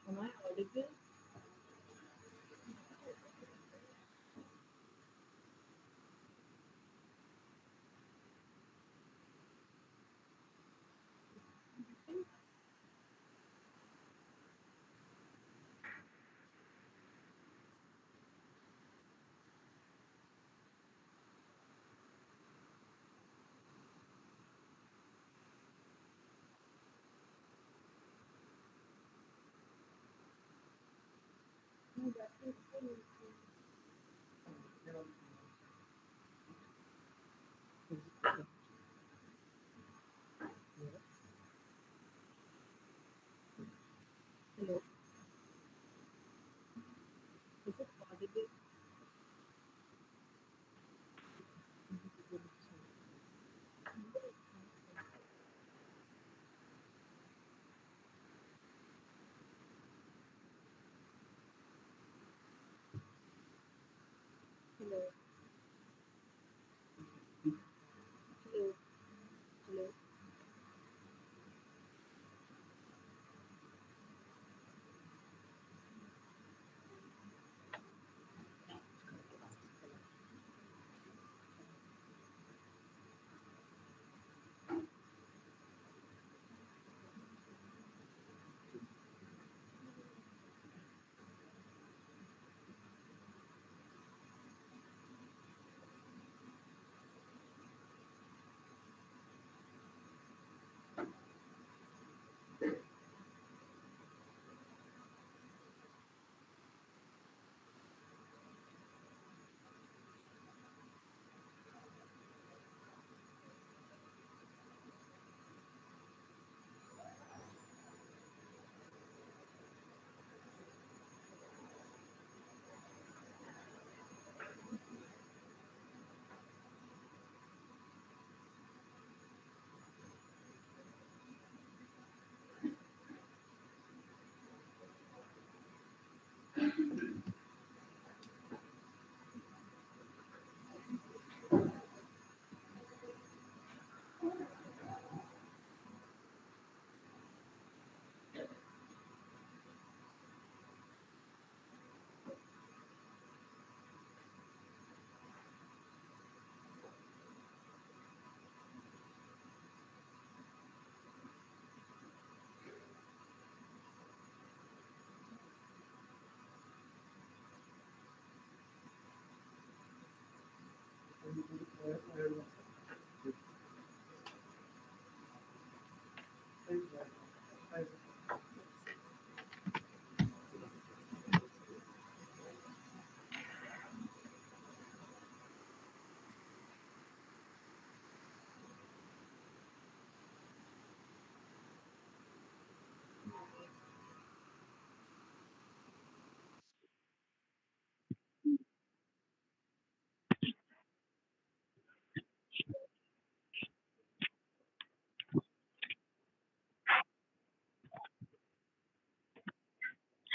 am I audible? No, that is still Hello, is it audible?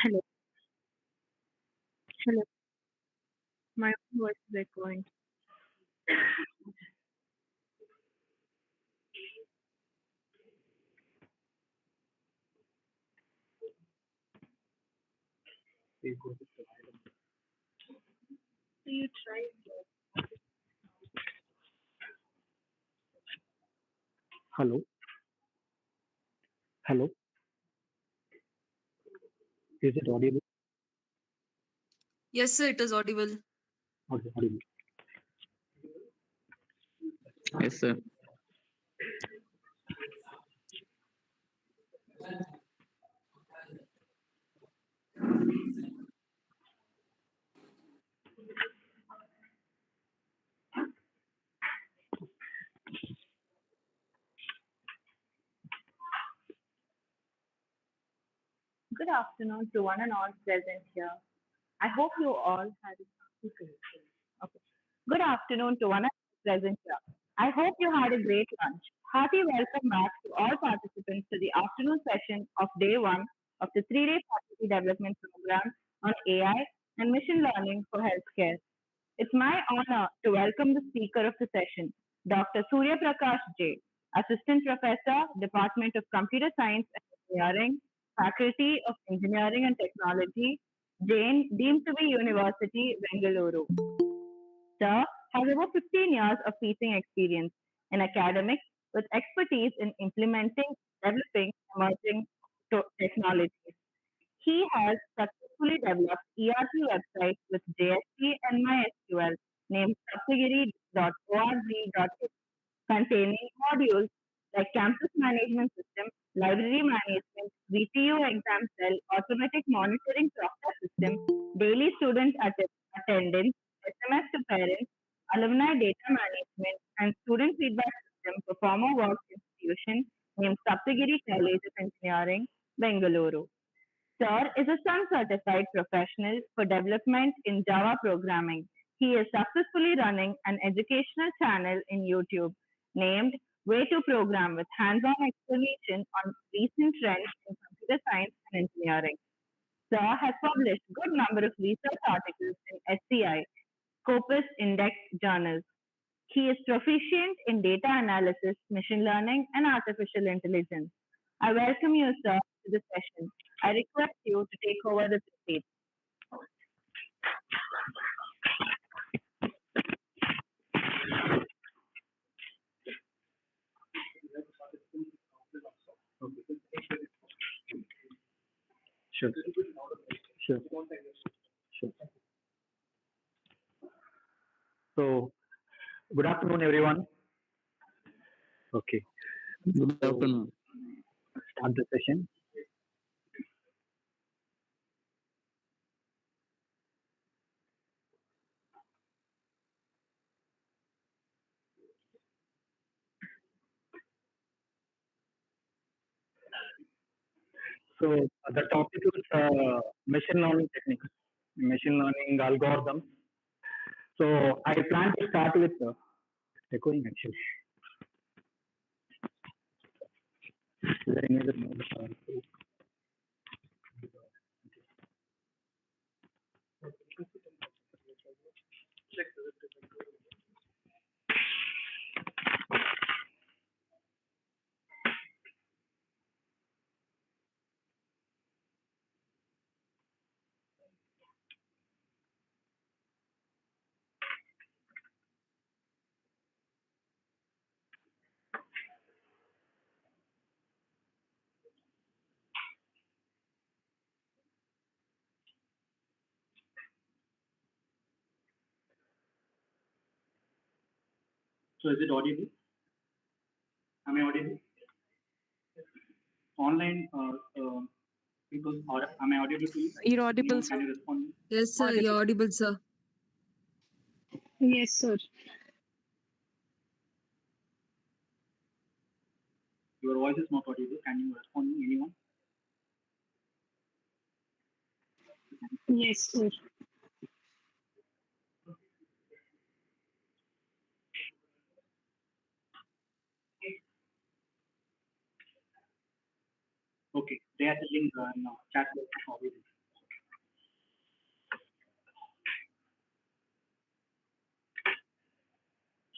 Hello. Hello. My voice is echoing. You try. Hello. Hello. Is it audible? Yes, sir, it is audible. Okay, audible. Yes, sir. Good afternoon to one and all present here. I hope you all had okay. Good afternoon to one and all present here. I hope you had a great lunch. Hearty welcome back to all participants to the afternoon session of day one of the three-day faculty development program on AI and machine learning for healthcare. It's my honor to welcome the speaker of the session, Dr. Surya Prakash J, Assistant Professor, Department of Computer Science and Engineering, Faculty of Engineering and Technology, Jain, deemed to be University, Bengaluru. Sir has over 15 years of teaching experience in academics with expertise in implementing, developing emerging technologies. He has successfully developed ERP websites with JSP and MySQL named saptagiri.org.in containing modules like campus management system, library management, VTU exam cell, automatic monitoring software system, daily student attendance, SMS to parents, alumni data management, and student feedback system for former work institution named Saptagiri College of Engineering, Bengaluru. Sir is a Sun certified professional for development in Java programming. He is successfully running an educational channel in YouTube named Way to Program with hands-on explanation on recent trends in computer science and engineering. Sir has published a good number of research articles in SCI, Scopus Index journals. He is proficient in data analysis, machine learning, and artificial intelligence. I welcome you, sir, to the session. I request you to take over the stage. Sure. Sure. Sure. So, good afternoon, everyone. Okay. Good afternoon. Start the session. So, the topic is machine learning techniques, machine learning algorithms. So, I plan to start with echoing actually. Is there any other mode? So, is it audible? Am I audible? Online people, am I audible to you? You're audible, Can you respond? Yes, sir, you're audible, sir. Yes, sir. Your voice is not audible. Can you respond to anyone? Yes, sir. Okay, they are the link in chat box already.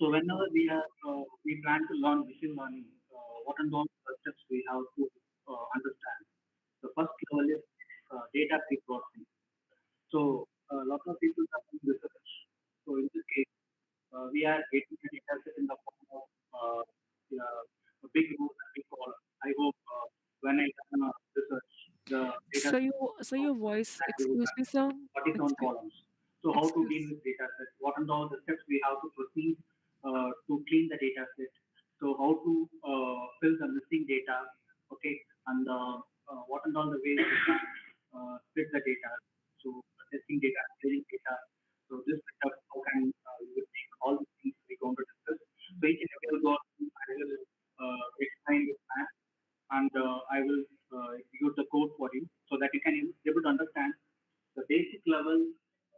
So whenever we plan to learn machine learning, what and all steps we have to understand. The first level is data pre-processing. So a lot of people are doing research. So in this case, we are getting a data set in the form of a big rows and big columns. I hope when I run research, the data So your voice, excuse me, sir. 47 columns. So how to Excuse. deal with data set? What are all the steps we have to proceed to clean the data set? So how to fill the missing data? Okay, and what are all the ways we can split the data? So testing data, cleaning data. So this setup, how can you will take all the things we're going to discuss? So each and every will go through, I will explain this plan, and I will use the code for you so that you can be able to understand the basic level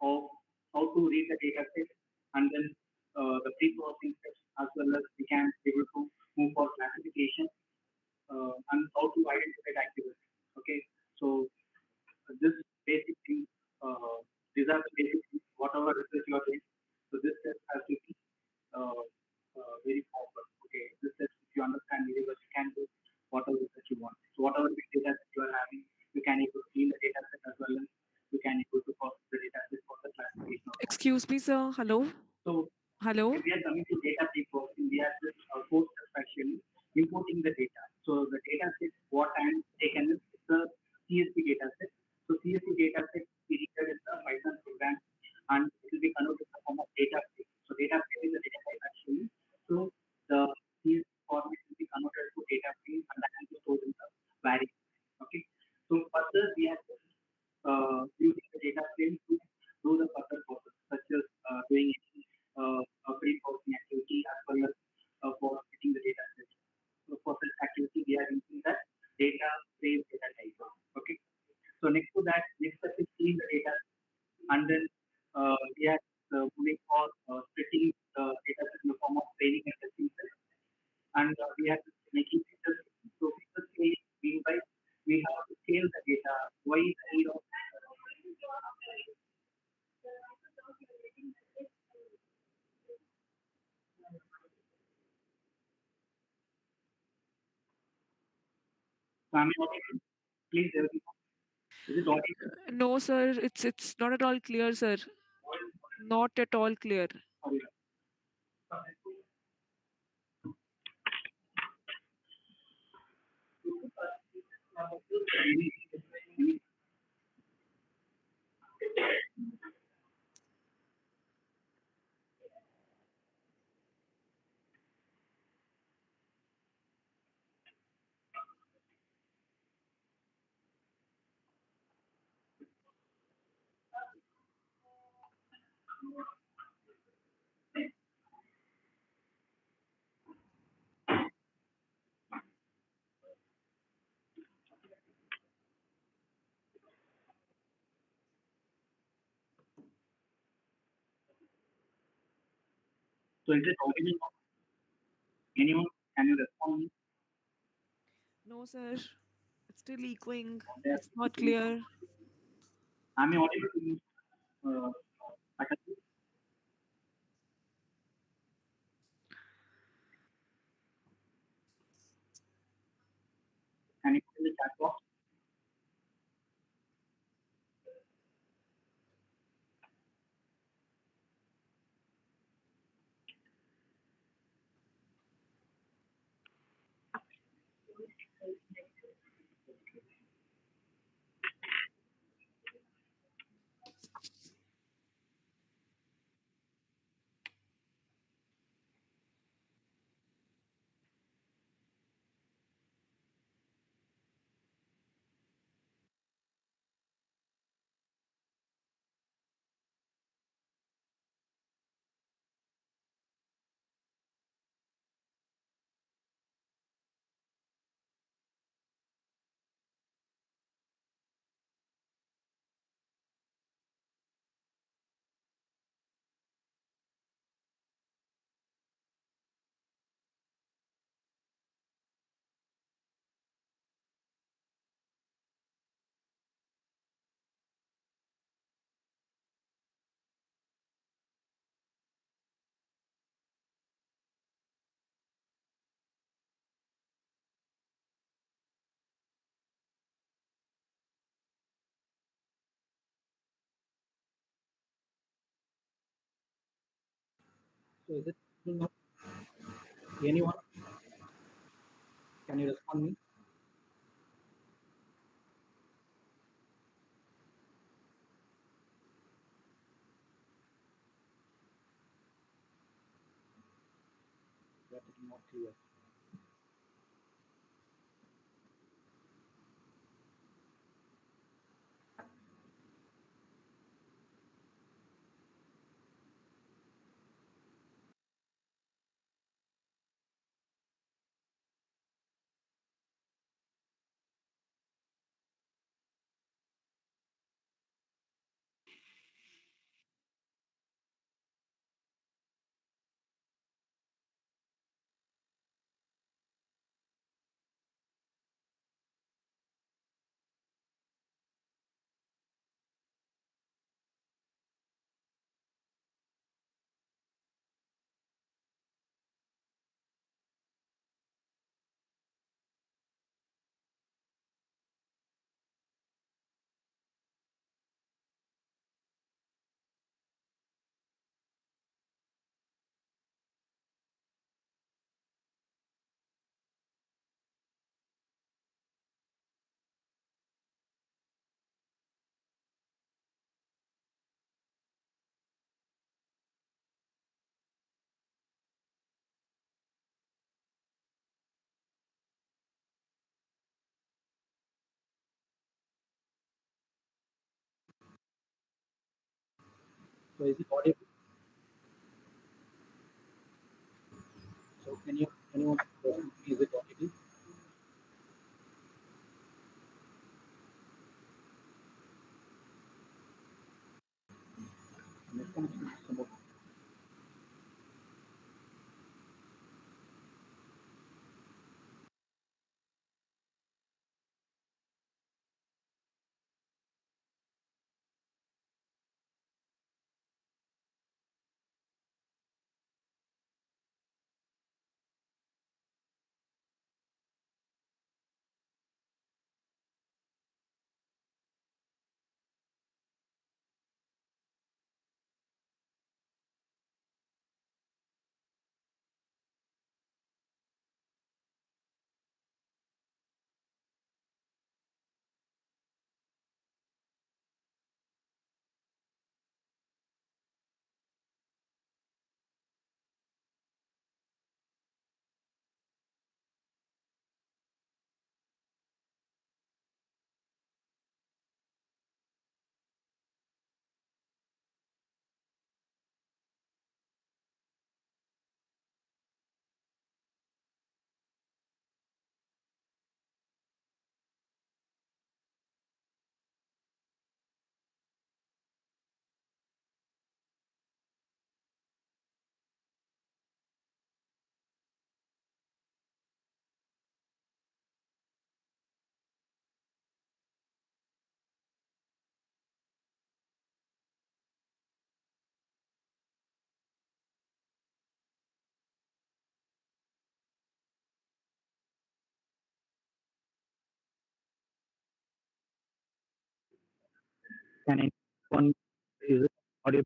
of how to read the data set, and then the pre-processing steps, as well as we can be able to move for classification and how to identify the activity. Okay, so this basic thing, these are the basic things, whatever research you are doing. So this step has to be very proper. Okay, this step, if you understand very well, you can do whatever research you want. So whatever big data set you are having, you can able to clean the data set as well as you can able to process the data set for the classification. Excuse me, sir. Hello. So Hello. if we are coming to data pre-processing, we are just four steps actually importing the data. So the data set what I am taken is the CSV data set. So CSV data set we read in the Python program, and it will be converted in the form of data frame. So data frame is the data type actually. So the CSV format will be converted to data frame, and that will be stored in the variable. Okay. So further we have using the data frame to do the further process, such as doing any pre-processing activity as well as for fitting the data set. So for this activity, we are using that data frame data type. Okay. So next to that, next step is clean the data, and then we are moving for splitting the data set in the form of training and testing set, and we are making features. So feature scaling mean by we have to scale the data. Why is the need of please everyone. Is it audible? No, sir. It's not at all clear, sir. Not at all clear. So is it audible? Anyone? Can you respond me? No, sir. It's still echoing. It's not clear. Am I audible to you? Atatu? Can you put in the chat box? So is it now? Anyone? Can you respond me? That is not clear. So is it audible? So can you anyone is it audible? Next one is about can anyone is it audible?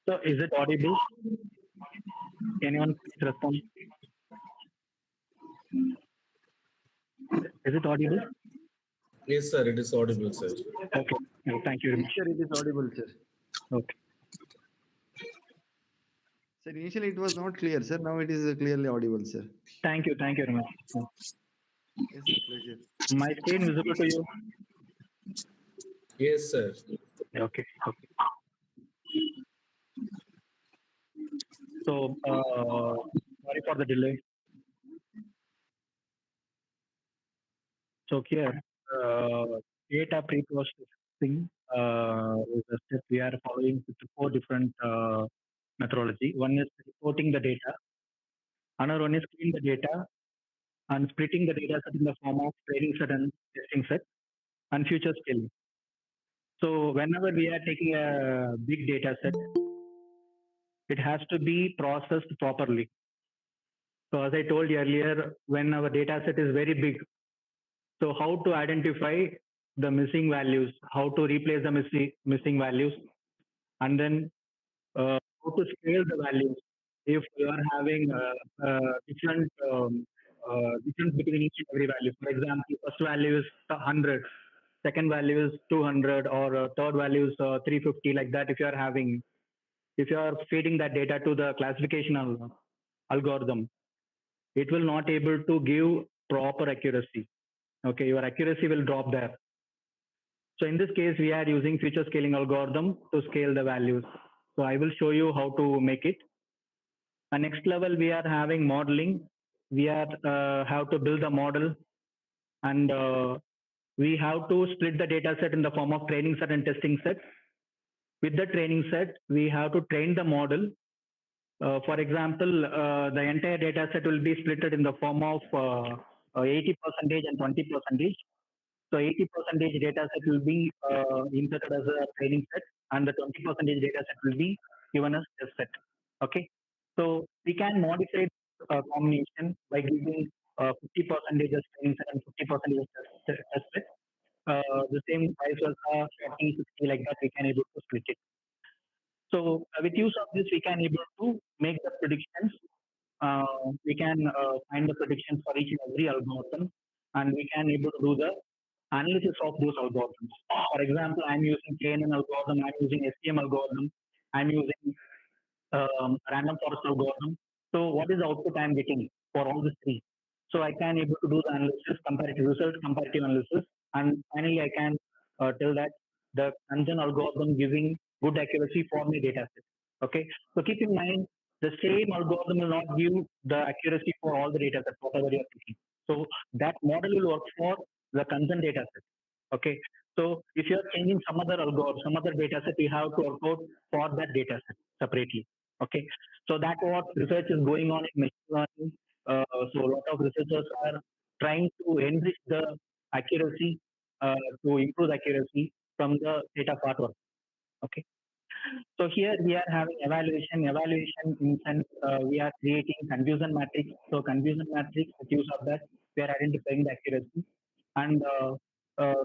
So is it audible? Anyone please respond? Is it audible? Yes, sir. It is audible, sir. Okay. Thank you very much. Sir, it is audible, sir. Okay. Sir, initially it was not clear, sir. Now it is clearly audible, sir. Thank you. Thank you very much. Yes, sir. Pleasure. My screen visible to you? Yes, sir. Okay. Okay. So, sorry for the delay. So here, data pre-processing is a step we are following with 4 different methodology. One is reporting the data. Another one is clean the data and splitting the data set in the form of training set and testing set and future scaling. So whenever we are taking a big data set, it has to be processed properly. So as I told you earlier, when our data set is very big, so how to identify the missing values, how to replace the missing values, and then how to scale the values. If you are having different difference between each and every value. For example, first value is 100, second value is 200, or third value is 350, like that. If you are having, if you are feeding that data to the classification algorithm, it will not able to give proper accuracy. Okay, your accuracy will drop there. So in this case, we are using future scaling algorithm to scale the values. So I will show you how to make it. And next level, we are having modeling. We are have to build a model, and we have to split the data set in the form of training set and testing set. With the training set, we have to train the model. For example, the entire data set will be split in the form of 80% and 20%. So 80% data set will be inserted as a training set, and the 20% data set will be given as test set. Okay. So we can modify combination by giving 50% as training set and 50% as test set. The same vice versa, 40, 60, like that, we can able to split it. So with use of this, we can able to make the predictions. We can find the predictions for each and every algorithm, and we can able to do the analysis of those algorithms. For example, I'm using KNN algorithm, I'm using STM algorithm, I'm using random forest algorithm. So what is the output I'm getting for all the 3? So I can able to do the analysis, comparative result, comparative analysis, and finally I can tell that the conjunction algorithm giving good accuracy for my data set. Okay, so keep in mind the same algorithm will not give the accuracy for all the data sets, whatever you are thinking. So that model will work for the conjunction data set. Okay, so if you are changing some other algorithm, some other data set, you have to work out for that data set separately. Okay, so that's what research is going on in machine learning. So a lot of researchers are trying to enrich the accuracy, to improve accuracy from the data part work. Okay, So here we are having evaluation. Evaluation in sense we are creating confusion matrix. So confusion matrix, with use of that, we are identifying the accuracy, and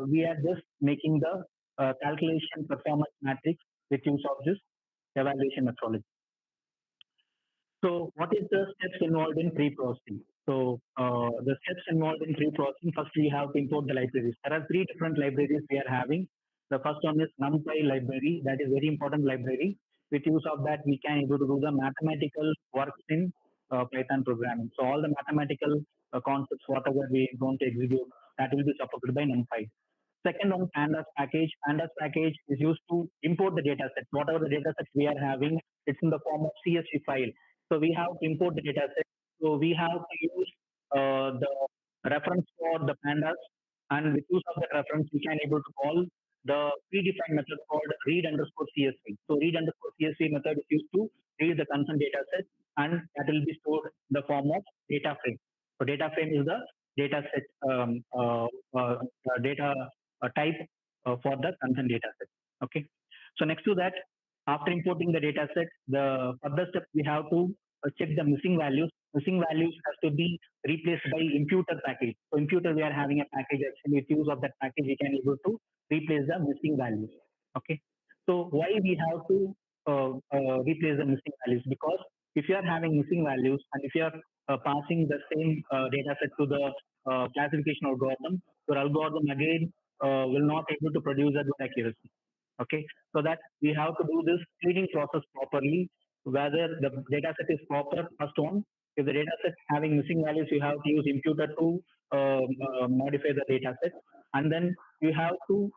we are just making the calculation performance matrix with use of this evaluation methodology. So what is the steps involved in pre-processing? So the steps involved in pre-processing, first we have to import the libraries. There are three different libraries we are having. The first one is NumPy library. That is very important library. With use of that, we can able to do the mathematical works in Python programming. So all the mathematical concepts, whatever we are going to execute, that will be supported by NumPy. Second one, pandas package. Pandas package is used to import the data sets. Whatever the data sets we are having, it's in the form of CSV file. So we have to import the data set. So we have to use the reference for the pandas, and with use of that reference, we can able to call the predefined method called read underscore CSV. So read underscore CSV method is used to read the concerned data set, and that will be stored in the form of data frame. So data frame is the data set data type for the concerned data set. Okay. So next to that, after importing the data set, the further step we have to check the missing values. Missing values has to be replaced by imputer package. So imputer, we are having a package actually. With use of that package, we can able to replace the missing values. Okay. So why we have to replace the missing values? Because if you are having missing values and if you are passing the same data set to the classification algorithm, your algorithm again will not able to produce a good accuracy. Okay, so that we have to do this cleaning process properly, whether the data set is proper, first one. If the data set having missing values, you have to use imputer to modify the data set, and then you have to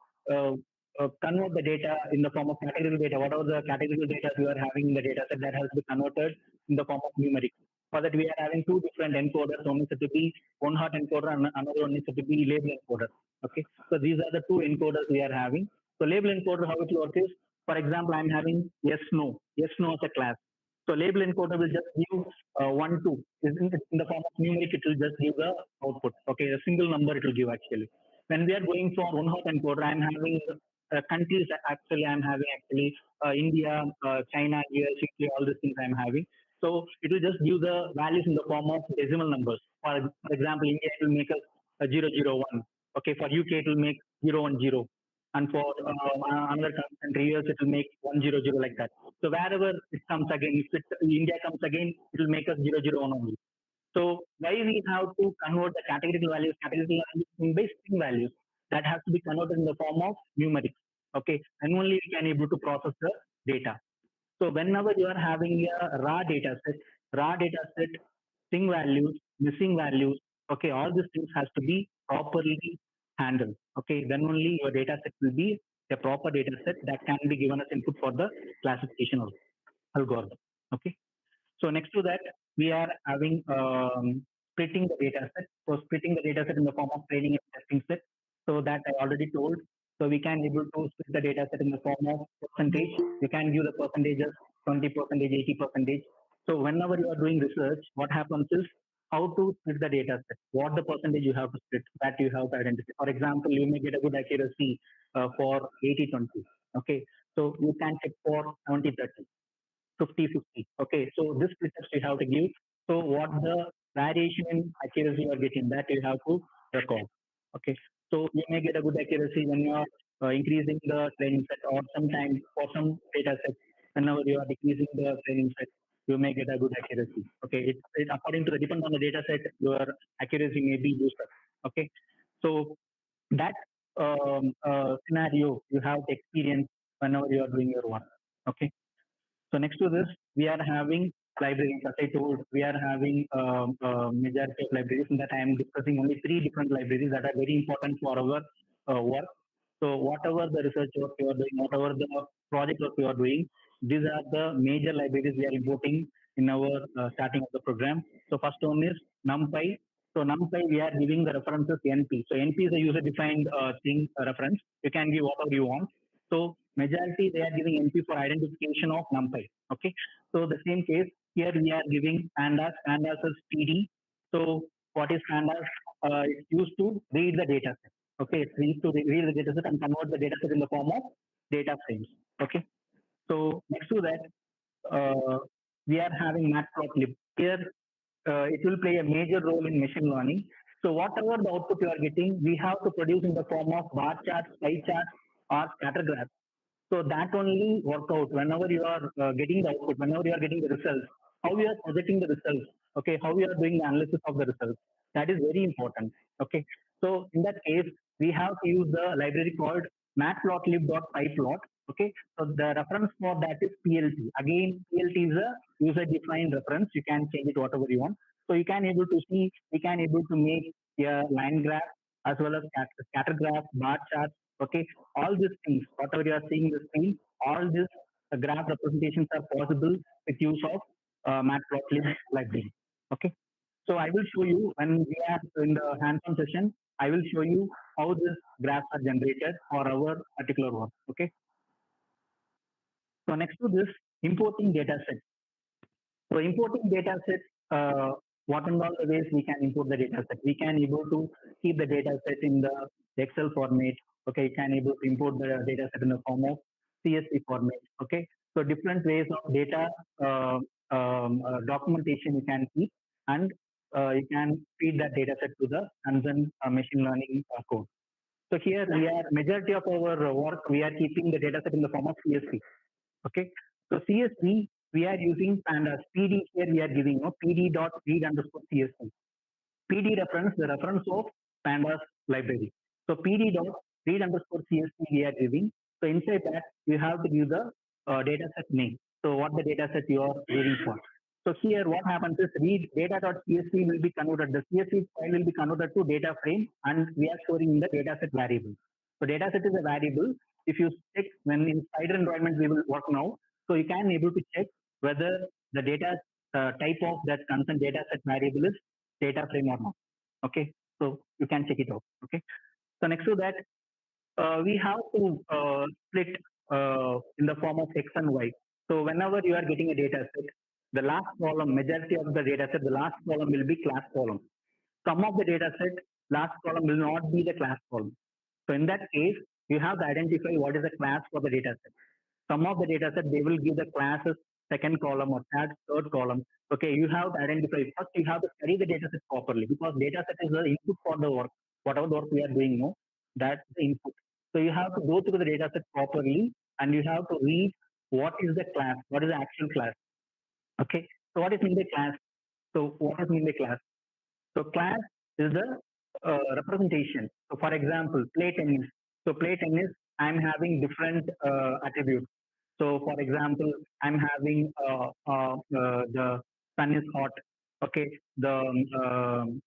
convert the data in the form of categorical data. Whatever the categorical data you are having in the data set, that has to be converted in the form of numeric. For that, we are having two different encoders. One is to be one hot encoder, and another one is to be label encoder. Okay, so these are the two encoders we are having. So label encoder, how it works is, for example, I'm having yes, no as a class. So label encoder will just give 1, 2. In the form of numeric, it will just give the output. Okay, a single number it will give actually. When we are going for one hot encoder, I'm having countries that actually I'm having actually India, China, US, UK, all these things I'm having. So it will just give the values in the form of decimal numbers. For example, India it will make us 001. Okay, for UK it will make 010, and for another country US it will make 100 like that. So wherever it comes again, if India comes again, it will make us 001 only. So why we have to convert the categorical values in by string values, that has to be converted in the form of numerics. Okay, and only we can able to process the data. So whenever you are having a raw data set, string values, missing values, okay, all these things has to be properly handled. Okay, then only your data set will be a proper data set that can be given as input for the classification algorithm. Okay. So next to that, we are having splitting the data set. So splitting the data set in the form of training and testing set. So that I already told. So we can able to split the data set in the form of percentage. You can give the percentages 20%, 80%. So whenever you are doing research, what happens is how to split the data set. What the percentage you have to split, that you have to identify. For example, you may get a good accuracy for 80-20. Okay, so you can check for 70-30. 50-50. Okay, so this steps you have to give. So what the variation in accuracy you are getting, that you have to record. Okay, so you may get a good accuracy when you are increasing the training set, or sometimes for some data sets, whenever you are decreasing the training set, you may get a good accuracy. Okay, it according to the depend on the data set, your accuracy may be boosted. Okay, so that scenario you have to experience whenever you are doing your work. Okay. So next to this, we are having libraries. As I told, we are having majority of libraries, and that I am discussing only 3 different libraries that are very important for our work. So whatever the research work you are doing, whatever the project work you are doing, these are the major libraries we are importing in our starting of the program. So first one is NumPy. So NumPy, we are giving the references NP. So NP is a user-defined thing reference. You can give whatever you want. So majority they are giving NP for identification of NumPy. Okay. So the same case here we are giving pandas. Pandas is PD. So what is pandas? It's used to read the data set. Okay, it's used to read the data set and convert the data set in the form of data frames. Okay. So next to that, we are having matplotlib. Here, it will play a major role in machine learning. So whatever the output you are getting, we have to produce in the form of bar charts, pie charts, or scatter graphs. So that only work out whenever you are getting the output, whenever you are getting the results, how you are projecting the results, okay, how you are doing the analysis of the results. That is very important. Okay. So in that case, we have to use the library called matplotlib.pyplot. Okay. So the reference for that is PLT. Again, PLT is a user-defined reference. You can change it whatever you want. So you can able to see, we can able to make a line graph as well as scatter graph, bar chart. Okay, all these things, whatever you are seeing in the screen, all these graph representations are possible with use of matplotlib library. Okay, so I will show you when we are in the hands-on session. I will show you how these graphs are generated for our particular work. Okay, so next to this, importing data set. So importing data set, what and all the ways we can import the data set. We can able to keep the data set in the Excel format. Okay, you can able to import the data set in the form of CSV format. Okay, so different ways of data documentation you can keep, and you can feed that data set to the concerned machine learning code. So here we are, majority of our work, we are keeping the data set in the form of CSV. Okay, so CSV, we are using pandas. PD here we are giving PD dot read underscore CSV. PD reference, the reference of pandas library. So PD dot read underscore CSV we are giving. So inside that, you have to give the data set name. So what the data set you are reading for. So here what happens is read data.csv will be converted. The CSV file will be converted to data frame and we are storing in the data set variable. So data set is a variable. If you check when in spider environment we will work now, so you can able to check whether the data type of that concerned data set variable is data frame or not. Okay, so you can check it out. Okay, so next to that, we have to split in the form of X and Y. So whenever you are getting a data set, the last column, majority of the data set, the last column will be class column. Some of the data set, last column will not be the class column. So in that case, you have to identify what is the class for the data set. Some of the data set, they will give the classes second column or third column. Okay, you have to identify, first you have to study the data set properly because data set is the input for the work. Whatever the work we are doing now, that's the input. So you have to go through the data set properly and you have to read what is the class, what is the actual class. Okay, so what is mean by class? So what is mean by class? So class is the representation. So for example, play tennis. So play tennis, I'm having different attributes. So for example, I'm having the sun is hot. Okay, the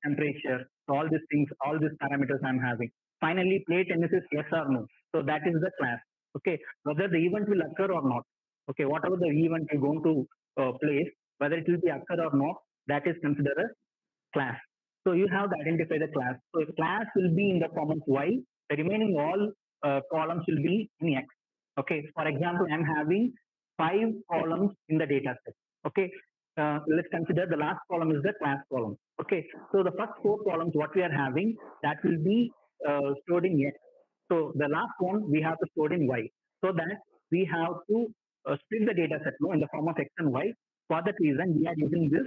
temperature. So all these things, all these parameters I'm having. Finally, play tennis is yes or no. So that is the class. Okay, whether the event will occur or not. Okay, whatever the event you're going to place, whether it will be occur or not, that is considered a class. So you have to identify the class. So class will be in the form of Y. The remaining all columns will be in X. Okay. For example, I'm having 5 columns in the data set. Okay. Let's consider the last column is the class column. Okay. So the first 4 columns, what we are having, that will be stored in X. So the last one we have to store in Y. So that we have to split the data set in the form of X and Y. For that reason, we are using this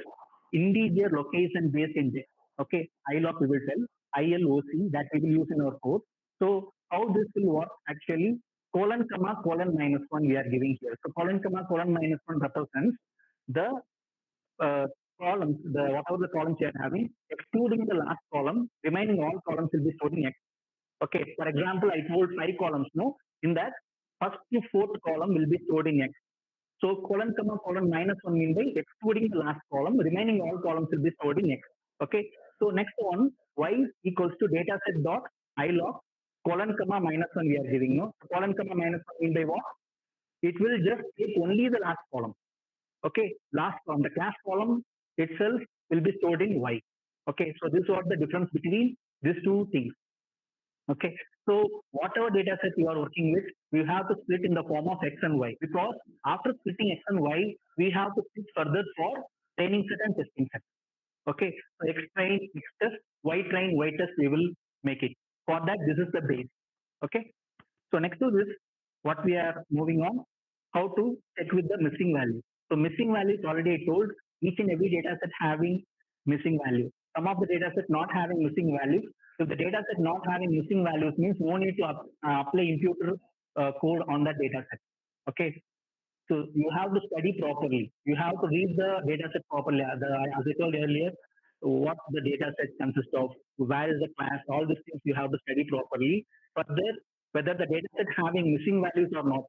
integer location based index. Okay, ILOC we will tell, ILOC that we will use in our code. So how this will work actually, colon comma colon minus 1 we are giving here. So colon comma colon minus 1 represents the columns, the whatever the columns you are having, excluding the last column, remaining all columns will be stored in X. Okay, for example, I told 5 columns, no? In that, first to fourth column will be stored in X. So colon comma colon minus 1 mean by excluding the last column, remaining all columns will be stored in X. Okay, so next one, Y equals to dataset dot ilog colon comma minus 1 we are giving, no? Colon comma minus 1 mean by what? It will just take only the last column. Okay, last column, the class column itself will be stored in Y. Okay, so this is what the difference between these two things. Okay, so whatever data set you are working with, we have to split in the form of X and Y because after splitting X and Y, we have to split further for training set and testing set. Okay, so X train, X test, Y train, Y test, we will make it. For that, this is the base. Okay, so next to this, what we are moving on, how to check with the missing value. So missing value is already I told each and every data set having missing value. Some of the data set not having missing values. So the data set not having missing values means no need to apply imputer code on that data set. Okay. So you have to study properly. You have to read the data set properly. As I told earlier, what the data set consists of, where is the class, all these things you have to study properly. Further, whether the data set having missing values or not.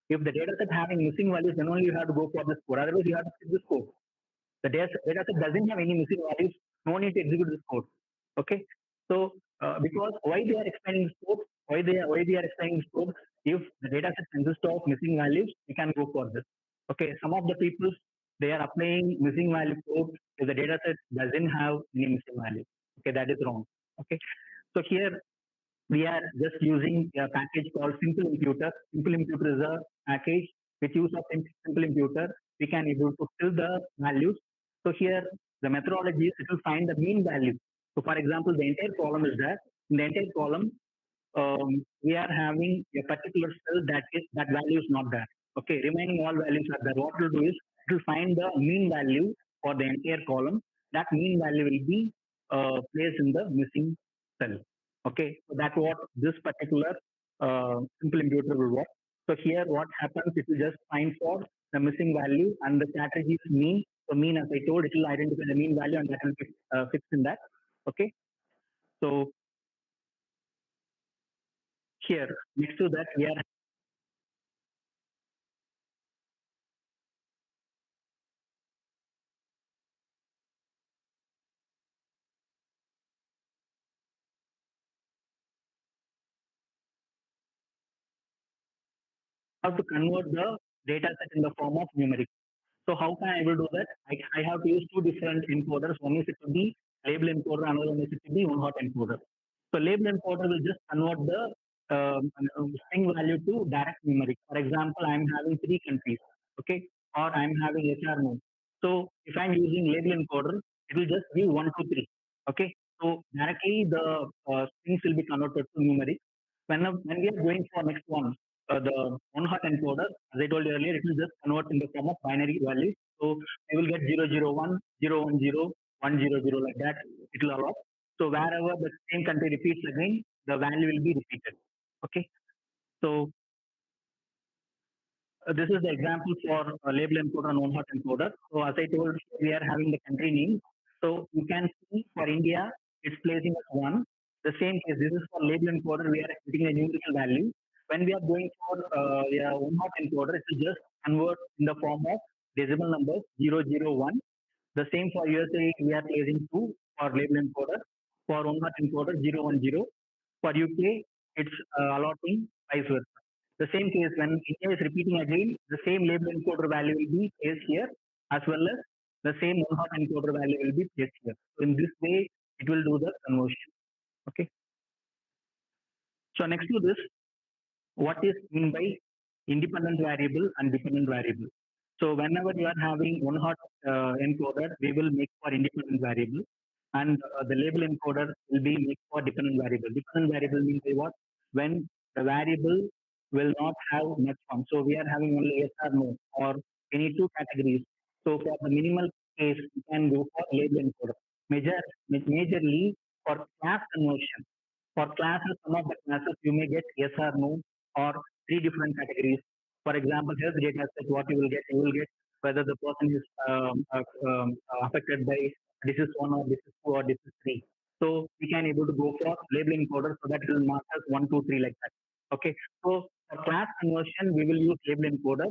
If the data set having missing values, then only you have to go for this code. Otherwise, you have to skip this code. The data set doesn't have any missing values, no need to execute this code. Okay. So because why they are explaining this code, why they are explaining this code, if the data set consists of missing values, we can go for this. Okay. Some of the people they are applying missing value code if the data set doesn't have any missing value. Okay, that is wrong. Okay. So here we are just using a package called Simple Imputer. Simple Imputer is a package with use of Simple Imputer. We can able to fill the values. So here the methodology is it will find the mean value. So for example, the entire column is there. In the entire column, we are having a particular cell that value is not there. Okay, remaining all values are there. What it will do is it will find the mean value for the entire column. That mean value will be placed in the missing cell. Okay, so that's what this particular simple imputer will work. So here what happens, it will just find for the missing value and the strategy is mean. So mean, as I told, it will identify the mean value and that will be fixed in that. Okay, so here next to that we are have to convert the data set in the form of numeric. So how can I able to do that? I have to use two different encoders. One is it to be label encoder, another one is it to be one-hot encoder. So label encoder will just convert the string value to direct numeric. For example, I'm having 3 countries, okay, or I'm having HR mode. So if I'm using label encoder, it will just give 1, 2, 3. Okay, so directly the strings will be converted to numeric. When we are going for next one, the one-hot encoder, as I told you earlier, it will just convert in the form of binary value. So we will get 001, 010, 100 like that. It will allow. So wherever the same country repeats again, the value will be repeated. Okay. So this is the example for label encoder and one-hot encoder. So as I told, we are having the country name. So you can see for India, it's placing as 1. The same case, this is for label encoder, we are getting a numerical value. When we are going for one-hot encoder, it will just convert in the form of decimal numbers 001. The same for USA, we are placing 2 for label encoder. For one-hot encoder, 010. For UK, it's allotting vice versa. The same case when India is repeating again, the same label encoder value will be placed here as well as the same one-hot encoder value will be placed here. So in this way, it will do the conversion. Okay. So next to this, what is mean by independent variable and dependent variable? So whenever you are having one-hot encoder, we will make for independent variable, and the label encoder will be make for dependent variable. Dependent variable means what? When the variable will not have much form. So we are having only yes or no or any 2 categories. So for the minimal case, you can go for label encoder. Majorly for class conversion. For classes, some of the classes you may get yes or no or 3 different categories. For example, here's the data set. What you will get whether the person is affected by disease 1 or disease 2 or disease 3. So we can able to go for label encoder so that it will mark as 1, 2, 3 like that. Okay. So for class conversion, we will use label encoder.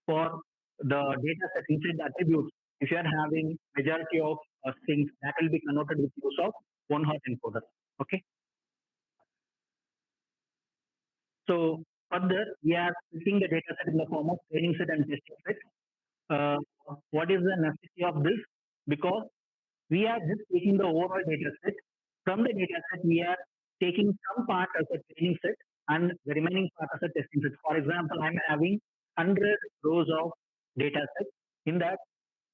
For the data set inside the attributes, if you are having majority of things, that will be converted with use of one-hot encoder. Okay. So further, we are splitting the data set in the form of training set and testing set. What is the necessity of this? Because we are just taking the overall data set. From the data set, we are taking some part as a training set and the remaining part as a testing set. For example, I'm having 100 rows of data set. In that,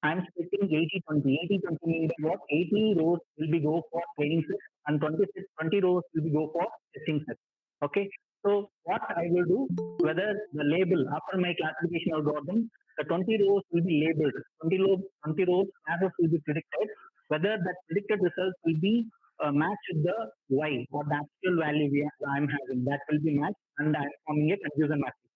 I'm splitting 80-20. 80-20 means what? 80 rows will be go for training set and 20 rows will be go for testing set. Okay. So what I will do, whether the label after my classification algorithm, the 20 rows will be labeled. 20 rows classes will be predicted. Whether that predicted result will be matched with the y or the actual value I'm having, that will be matched, and I'm forming a confusion matrix.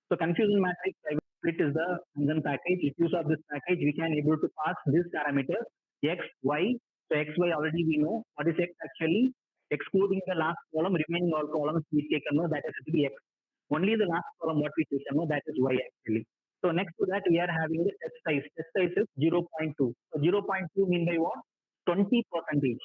So confusion matrix I will split is the function package. If use of this package, we can able to pass this parameter x, y. So x, y already we know. What is x actually? Excluding the last column, remaining all columns we take a no, that is to be x. Only the last column what we take a no, that is y actually. So next to that we are having the test size. Test size is 0.2. So 0.2 mean by what? 20 percentage.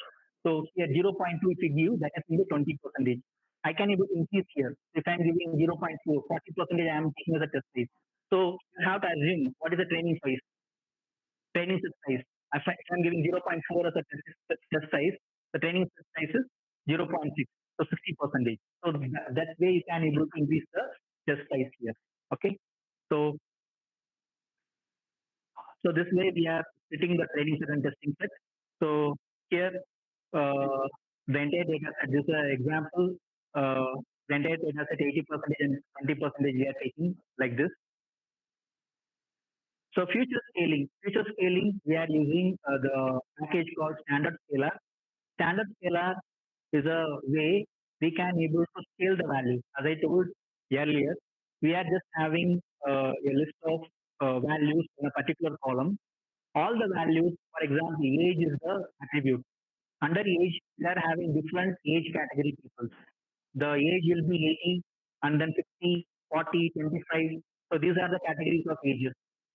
So here 0.2 if we give, that is in the 20 percentage. I can able to increase here. If I'm giving 0.4, 40 percentage I am taking as a test size. So you have to assume what is the training size. Training set size. If I'm giving 0.4 as a test size, the training set size is 0.6, so 60 percentage. So that way you can able to increase the test size here. Okay. So this way we are splitting the training set and testing set. So here the entire data set, this is an example. The entire data set 80% and 20% we are taking like this. So future scaling, we are using the package called standard scalar. Standard scalar is a way we can able to scale the value. As I told earlier, we are just having a list of values in a particular column. All the values, for example, age is the attribute. Under age, we are having different age category people. The age will be 80 and then 50, 40, 25. So these are the categories of ages.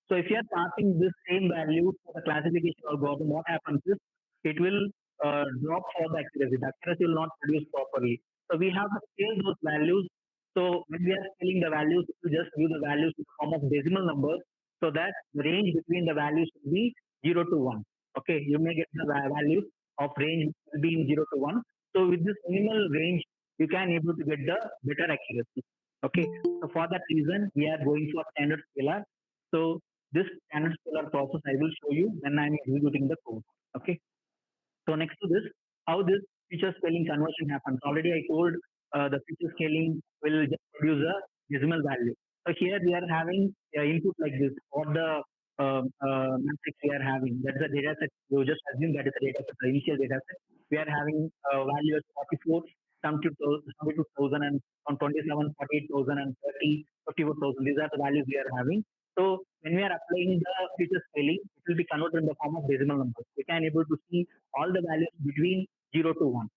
So if you are passing this same value to the classification algorithm, what happens is it will drop for the accuracy. The accuracy will not produce properly. So we have to scale those values. So when we are scaling the values, we just give the values in the form of decimal numbers so that the range between the values will be 0 to 1. Okay, you may get the values of range will be in 0 to 1. So with this minimal range, you can able to get the better accuracy. Okay, so for that reason, we are going for standard scalar. So this standard scalar process I will show you when I'm executing the code. Okay. So next to this, how this feature scaling conversion happens. Already I told the feature scaling will just produce a decimal value. So here we are having input like this, or the matrix we are having. That's the data set. You just assume that is the data set, the initial data set. We are having values 44, 72,000 and on 27, 48,000 and 30, 54,000. These are the values we are having. So when we are applying the feature scaling, it will be converted in the form of decimal numbers. We can able to see all the values between 0 to 1.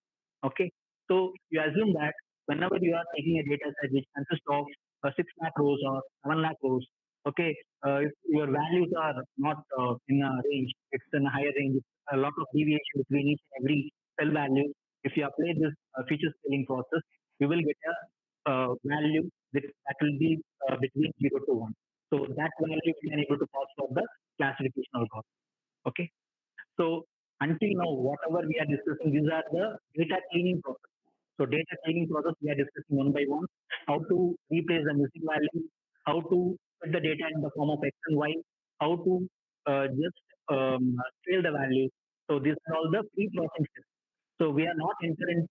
Okay. So you assume that whenever you are taking a data set which consists of 6 lakh rows or 7 lakh rows, okay, if your values are not in a range, it's in a higher range, a lot of deviation between each and every cell value. If you apply this feature scaling process, you will get a value that will be between 0 to 1. So that value we can able to pass for the classification algorithm. Okay. So until now, whatever we are discussing, these are the data cleaning process. So data cleaning process we are discussing one by one. How to replace the missing values, how to put the data in the form of X and Y, how to just scale the values. So these are all the pre-processing steps. So we are not entering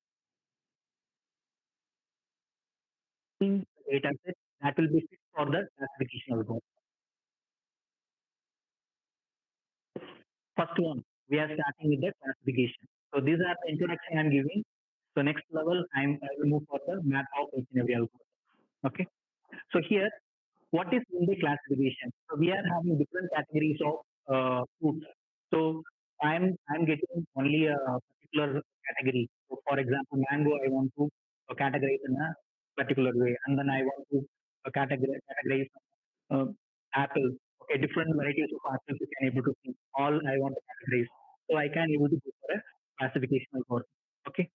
the data set that will be fit for the classification algorithm. First one, we are starting with the classification. So these are the introduction I'm giving. So next level, I will move for the map of each and every algorithm. Okay. So here, what is in the classification? So we are having different categories of fruits. So I'm getting only a particular category. So for example, mango, I want to categorize in a particular way, and then I want to categorize uh, apple. Okay, different varieties of apples you can able to see. All I want to categorize. So I can able to go for a classification algorithm. Okay.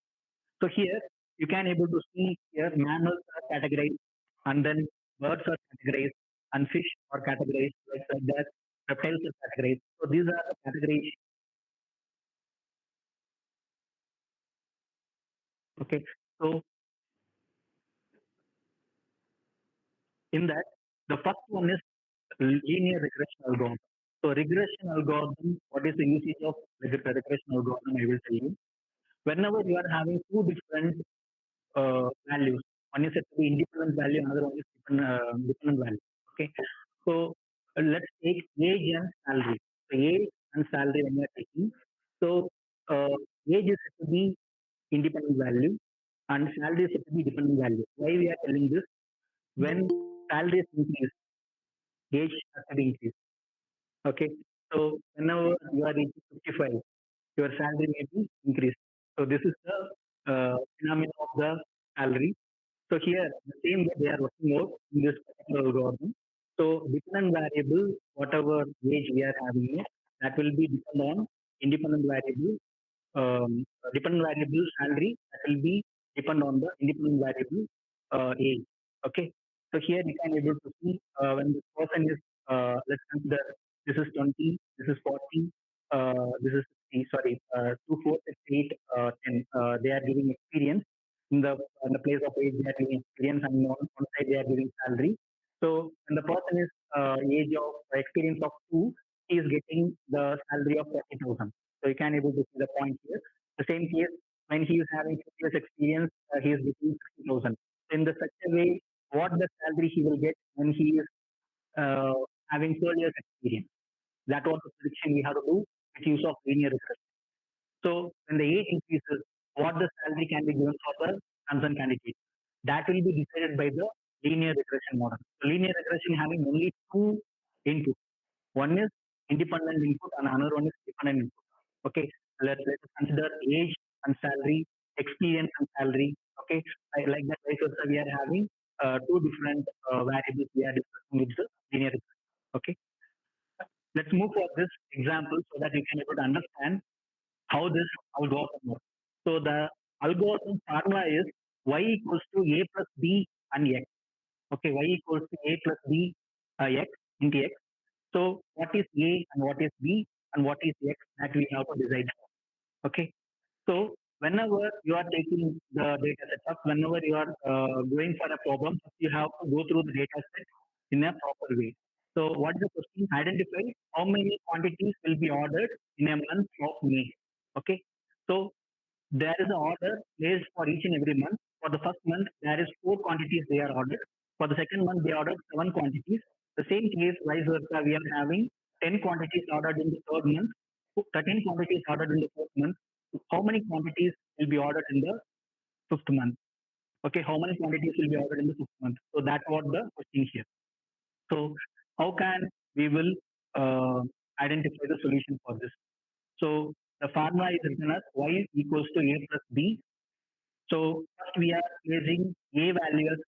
So here you can able to see here mammals are categorized, and then birds are categorized, and fish are categorized like that. Reptiles are categorized. So these are the categories. Okay. So in that, the first one is linear regression algorithm. So regression algorithm, what is the usage of regression algorithm? I will tell you. Whenever you are having two different values, One is said to be independent value, another one is dependent value. Okay, so let's take age and salary. So age and salary when we are taking. So age is said to be independent value and salary is said to be dependent value. Why we are telling this? When salary is increased, age has to be increased. Okay, so whenever you are reaching 55, your salary may be increased. So this is the phenomenon of the salary. So here, the same way they are working out in this particular algorithm. So dependent variable, whatever age we are having, that will be depend on independent variable, dependent variable salary that will be depend on the independent variable age. Okay, so here you can able to see when this person is let's consider this is 20, this is 40, this is 60, sorry, 2, 4, 6, 8, 10. They are giving experience in the place of age. They are giving experience, and on side they are giving salary. So when the person is age of experience of 2, he is getting the salary of 40,000. So you can able to see the point here. The same case when he is having 6 years experience, he is getting 60,000. In the such a way, what the salary he will get when he is uh, having 12 years experience. That was the prediction we have to do with use of linear regression. So when the age increases, what the salary can be given for the concerned candidate. That will be decided by the linear regression model. So linear regression having only two inputs. One is independent input and another one is dependent input. Okay, let's consider age and salary, experience and salary. Okay, like that vice versa, we are having two different variables we are discussing with the linear regression. Okay, let's move for this example so that you can able to understand how this algorithm works. So the algorithm formula is y equals to a plus b and x. Okay, y equals to a plus b x into x. So what is a and what is b and what is x that we have to decide. Okay, so whenever you are taking the data set up, whenever you are going for a problem, you have to go through the data set in a proper way. So what is the question? Identify how many quantities will be ordered in a month of May. Okay, so there is an order placed for each and every month. For the first month, there is 4 quantities they are ordered. For the second month, they ordered 7 quantities. The same case, vice versa, we are having 10 quantities ordered in the third month, 13 quantities ordered in the fourth month. How many quantities will be ordered in the fifth month? Okay, how many quantities will be ordered in the fifth month? So that's what the question here. So how can we will identify the solution for this? So the formula is written as y equals to a plus b. So first we are placing a value as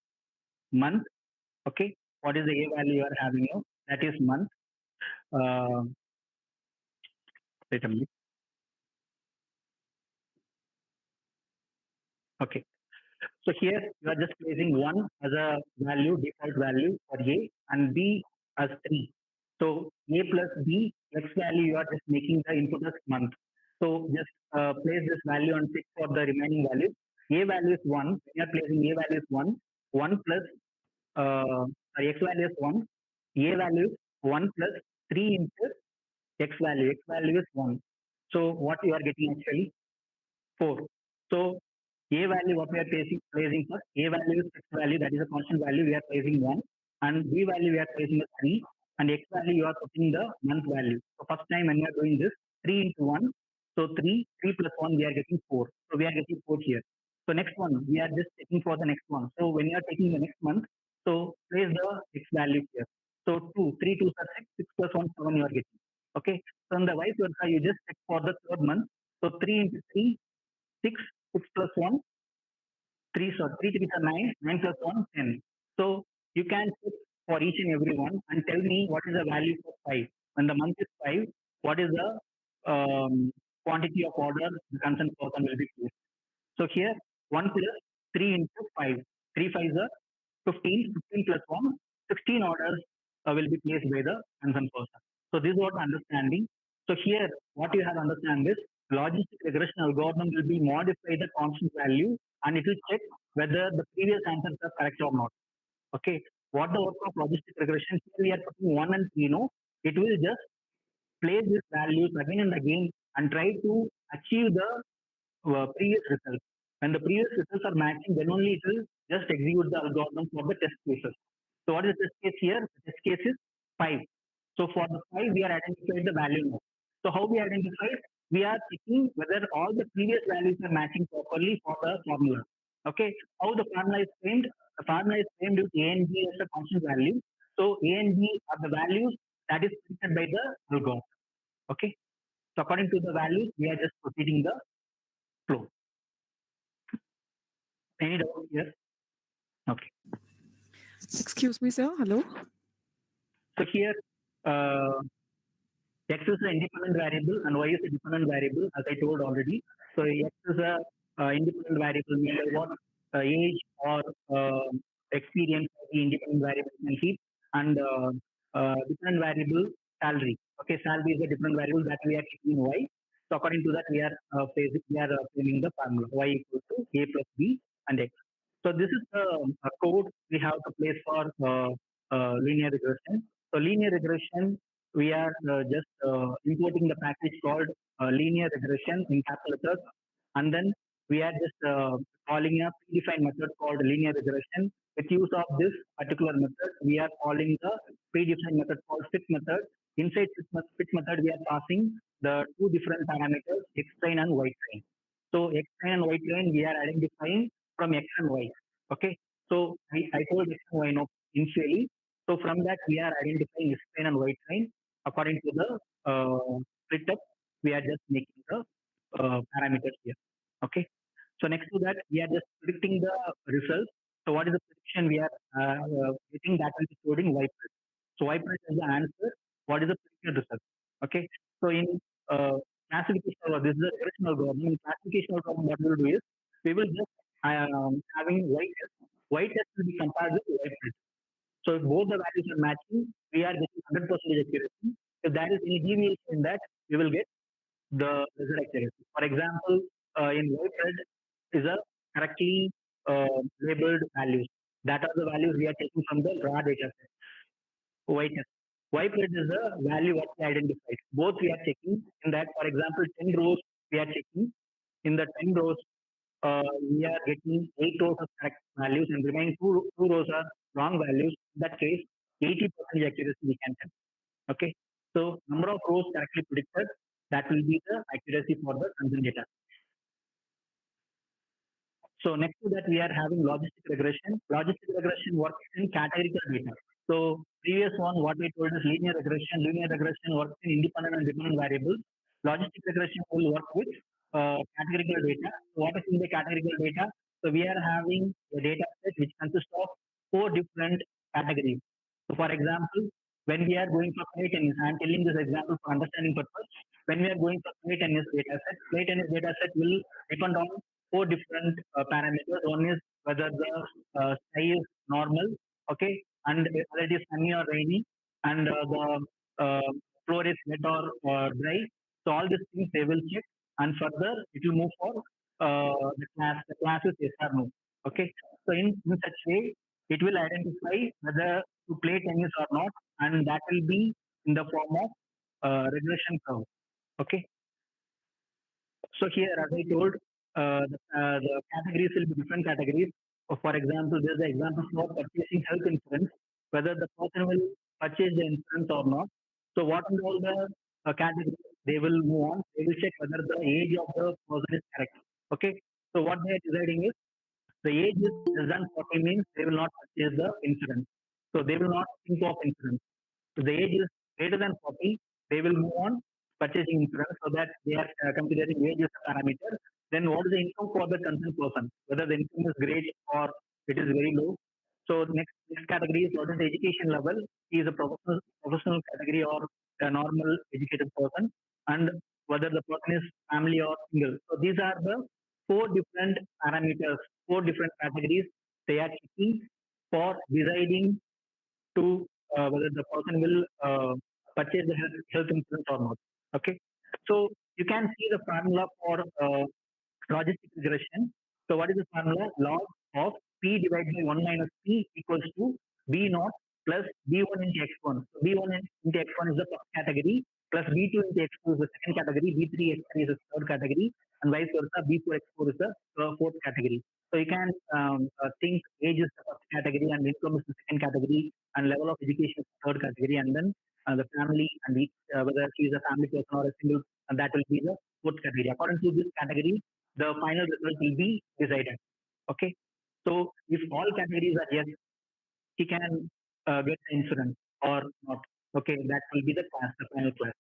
month. Okay, what is the a value you are having now? That is month. Wait a minute. Okay, so here you are just placing 1 as a value, default value for a, and b as 3. So a plus b, x value you are just making the input as month. So just place this value and tick for the remaining values. A value is 1. When you are placing a value is 1. 1 plus x value is 1. A value is 1 plus 3 into x value. X value is 1. So what you are getting actually 4. So a value what we are placing first, a value is x value, that is a constant value, we are placing 1, and b value we are placing as 3, and x value you are putting the month value. So first time when we are doing this, 3 into 1, so 3 plus 1 we are getting 4. So we are getting 4 here. So next one, we are just checking for the next one. So when you are taking the next month, so place the x value here. So 2, 3 2 are 6, 6 plus 1, 7 you are getting. Okay, so on the vice versa, you just check for the third month. So 3 into 3, 6, 6 plus 1, 3, so 3 3 are 9, 9 plus 1, 10. So you can check for each and every one and tell me what is the value for 5. When the month is 5, what is the quantity of order the concerned person will be placed. So here 1 plus 3 into 5. 3 5s are 15, 15 plus 1, 16 orders will be placed by the concerned person. So this is what understanding. So here what you have to understand is logistic regression algorithm will be modify the constant value and it will check whether the previous answers are correct or not. Okay. What the work of logistic regression, here we are putting 1 and 3, no, it will just place these values again and again and try to achieve the previous results. When the previous results are matching, then only it will just execute the algorithm for the test cases. So what is the test case here? The test case is 5. So for the 5, we are identifying the value now. So how we identify? We are checking whether all the previous values are matching properly for the formula. Okay. How the formula is framed? The formula is framed with A and B as a constant value. So A and B are the values that is predicted by the algorithm. Okay. So according to the values, we are just proceeding the flow. Any doubt here? Okay. Excuse me, sir. Hello. So here, X is an independent variable and Y is a dependent variable, as I told already. So X is a independent variable, meaning what age or experience of the independent variable can keep, and dependent variable salary. Okay, salary is a different variable that we are keeping in Y. So according to that, we are framing the formula Y equals to A plus B and X. So this is the code we have to place for linear regression. So linear regression, we are just importing the package called linear regression in capital letters, and then we are just calling a predefined method called linear regression. With use of this particular method, we are calling the predefined method called fit method. Inside fit method, we are passing the two different parameters, x train and y train. So x train and y train, we are identifying from x and y. Okay. So I told x and y now initially. So from that, we are identifying x train and y train. According to the split up, we are just making the parameters here. Okay. So next to that, we are just predicting the results. So what is the prediction we are getting? That will be stored in y print. So y print is the answer. What is the predicted result? Okay. So in classification, this is a regression algorithm. In classification algorithm, what we will do is we will just having y test. Y test will be compared with y print. So if both the values are matching, we are getting 100% accuracy. If there is any deviation in that, we will get the result accuracy. For example, in white red is a correctly labeled values. That are the values we are taking from the raw data set. White test. White red is the value what we identified. Both we are checking. In that, for example, 10 rows we are checking. In the 10 rows, we are getting 8 rows of correct values and remaining two rows are wrong values. In that case, 80% accuracy we can tell. Okay. So number of rows correctly predicted, that will be the accuracy for the concerned data. So next to that, we are having logistic regression. Logistic regression works in categorical data. So previous one, what we told is linear regression. Linear regression works in independent and dependent variables. Logistic regression will work with categorical data. So what is in the categorical data? So we are having a data set which consists of 4 different categories. So for example, when we are going for play tennis, I am telling this example for understanding purpose. When we are going for play tennis data set will depend on 4 different parameters. One is whether the sky is normal, okay, and whether it is sunny or rainy, and the floor is wet or dry. So all these things they will check, and further it will move for the class. The class is yes or no. Okay. So in such way, it will identify whether to play tennis or not, and that will be in the form of regression curve. Okay. So here, as I told, the categories will be different categories. For example, there's an example for purchasing health insurance, whether the person will purchase the insurance or not. So what are all the categories? They will move on. They will check whether the age of the person is correct. Okay. So what they are deciding is the age is less than 40 means they will not purchase the insurance. So they will not think of insurance. So the age is greater than 40, they will move on purchasing insurance so that they are considering age as a parameter. Then what is the income for the concerned person? Whether the income is great or it is very low. So next category is what is the education level? He is a professional category or a normal educated person, and whether the person is family or single. So these are the 4 different parameters, 4 different categories they are checking for deciding to whether the person will purchase the health insurance or not. Okay. So you can see the formula for logistic regression. So what is the formula? Log of P divided by 1 minus P equals to B naught plus B1 into X1. So B1 into X1 is the first category, plus B2 into X2 is the second category, B3 X3 is the third category, and vice versa. B4 X4 is the fourth category. So you can think age is the first category, and income is the second category, and level of education is the third category, and then the family and whether she is a family person or a single, and that will be the fourth category. According to this category, the final result will be decided. Okay. So if all categories are yes, he can get the insurance or not. Okay, that will be the class, the final class.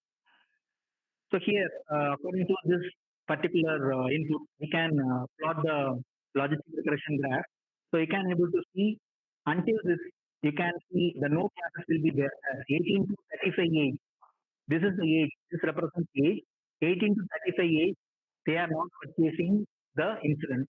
So here, according to this particular input, we can plot the logistic regression graph. So you can able to see until this, you can see the no classes will be there as 18 to 35 age. This is the age. This represents age. 18 to 35 age, they are not purchasing the insurance.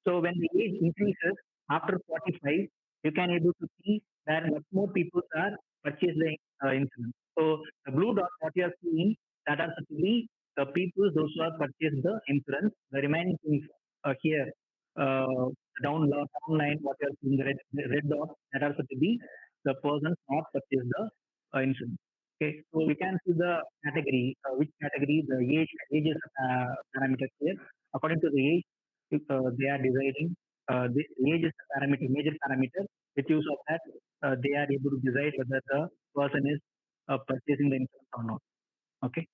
So when the age increases after 45, you can able to see that much more people are purchasing insurance. So the blue dot, what you are seeing, that are to be the people those who have purchased the insurance. The remaining things here, down line, what you are seeing, the red dot, that are to be the persons not purchased the insurance. Okay, so we can see the category, which category the age is parameter here. According to the age, they are deciding the age is the parameter, major parameter. With use of that, they are able to decide whether the person is purchasing the insurance or not. Okay.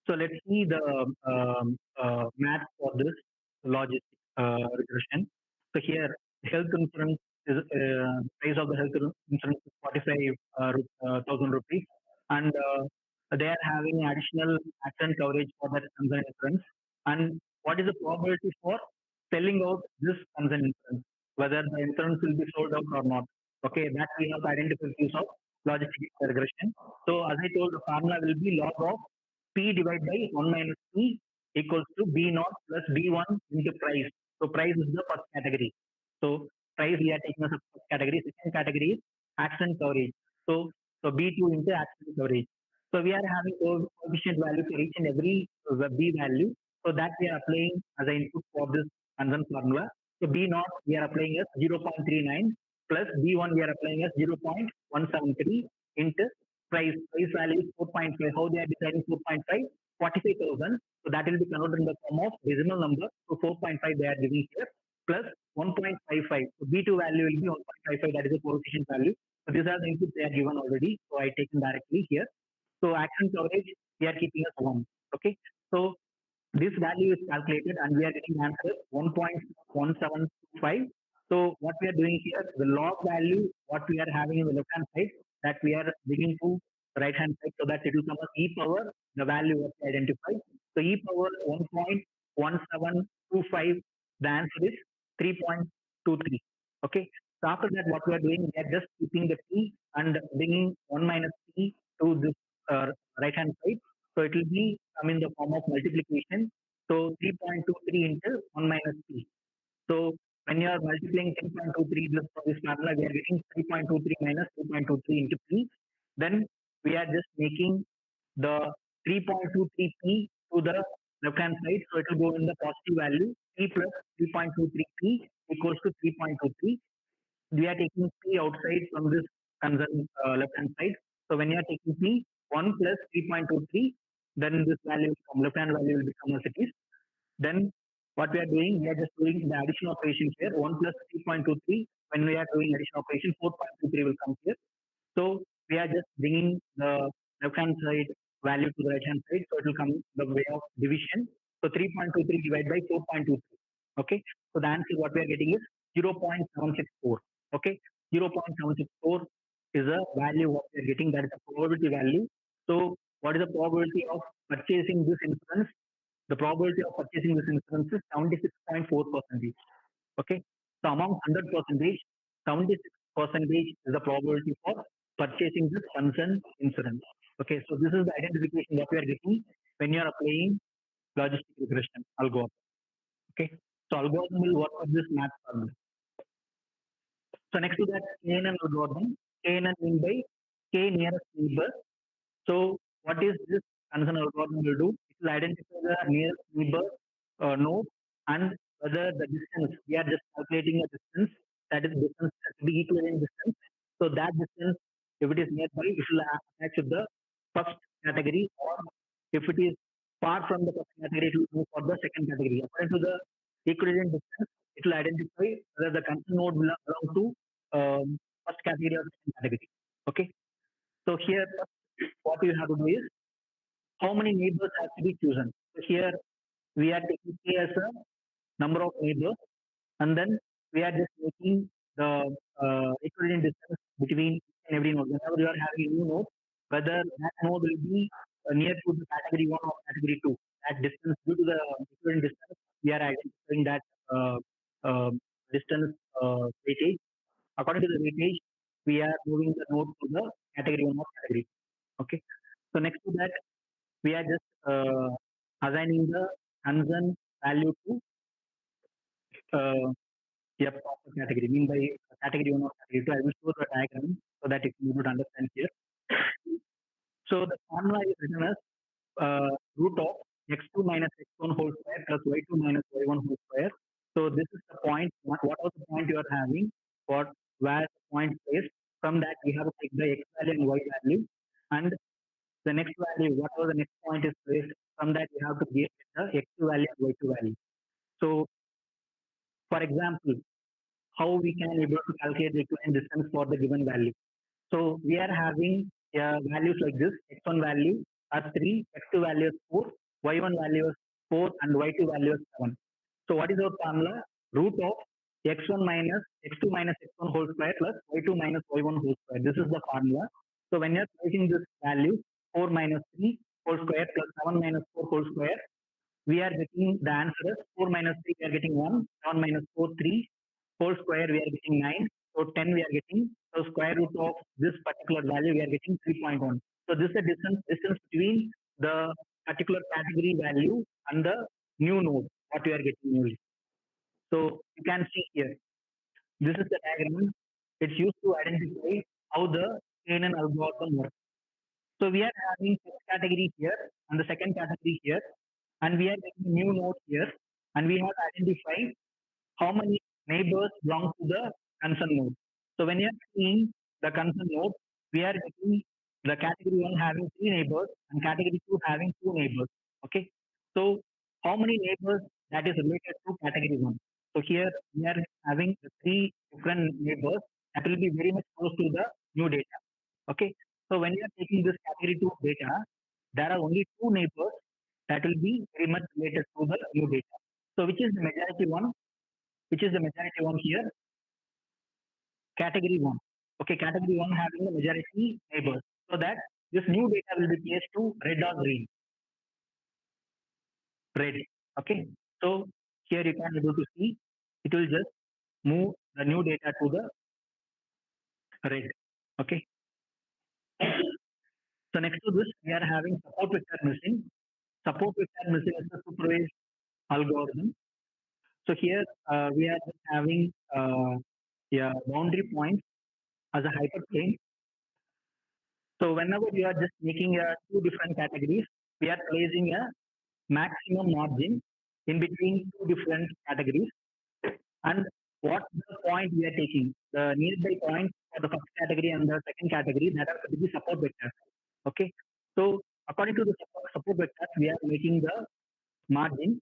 So let's see the math for this logistic regression. So here, health insurance is price of the health insurance is 45,000 rupees, and they are having additional accident coverage for that concern insurance. And what is the probability for selling out this concern insurance? Whether the insurance will be sold out or not. Okay, that we have to identify use of logistic regression. So as I told, the formula will be log of P divided by 1 minus P equals to B naught plus B1 into price. So price is the first category. So price we are taking as a first category. Second category is accident coverage. So B2 into accident coverage. So we are having coefficient value for each and every B value. So that we are applying as an input for this concern formula. So B naught we are applying as 0.39 plus B1 we are applying as 0.173 into price value is 4.5. How they are deciding 4.5? 45,000. So that will be converted in the form of decimal number. So 4.5 they are giving here plus 1.55. So B2 value will be 1.55. That is the coefficient value. So these are the inputs they are given already. So I taken directly here. So action coverage we are keeping as 1. Okay. So this value is calculated and we are getting answer 1.1725. So what we are doing here, the log value, what we are having in the left hand side, that we are bringing to the right hand side so that it will come as e power, the value what we identify. So e power 1.1725, the answer is 3.23. Okay. So after that, what we are doing, we are just keeping the p and bringing 1 minus p to this right hand side. So it will be come in the form of multiplication. So 3.23 into 1 minus p. So when you are multiplying 3.23 this formula, we are getting 3.23 minus 2.23 into p. Then we are just making the 3.23p to the left hand side. So it will go in the positive value. P plus 3.23p equals to 3.23. We are taking p outside from this concern left hand side. So when you are taking p, 1 plus 3.23, then this value from left hand value will become as it is. Then what we are doing, we are just doing the addition operation here. 1 plus 3.23. When we are doing addition operation, 4.23 will come here. So we are just bringing the left hand side value to the right hand side. So it will come the way of division. So 3.23 divided by 4.23. Okay. So the answer what we are getting is 0.764. Okay. 0.764 is a value what we are getting. That is a probability value. So what is the probability of purchasing this insurance? The probability of purchasing this insurance is 76.4%. Okay. So among 100%, 76% is the probability for purchasing this concern insurance. Okay. So this is the identification that we are getting when you are applying logistic regression algorithm. Okay. So algorithm will work with this math formula. So next to that, KNN algorithm, KNN mean by K nearest neighbor. So what is this concern algorithm will do? It will identify the nearest neighbor node and whether the distance, we are just calculating a distance, that is distance has to be equivalent distance. So that distance, if it is nearby, it will attach to the first category, or if it is far from the first category to move for the second category. According to the equivalent distance, it will identify whether the concern node will belong to first category or second category. Okay. So here, what you have to do is how many neighbors have to be chosen. So here we are taking K as a number of neighbors, and then we are just making the equivalent distance between each and every node. Whenever you are having a new node, whether that node will be near to the category 1 or category 2, that distance due to the equivalent distance, we are identifying that distance weightage. According to the weightage, we are moving the node to the category 1 or category 2. Okay. So next to that, we are just assigning the concern value to a proper category. Mean by category 1 or category 2, I will show the diagram so that you can be able to understand here. So the formula is written as root of x2 minus x1 whole square plus y2 minus y1 whole square. So this is the point. What was the point you are having? Where the point is? From that we have to take the x value and y value, and the next value, whatever the next point is placed, from that we have to get the x2 value and y2 value. So, for example, how we can able to calculate the equivalent distance for the given value. So we are having values like this: x1 value as 3, x2 value is 4, y1 value is 4, and y2 value is 7. So what is our formula? Root of x1 minus x2 minus x1 whole square plus y2 minus y1 whole square. This is the formula. So when you are placing this value 4 minus 3 whole square plus 7 minus 4 whole square, we are getting the answer is 4 minus 3, we are getting 1, 7 minus 4, 3, whole square we are getting 9, so 10 we are getting, so square root of this particular value we are getting 3.1. So this is the distance between the particular category value and the new node, what we are getting newly. So you can see here, this is the diagram. It's used to identify how the KNN algorithm works. So we are having first category here and the second category here, and we are getting new node here, and we have identified how many neighbors belong to the concern node. So when you are seeing the concern node, we are getting the category 1 having 3 neighbors and category 2 having 2 neighbors. Okay. So how many neighbors that is related to category 1? So here we are having the 3 different neighbors that will be very much close to the new data. Okay. So when you are taking this category 2 data, there are only 2 neighbors that will be very much related to the new data. So which is the majority one? Which is the majority one here? Category 1. Okay, category 1 having the majority neighbors. So that this new data will be placed to red or green. Red. Okay. So here you can able to see it will just move the new data to the red. Okay. So next to this, we are having support vector missing. Support vector missing is the supervised algorithm. So here we are just having boundary points as a hyperplane. So whenever we are just making 2 different categories, we are placing a maximum margin in between 2 different categories. And what the point we are taking, the nearby point for the first category and the second category, that are to be support vectors. Okay. So according to the support vectors, we are making the margin.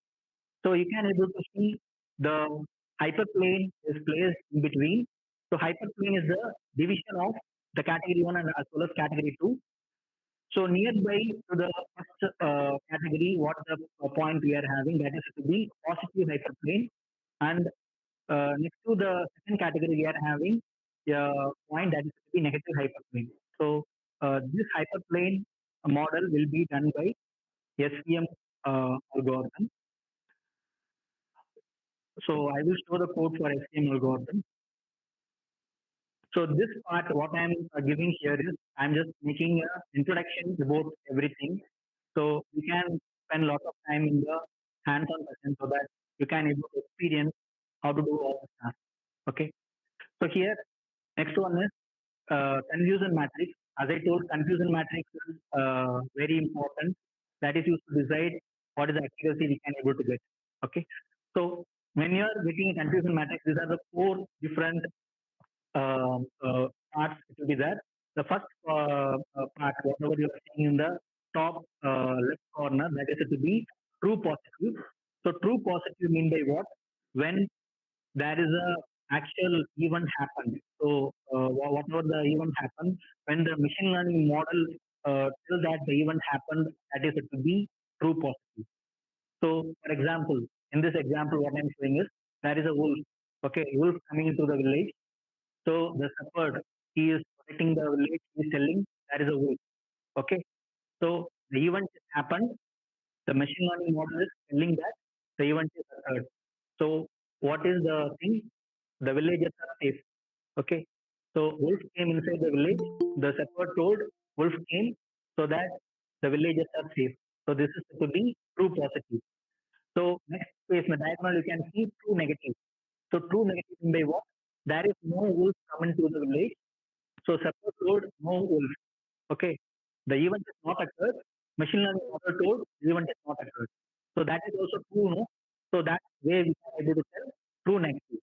So you can able to see the hyperplane is placed in between. So hyperplane is the division of the category 1 and as well as category 2. So nearby to the first category, what the point we are having, that is to be positive hyperplane, and next to the second category we are having a point that is to be negative hyperplane. So this hyperplane model will be done by SVM algorithm. So I will show the code for SVM algorithm. So this part, what I'm giving here is, I'm just making an introduction about everything. So you can spend a lot of time in the hands-on session so that you can able to experience how to do all the stuff. Okay. So here, next one is confusion matrix. As I told, confusion matrix is very important. That is used to decide what is the accuracy we can able to get. Okay. So when you are getting a confusion matrix, these are the 4 different parts it will be there. The first part, whatever you are seeing in the top left corner, that is to be true positive. So true positive mean by what? When there is a actual event happened. So whatever the event happened, when the machine learning model tell that the event happened, that is to be true positive. So for example, in this example, what I'm showing is there is a wolf. Okay, wolf coming into the village. So the shepherd, he is protecting the village. He is telling there is a wolf. Okay, so the event happened. The machine learning model is telling that the event is occurred. So what is the thing? The villagers are safe. Okay. So wolf came inside the village. The shepherd told wolf came so that the villagers are safe. So this is to be true positive. So next page in the diagonal you can see true negative. So true negative in by what? There is no wolf coming to the village. So shepherd told no wolf. Okay. The event is not occurred. Machine learning model told the event is not occurred. So that is also true, no? So that way we can able to tell true negative.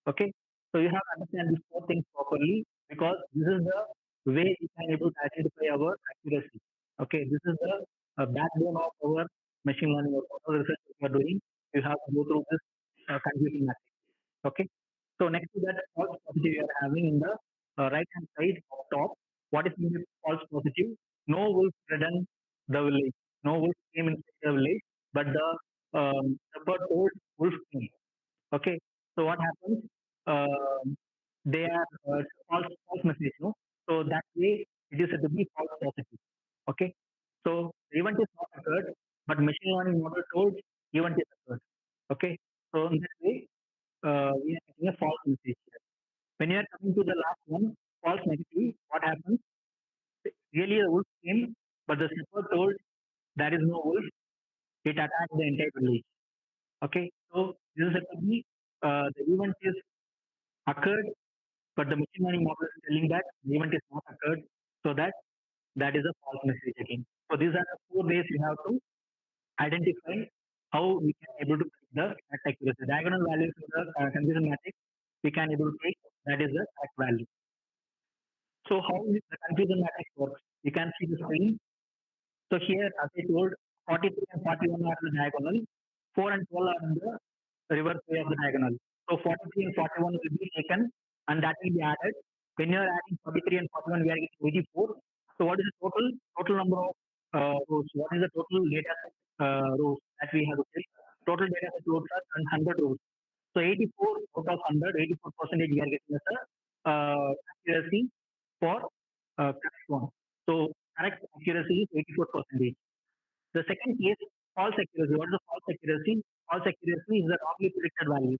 Okay. So you have to understand these four things properly because this is the way you can able to identify our accuracy. Okay. This is the backbone of our machine learning or whatever research you are doing. You have to go through this confusion matrix. Okay. So next to that false positive you are having in the right hand side of top. What is meant by false positive? No wolf ridden the village. No wolf came inside the village, but the shepherd told wolf came. Okay. So what happens? They are false message, no? So that way it is said to be false positive. Okay. So the event is not occurred, but machine learning model told event is occurred. Okay. So in that way, we are getting a false message here. When you are coming to the last one, false negative, what happens? Really a wolf came, but the shepherd told there is no wolf. It attacked the entire village. Okay. So this is said to be the event is occurred, but the machine learning model is telling that the event is not occurred, so that is a false message again. So these are the four ways we have to identify how we can able to predict the correct accuracy. Diagonal values in the confusion matrix we can able to take that is the correct value. So how is the confusion matrix works? You can see the screen. So here, as I told, 43 and 41 are the diagonal, 4 and 12 are in the reverse way of the diagonal. So 43 and 41 will be taken and that will be added. When you are adding 43 and 41, we are getting 84. So what is the total number of rows? What is the total data set rows that we have to take? Total data set rows are 100 rows. So 84 out of 100, 84% we are getting as a accuracy for correct one. So correct accuracy is 84%. The second case, false accuracy. What is the false accuracy? False accuracy is the wrongly predicted value.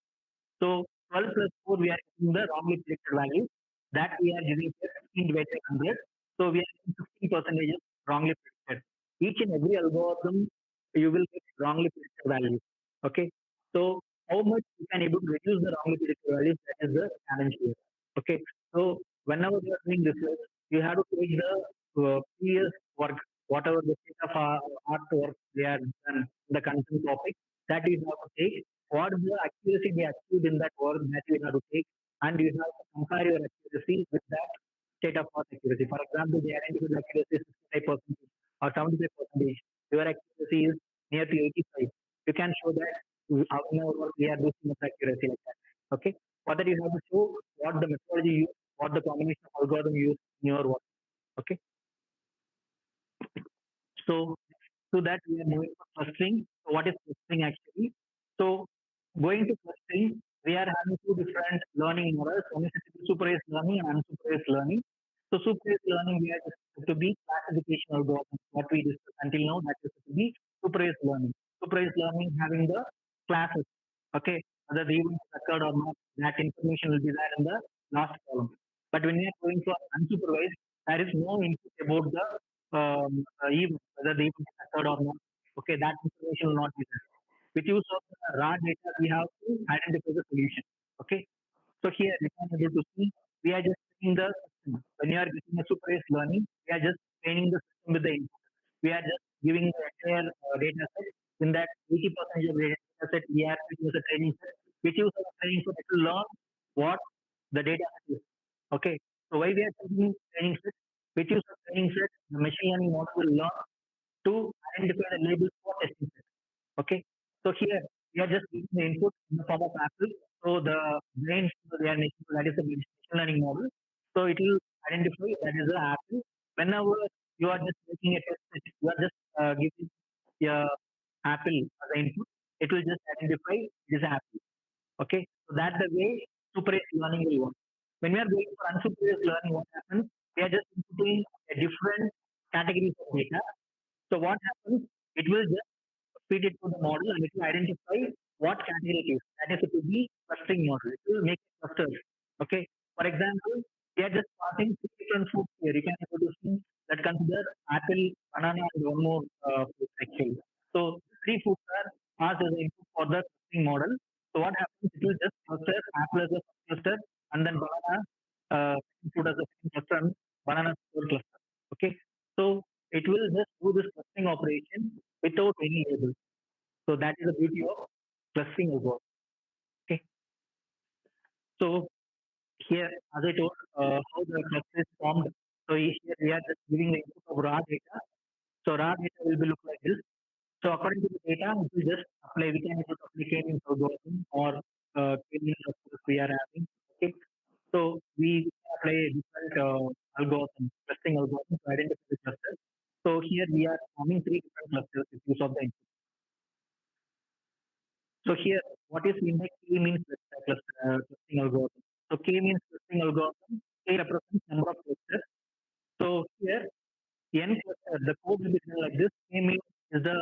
So 12 plus 4, we are getting the wrongly predicted value. That we are giving 15 divided by 100. So we are getting 15% wrongly predicted. Each and every algorithm, you will get wrongly predicted value. Okay. So how much you can able to reduce the wrongly predicted values, that is the challenge here. Okay. So whenever you are doing research, you have to take the previous work, whatever the state of artwork they are done, the concerned topic, that you have to take. What is the accuracy they achieved in that work that you have to take, and you have to compare your accuracy with that state of art accuracy. For example, they identify the accuracy 65% or 75%. Your accuracy is near to 85. You can show that how in our work we are doing much accuracy like that. Okay. Further, you have to show what the methodology you use, what the combination of algorithm you use in your work. Okay. So to that we are moving to clustering. So what is clustering actually? So going to clustering, we are having two different learning models. One is supervised learning and unsupervised learning. So supervised learning we are to be classification algorithm. What we discussed until now, that is to be supervised learning. Supervised learning having the classes. Okay, whether the event occurred or not, that information will be there in the last column. But when we are going for unsupervised, there is no input about the event, whether the event occurred or not. Okay, that information will not be there. With use of raw data, we have to identify the solution. Okay, so here we can able to see we are just training the system. When you are getting a supervised learning, we are just training the system with the input. We are just giving the entire data set. In that 80% of the data set, we are using the training set. With use of the training set, it will learn what the data set is. Okay, so why we are taking training set? With use of training set, the machine learning model will learn to identify the labels for testing set. Okay, so here we are just giving the input in the form of apple. So the brain they are making, that is the machine learning model. So it will identify that is the apple. Whenever you are just making a test set, you are just giving your apple as the input. It will just identify this apple. Okay, so that's the way supervised learning will work. When we are going for unsupervised learning, what happens? We are just inputting a different categories of data. So what happens? It will just feed it to the model and it will identify what category it is. That is, it will be clustering model. It will make clusters. Okay. For example, we are just starting three different foods here. You can able to see that consider apple, banana, and one more food actually. So three foods are passed as an input for the clustering model. So what happens? It will just cluster apple as a first cluster and then banana food as a second cluster and banana third cluster. Okay. So it will just do this clustering operation without any label. So that is the beauty of clustering algorithm. Okay. So here, as I told, how the cluster is formed. So here we are just giving the input of raw data. So raw data will be look like this. So according to the data, it will just apply. We can able to apply k-means algorithm or k-means we are having. Okay. So we apply a different algorithm, clustering algorithm to identify the cluster. So here we are forming three different clusters with use of the input. So here, what is mean by K means clustering algorithm? So K means clustering algorithm. K represents number of clusters. So here, n cluster, the code will be written like this. K means is the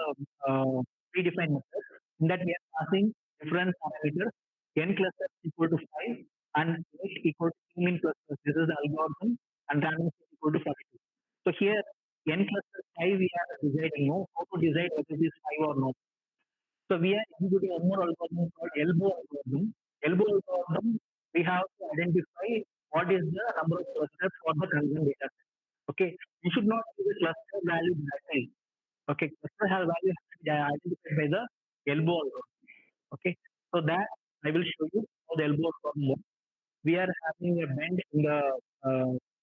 predefined method. In that we are passing different parameters. N cluster is equal to 5 and 8 equal to K mean clusters. This is the algorithm and random is equal to 42. So here, n cluster 5 we are deciding no how to decide whether it is 5 or not. So we are executing one more algorithm called elbow algorithm. Elbow algorithm, we have to identify what is the number of clusters for the concerned data set. Okay, you should not use the cluster value directly. Okay, cluster has value has to be identified by the elbow algorithm. Okay, so that I will show you how the elbow algorithm works. We are having a bend in the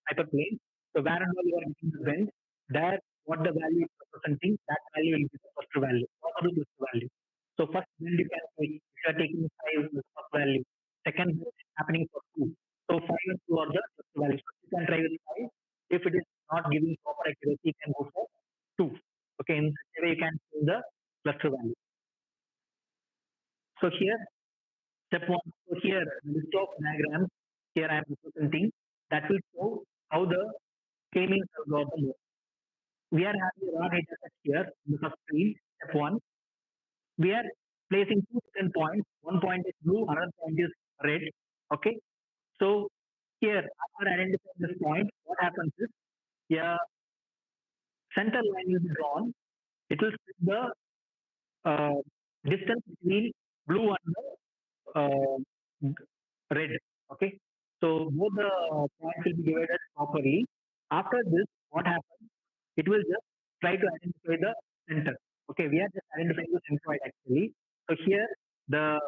hyperplane. So wherever you are getting the bend, there what the value is representing, that value will be the first value, possible cluster value. So first bend you can take, if you are taking 5 the first value, second bend happening for 2. So 5 and 2 are the cluster values. So you can try with 5. If it is not giving proper accuracy, you can go for 2. Okay, in such a way you can change the cluster value. So here, step 1. So here, the list of diagrams, here I am representing, that will show how the k-means algorithm works. We are having raw data set here in the first screen, step 1. We are placing two different points. One point is blue, another point is red. Okay. So here, after identifying this point, what happens is, yeah, center line will be drawn. It will split the distance between blue and the red. Okay. So both the points will be divided properly. After this, what happens? It will just try to identify the center. Okay, we are just identifying the centroid actually. So here the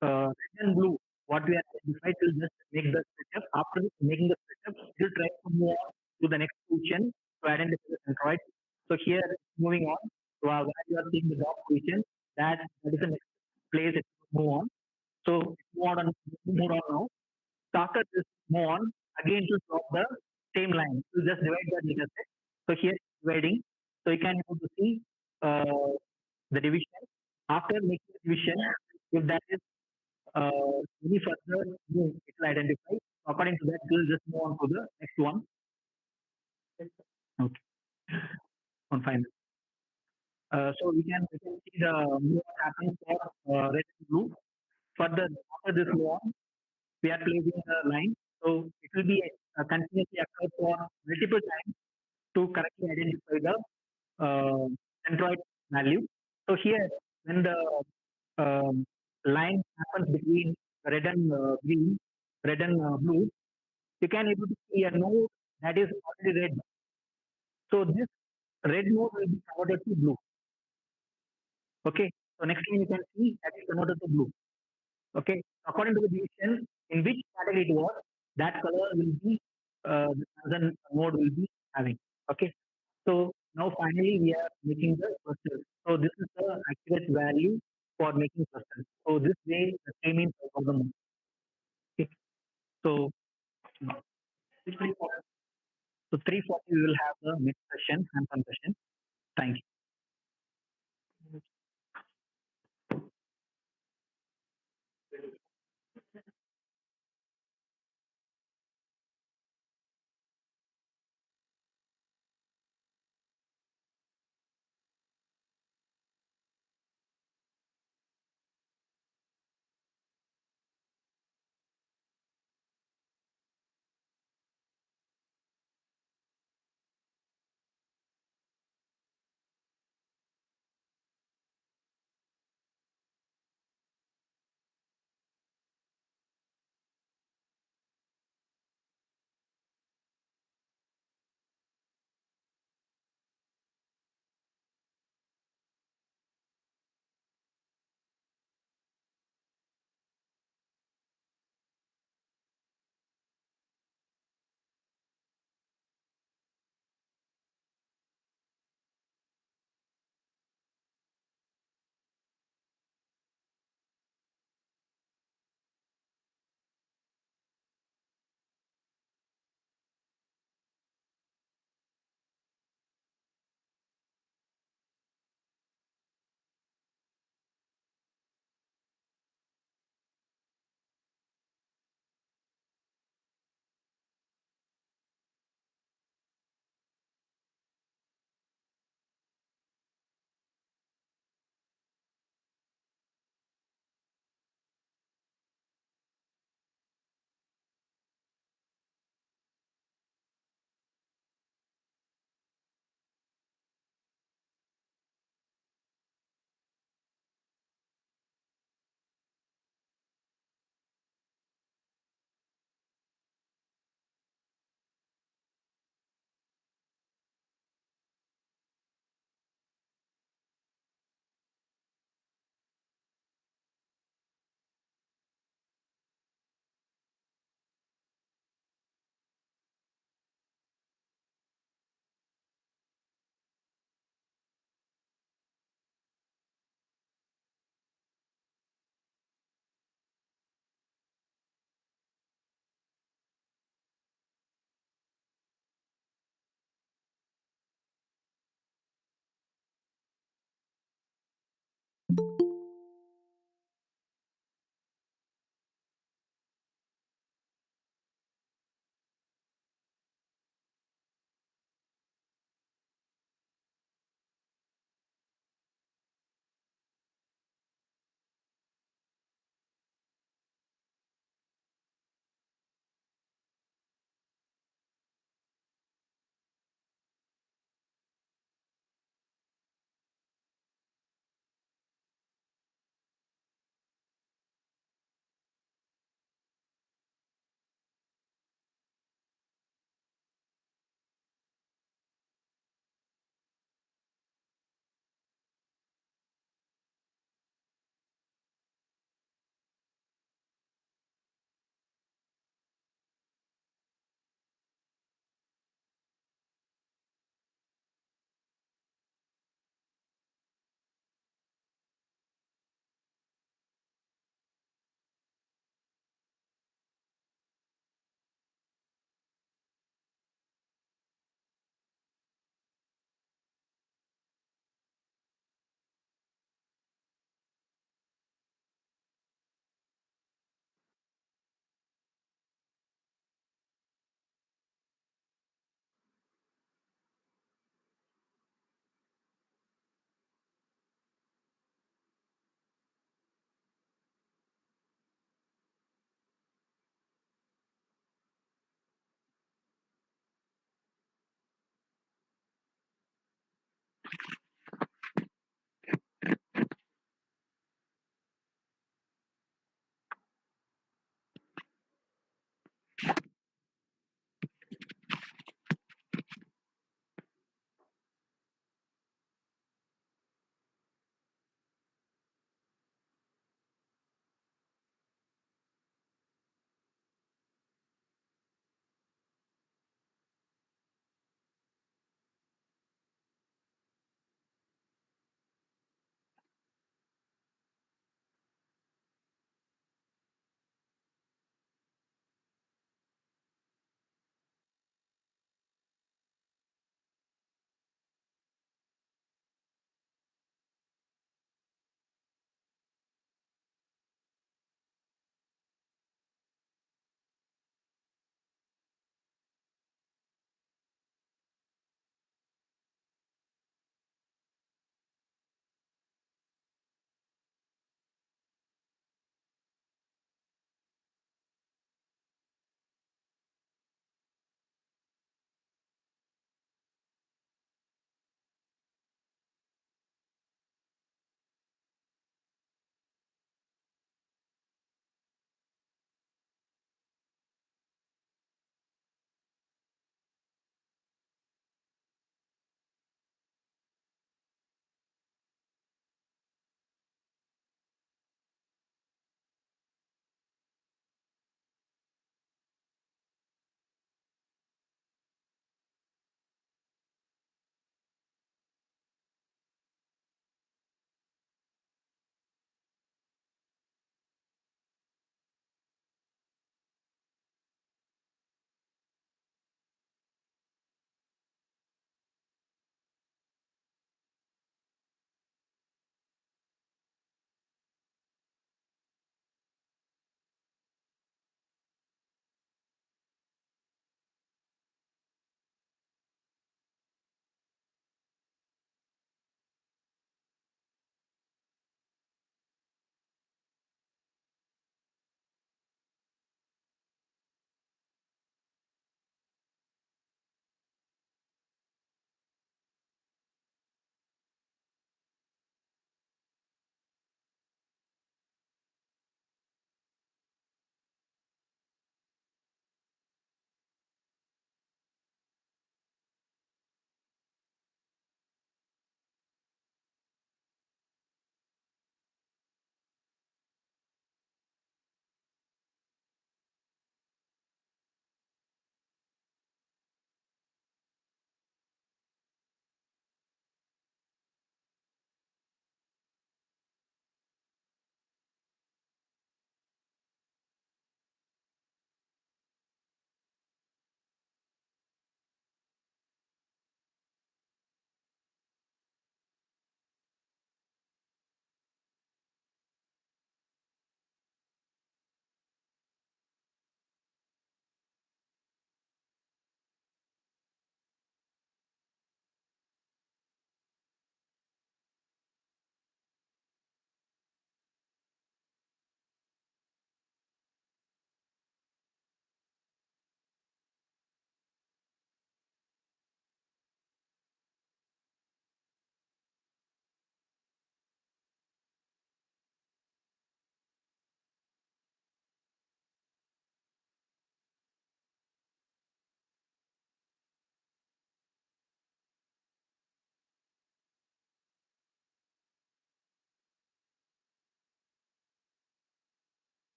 red and blue, what we are identified will just make the setup. After making the setup, it will try to move on to the next position to identify the centroid. So here moving on to where you are seeing the dot position, that is the next place it will move on. So move on now. So after this move on, again to drop the same line. You just divide the data set. So here dividing. So you can able to see the division. After making the division, if that is any further move, it will identify. According to that, we will just move on to the next one. Okay. On final. So we can see the move happening for red and blue. Further, after this move on, we are placing a line. So it will be continuously occur for multiple times to correctly identify the centroid value. So here, when the line happens between red and green, red and blue, you can able to see a node that is already red. So this red node will be converted to blue. Okay. So next time you can see that is converted to blue. Okay. According to the division, in which category it was, that color will be the node will be having. Okay. So Now finally we are making the clusters. So this is the accurate value for making clusters. So this way the k-means algorithm. Okay. So so 340 we will have the next session, hands-on session. Thank you.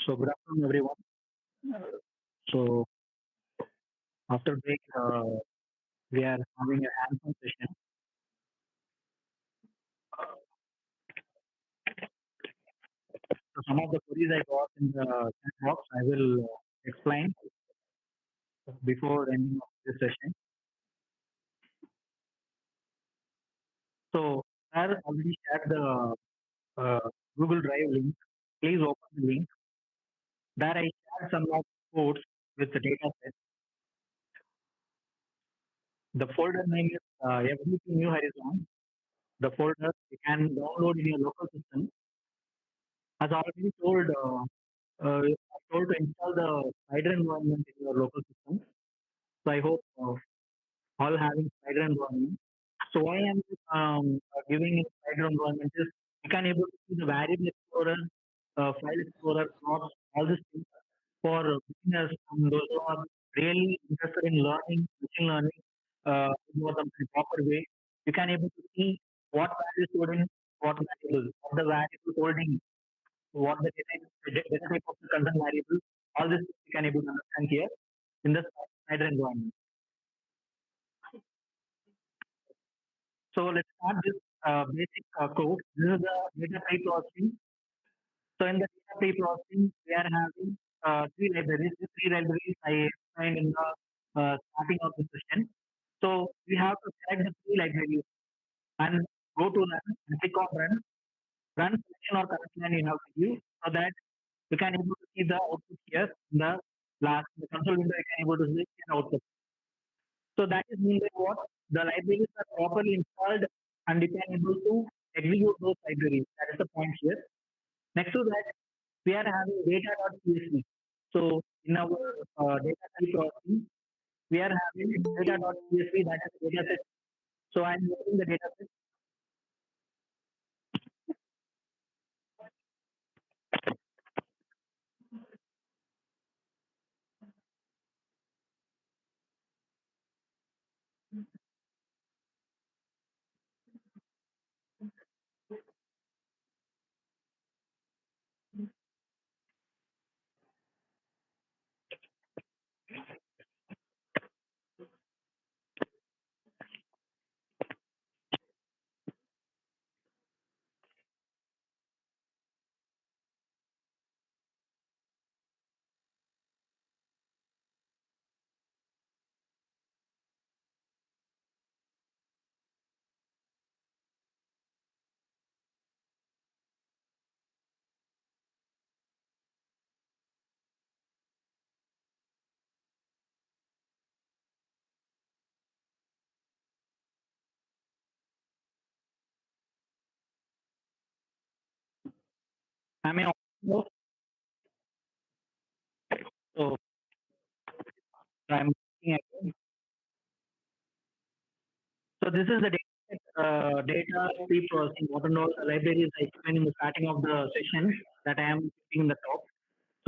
So good afternoon, everyone. So after break, we are having a hands-on session. So some of the queries I got in the chat box, I will explain before ending of this session. So I have already shared the Google Drive link. Please open the link. There I shared some of codes with the data set. The folder name is FDP New Horizon. The folder you can download in your local system. As already told, told to install the Spider environment in your local system. So I hope all having Spider environment. So why I'm giving a Spider environment is you can able to see the variable explorer, file explorer, plots, all these things for beginners and those who are really interested in learning, machine learning, algorithms in a proper way. You can able to see what value stored in what variable, what the variable holding, what the data type of the concern variable, all this you can able to understand here in the Spider environment. So let's start with basic code. This is the data pre-processing. So in the data pre-processing, we are having three libraries. These three libraries I explained in the starting of the session. So we have to select the three libraries and go to run and click on run. Run selection or current line you have to use so that you can able to see the output here in the last the console window. You can able to see the output. So that is mean by what the libraries are properly installed and you can able to execute those libraries. That is the point here. Next to that, we are having data.csv. So in our data processing, we are having data.csv, that is data set. So I'm using the data set. Am I audible? So I'm looking at. So this is the data pre-processing. What are all the libraries I explained in the starting of the session that I am keeping in the top.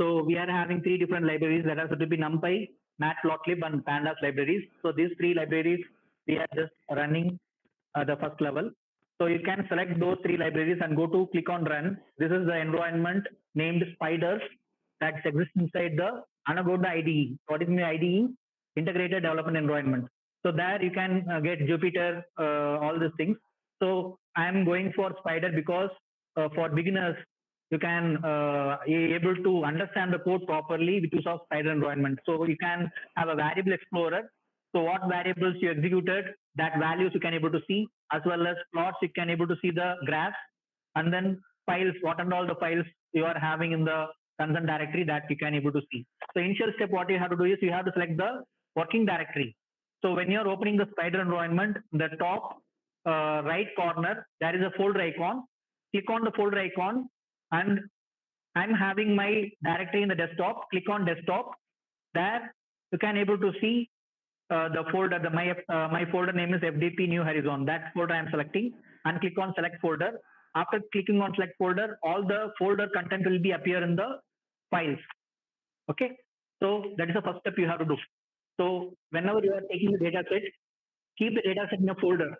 So we are having three different libraries that are to be NumPy, Matplotlib, and Pandas libraries. So these three libraries we are just running the first level. So you can select those three libraries and go to click on run. This is the environment named spiders that exists inside the and about the IDE. What is the IDE? Integrated Development Environment. So there you can get Jupyter, all these things. So I am going for Spider because for beginners you can able to understand the code properly with use of Spider environment. So you can have a variable explorer. So what variables you executed, that values you can able to see, as well as plots you can able to see the graphs, and then files, what and all the files you are having in the concern directory that you can able to see. So initial step what you have to do is you have to select the working directory. So when you are opening the Spider environment, the top right corner, there is a folder icon. Click on the folder icon, and I'm having my directory in the desktop. Click on desktop. There you can able to see the folder. My folder name is FDP New Horizon. That folder I'm selecting, and click on select folder. After clicking on select folder, all the folder content will be appear in the files. Okay, so that is the first step you have to do. So whenever you are taking the data set, keep the data set in a folder,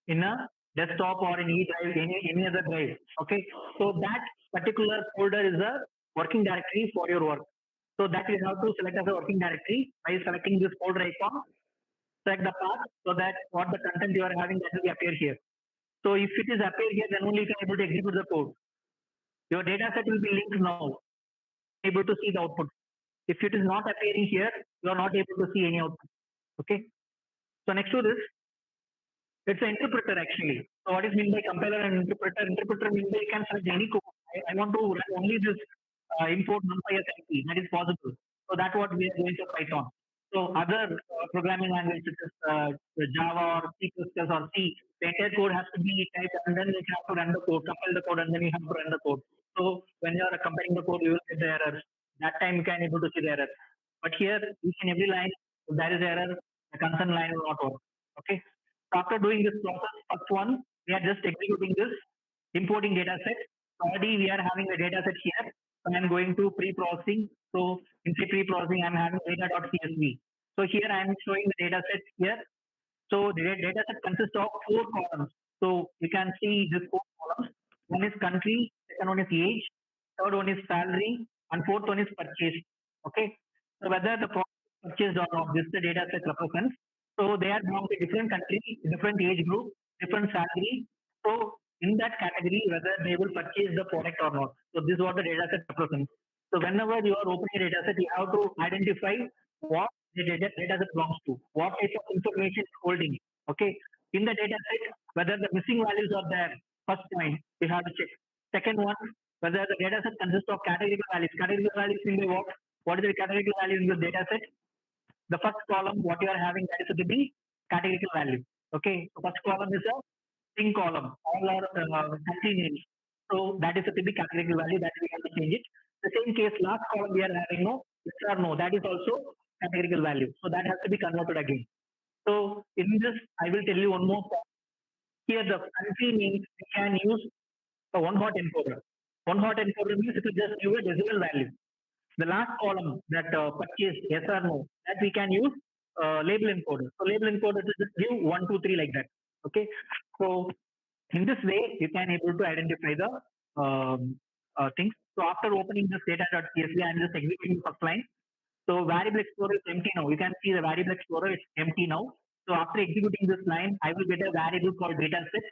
in a desktop or in E drive, any other drive. Okay, so that particular folder is a working directory for your work. So that you have to select as a working directory by selecting this folder icon. Select the path so that what the content you are having that will appear here. So if it is appear here, then only you can able to execute the code. Your data set will be linked now. Able to see the output. If it is not appearing here, you are not able to see any output. Okay. So next to this, it's an interpreter actually. So what is meant by compiler and interpreter? Interpreter means you can select any code. I want to run only this import NumPy as MP. That is possible. So that's what we are going to Python. So other programming languages such as Java or C++ or C, the entire code has to be typed and then you have to run the code, compile the code, and then you have to run the code. So when you are compiling the code, you will get the errors. That time you can able to see the errors. But here, each and every line, if there is error, the concern line will not work. Okay. So after doing this process, first one, we are just executing this, importing data set. Already we are having the data set here. So I'm going to pre-processing. So in pre-processing, I'm having data.csv. So here I'm showing the data set here. So the data set consists of 4 columns. So you can see these 4 columns. One is country, second one is age, third one is salary, and fourth one is purchase. Okay. So whether the product is purchased or not, this the data set represents. So they are belong to different countries, different age group, different salary. So in that category, whether they will purchase the product or not. So this is what the data set represents. So whenever you are opening a data set, you have to identify what the data set belongs to, what type of information it's holding. Okay. In the data set, whether the missing values are there, first point, you have to check. Second one, whether the data set consists of categorical values. Categorical values mean by what? What is the categorical value in the data set? The first column, what you are having, that is to be categorical value. Okay, so first column is a string column, all are country names. So that is to be categorical value, that we have to change it. The same case, last column we are having no, yes or no, that is also categorical value. So that has to be converted again. So in this, I will tell you one more point. Here the country means we can use a one hot encoder. One hot encoder means it will just give a decimal value. The last column that purchase yes or no, that we can use label encoder. So label encoder to just give 1, 2, 3 like that. Okay. So in this way, you can able to identify the things. So after opening this data.csv, I'm just executing the first line. So variable explorer is empty now. You can see the variable explorer is empty now. So after executing this line, I will get a variable called data set.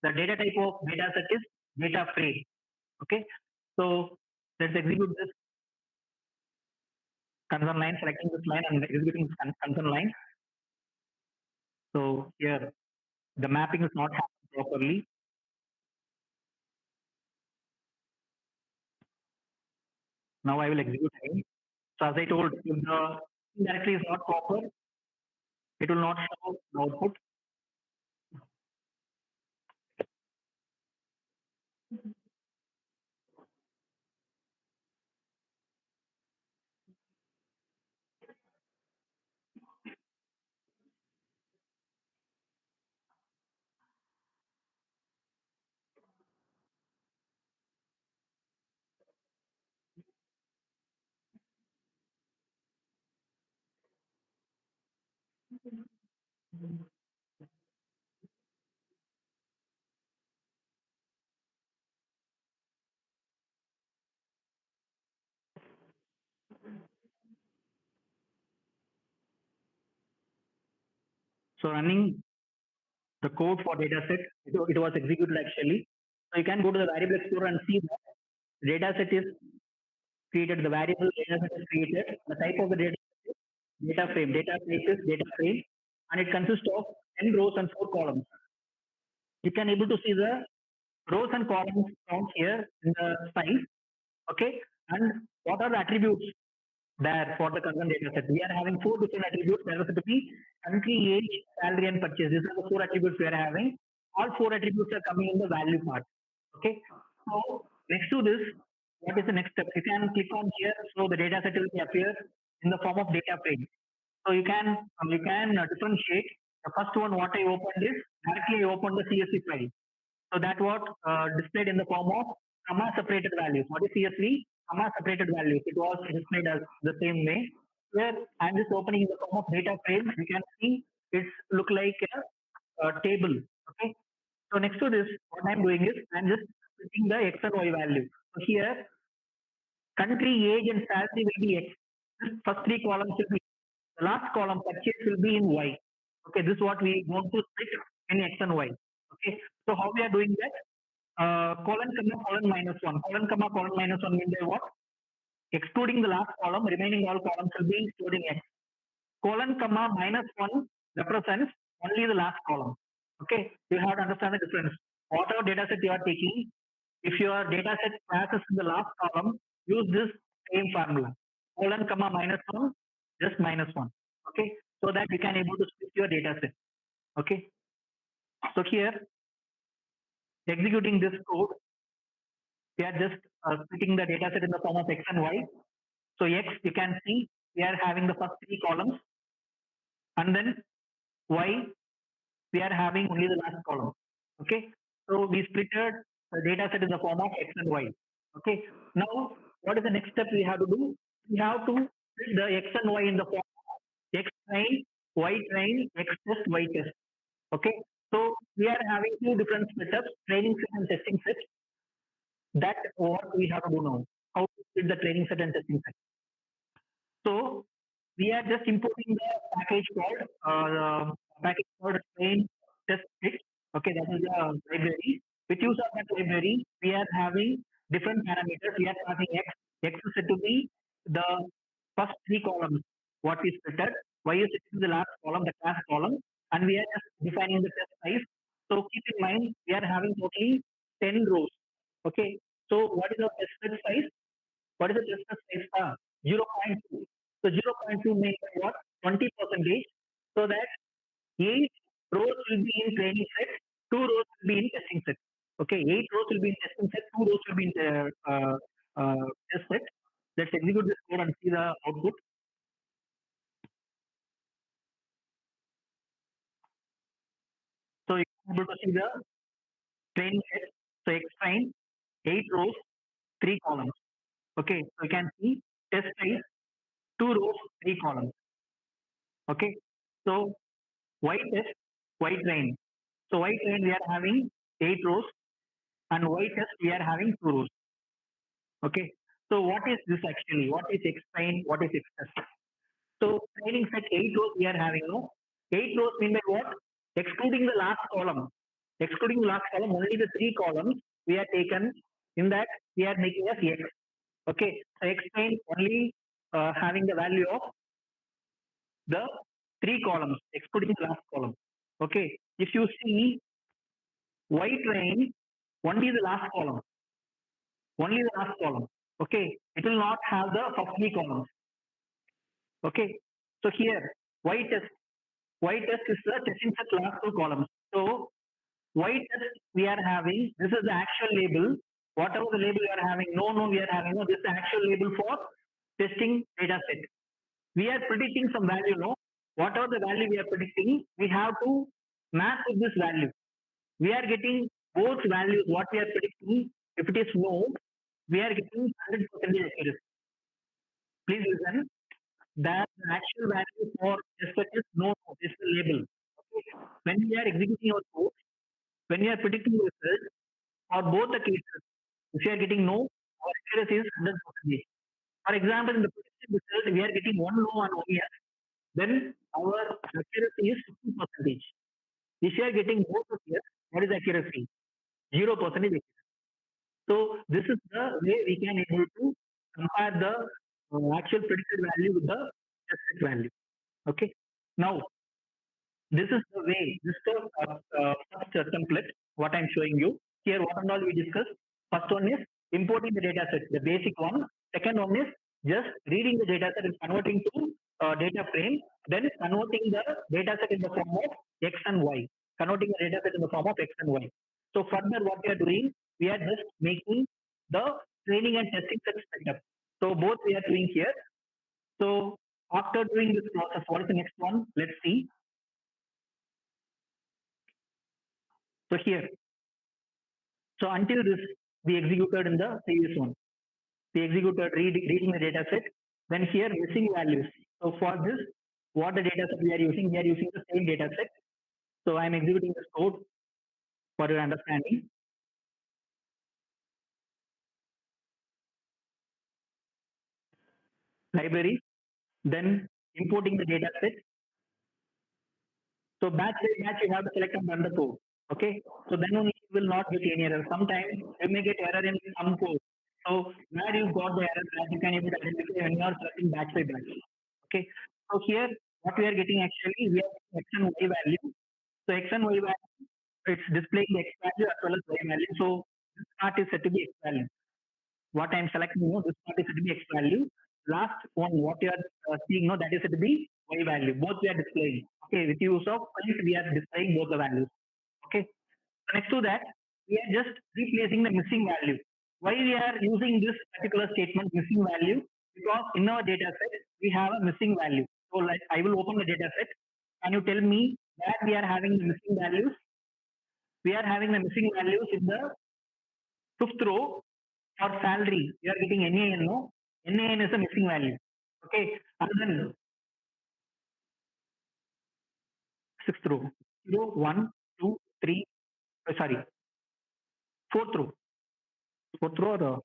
The data type of data set is data frame. Okay. So let's execute this concern line, selecting this line and executing this concern line. So here the mapping is not happening properly. Now I will execute again. So as I told, if the directory is not proper, it will not show the output. So running the code for dataset, it was executed actually. So you can go to the variable explorer and see that dataset is created, the variable dataset is created, the type of the data is data frame, data type is data frame, and it consists of 10 rows and 4 columns. You can able to see the rows and columns count here in the size, okay, and what are the attributes there for the concerned data set. We are having 4 different attributes. There is to be country, age, salary, and purchase. These are the 4 attributes we are having. All 4 attributes are coming in the value part. Okay. So next to this, what is the next step? You can click on here, so the data set will appear in the form of data frame. So you can differentiate. The first one what I opened is directly I opened the CSV file. So that what displayed in the form of comma separated values. What is CSV? Comma separated values. It was displayed as the same way. Where I'm just opening in the form of data frame. You can see it's look like a table. Okay. So next to this, what I'm doing is I'm just putting the X and Y value. So here, country, age, and salary will be X. This first 3 columns will be, the last column purchase will be in Y. Okay, this is what we want to split in X and Y. Okay, so how we are doing that? Colon, comma, colon minus 1. Colon, comma, colon minus 1 means by what? Excluding the last column, remaining all columns will be stored in X. Colon, comma, minus 1 represents only the last column. Okay, you have to understand the difference. Whatever data set you are taking, if your data set passes in the last column, use this same formula. Colon, comma, minus 1, just minus 1. Okay, so that you can able to split your data set. Okay, so here, executing this code, we are just splitting the data set in the form of X and Y. So X, you can see, we are having the first 3 columns, and then Y, we are having only the last column. Okay, so we splitted the data set in the form of X and Y. Okay, now what is the next step we have to do? We have to split the X and Y in the form of X train, Y train, X test, Y test. Okay, so we are having 2 different setups, training set and testing set. That what we have to do now. How to split the training set and testing set. So we are just importing the package called train test kit. Okay, that is the library. With use of that library, we are having different parameters. We are having X. X is set to be the first 3 columns, what is splitted. Y is set to the last column, the class column, and we are just defining the test size. So keep in mind, we are having totally 10 rows. Okay, so what is our test set size? What is the test set size? 0.2. So 0.2 means what? 20%. So that 8 rows will be in training set, 2 rows will be in testing set. Okay, 8 rows will be in testing set, 2 rows will be in test set. Let's execute this code and see the output. So you can able to see the training set. So X train, 8 rows, 3 columns. Okay, so you can see test size, 2 rows, 3 columns. Okay, so Y test, Y train. So Y train we are having 8 rows, and Y test we are having 2 rows. Okay, so what is this actually? What is X train? What is X test? So training set 8 rows we are having, no? 8 rows mean by what? Excluding the last column. Excluding the last column, only the 3 columns we are taken. In that we are making as X. Okay, so X train only having the value of the 3 columns, excluding the last column. Okay, if you see Y train, only the last column. Only the last column. Okay, it will not have the first 3 columns. Okay, so here Y test is the testing set last 2 columns. So Y test we are having, this is the actual label. Whatever the label we are having, no, we are having, no, this is the actual label for testing data set. We are predicting some value, no? Whatever the value we are predicting, we have to match with this value. We are getting both values, what we are predicting. If it is no, we are getting 100% accuracy. Please listen. that the actual value for test set is no, it's the label. Okay. When we are executing our code, when we are predicting the result, for both the cases, if you are getting no, our accuracy is 100%. For example, in the prediction result, we are getting one no and one yes, then our accuracy is 50%. If you are getting both of yes, what is accuracy? 0% accuracy. So this is the way we can able to compare the actual predicted value with the tested value. Okay. Now this is the way. This is the first template. What I'm showing you here. What and all we discussed. First one is importing the data set, the basic one. Second one is just reading the data set and converting to data frame. Then converting the data set in the form of X and Y. Converting the data set in the form of X and Y. So further, what we are doing, we are just making the training and testing set setup. So both we are doing here. So after doing this process, what is the next one? Let's see. So here, so until this, we executed in the previous one. We executed reading the data set. Then here, missing values. So for this, what the data set we are using the same data set. So I'm executing this code for your understanding. Library, then importing the data set. So batch by batch, you have to select and run the code. Okay, so then only you will not get any error. Sometimes you may get error in some code. So where you got the error, that you can able to identify when you are selecting batch by batch. Okay, so here what we are getting actually, we have X and Y value. So X and Y value, it's displaying the X value as well as Y value. So this part is set to be X value. What I'm selecting, this part is set to be X value. Last one, what you are seeing, that is set to be Y value. Both we are displaying. Okay, with use of print, we are displaying both the values. Okay. So next to that, we are just replacing the missing value. Why we are using this particular statement, missing value? Because in our data set, we have a missing value. So like I will open the data set. Can you tell me that we are having the missing values? We are having the missing values in the fifth row for salary. We are getting NAN, no? NAN is a missing value. Okay. And then sixth row. 0, 1, 2, 3, sorry. Fourth row. Fourth row or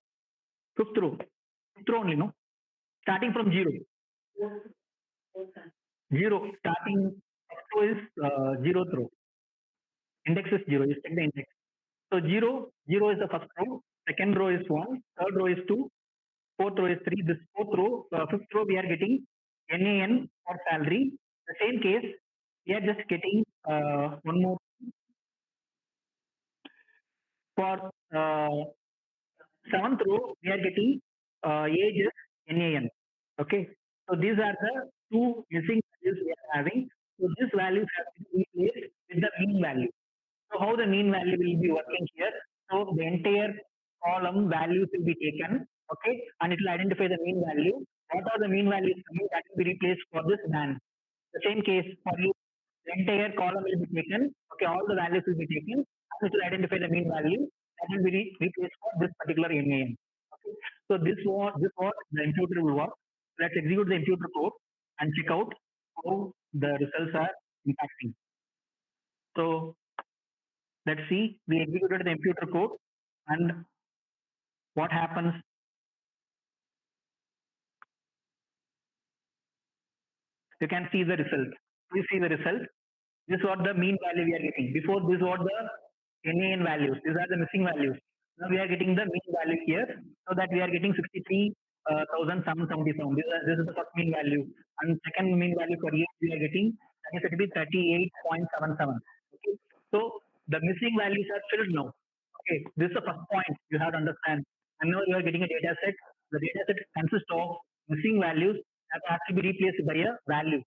fifth row. Fifth row only, no? Starting from 0. 0. Starting row is 0th row. Index is 0. You check the index. So 0 is the first row. Second row is 1. Third row is 2. Fourth row is 3. This fourth row, fifth row, we are getting NAN for salary. The same case, we are just getting one more for seventh row. We are getting age is NAN. Okay, so these are the two missing values we are having. So these values have to be replaced with the mean value. So how the mean value will be working here? So the entire column values will be taken. Okay, and it will identify the mean value. What are the mean values coming? That will be replaced for this band. The same case for you, the entire column will be taken. Okay, all the values will be taken, and it will identify the mean value. That will be replaced for this particular NAN. Okay, so this what the imputer will work. Let's execute the imputer code and check out how the results are impacting. So let's see, we executed the imputer code and what happens? You can see the result. You see the result. This is what the mean value we are getting. Before this was the NAN values. These are the missing values. Now we are getting the mean value here, so that we are getting 63,777. This is the first mean value, and second mean value for year we are getting that is going to be 38.77. Okay, so the missing values are filled now. Okay, this is the first point you have to understand. And now you are getting a data set. The data set consists of missing values that have to be replaced by a value.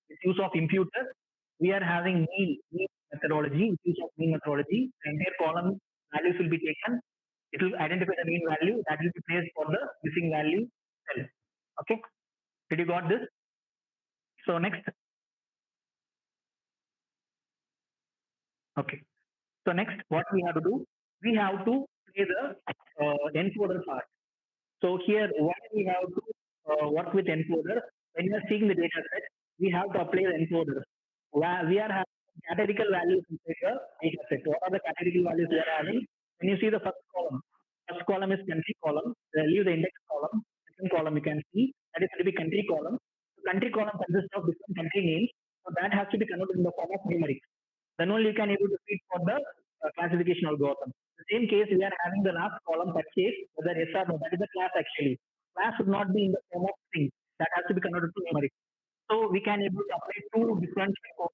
With use of imputer, we are having mean methodology. With use of mean methodology, the entire column values will be taken. It will identify the mean value that will be placed for the missing value cell. Okay, did you got this? So next. Okay, so next what we have to do, we have to play the encoder part. So here what we have to work with encoder, when you are seeing the data set, we have to apply the encoders. We are having categorical values inside the data set. What are the categorical values we are having? When you see the first column is country column, leave the index column, second column you can see, that is going to be country column. So country column consists of different country names, so that has to be converted in the form of numeric. Then only you can able to feed for the classification algorithm. The same case, we are having the last column purchase, whether yes or no, that is the class actually. Class should not be in the form of string, that has to be converted to numeric. So we can able to apply two different encoder.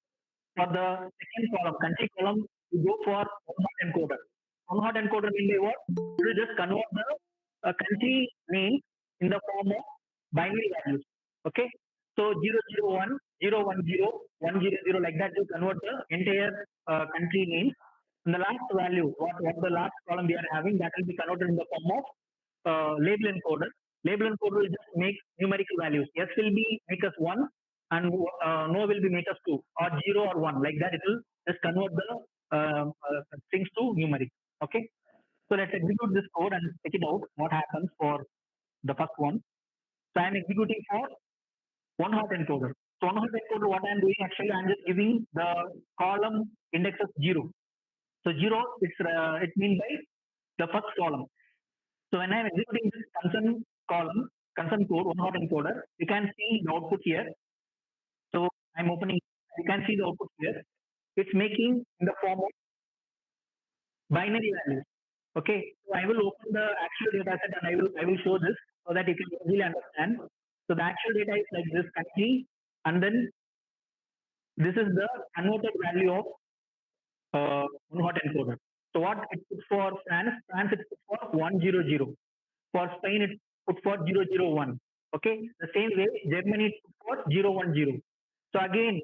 For the second column, country column, we go for one-hot encoder. One-hot encoder means by what? You will just convert the country name in the form of binary values. Okay. So 001, 010, 100, like that, you convert the entire country name. And the last value, what the last column we are having, that will be converted in the form of label encoder. Label encoder will just make numerical values. Yes will be make us 1 and no will be make us 2 or 0 or 1. Like that, it will just convert the things to numeric. Okay. So let's execute this code and check it out what happens for the first one. So I am executing for one-hot encoder. So one-hot encoder, what I am doing actually, I am just giving the column index as 0. So 0, it means by the first column. So when I am executing this concern code, one-hot encoder, you can see the output here. So I'm opening, you can see the output here. It's making in the form of binary values. Okay, so I will open the actual data set and I will show this so that you can easily understand. So the actual data is like this country, and then this is the converted value of one-hot encoder. So what it put for France? France it put for 100. For Spain it put for 001. Okay, the same way Germany it put for 010. So again,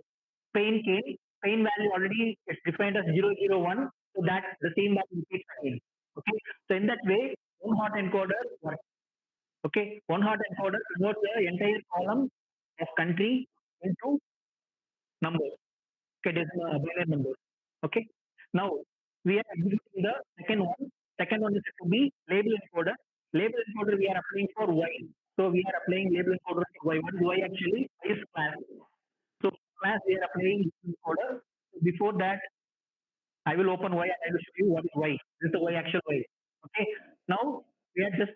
Spain came. Spain value already is defined as 001. So that the same value repeats again. Okay, so in that way, one-hot encoder works. Okay, one-hot encoder converts the entire column of country into numbers. Okay, binary numbers. Okay, now we are executing the second one. Second one is to be label encoder. Label encoder we are applying for Y. So we are applying label encoder for Y. What is Y actually? Y is class. So class we are applying encoder. Before that, I will open Y and I will show you what is Y. This is the Y actual Y. Okay. Now we are just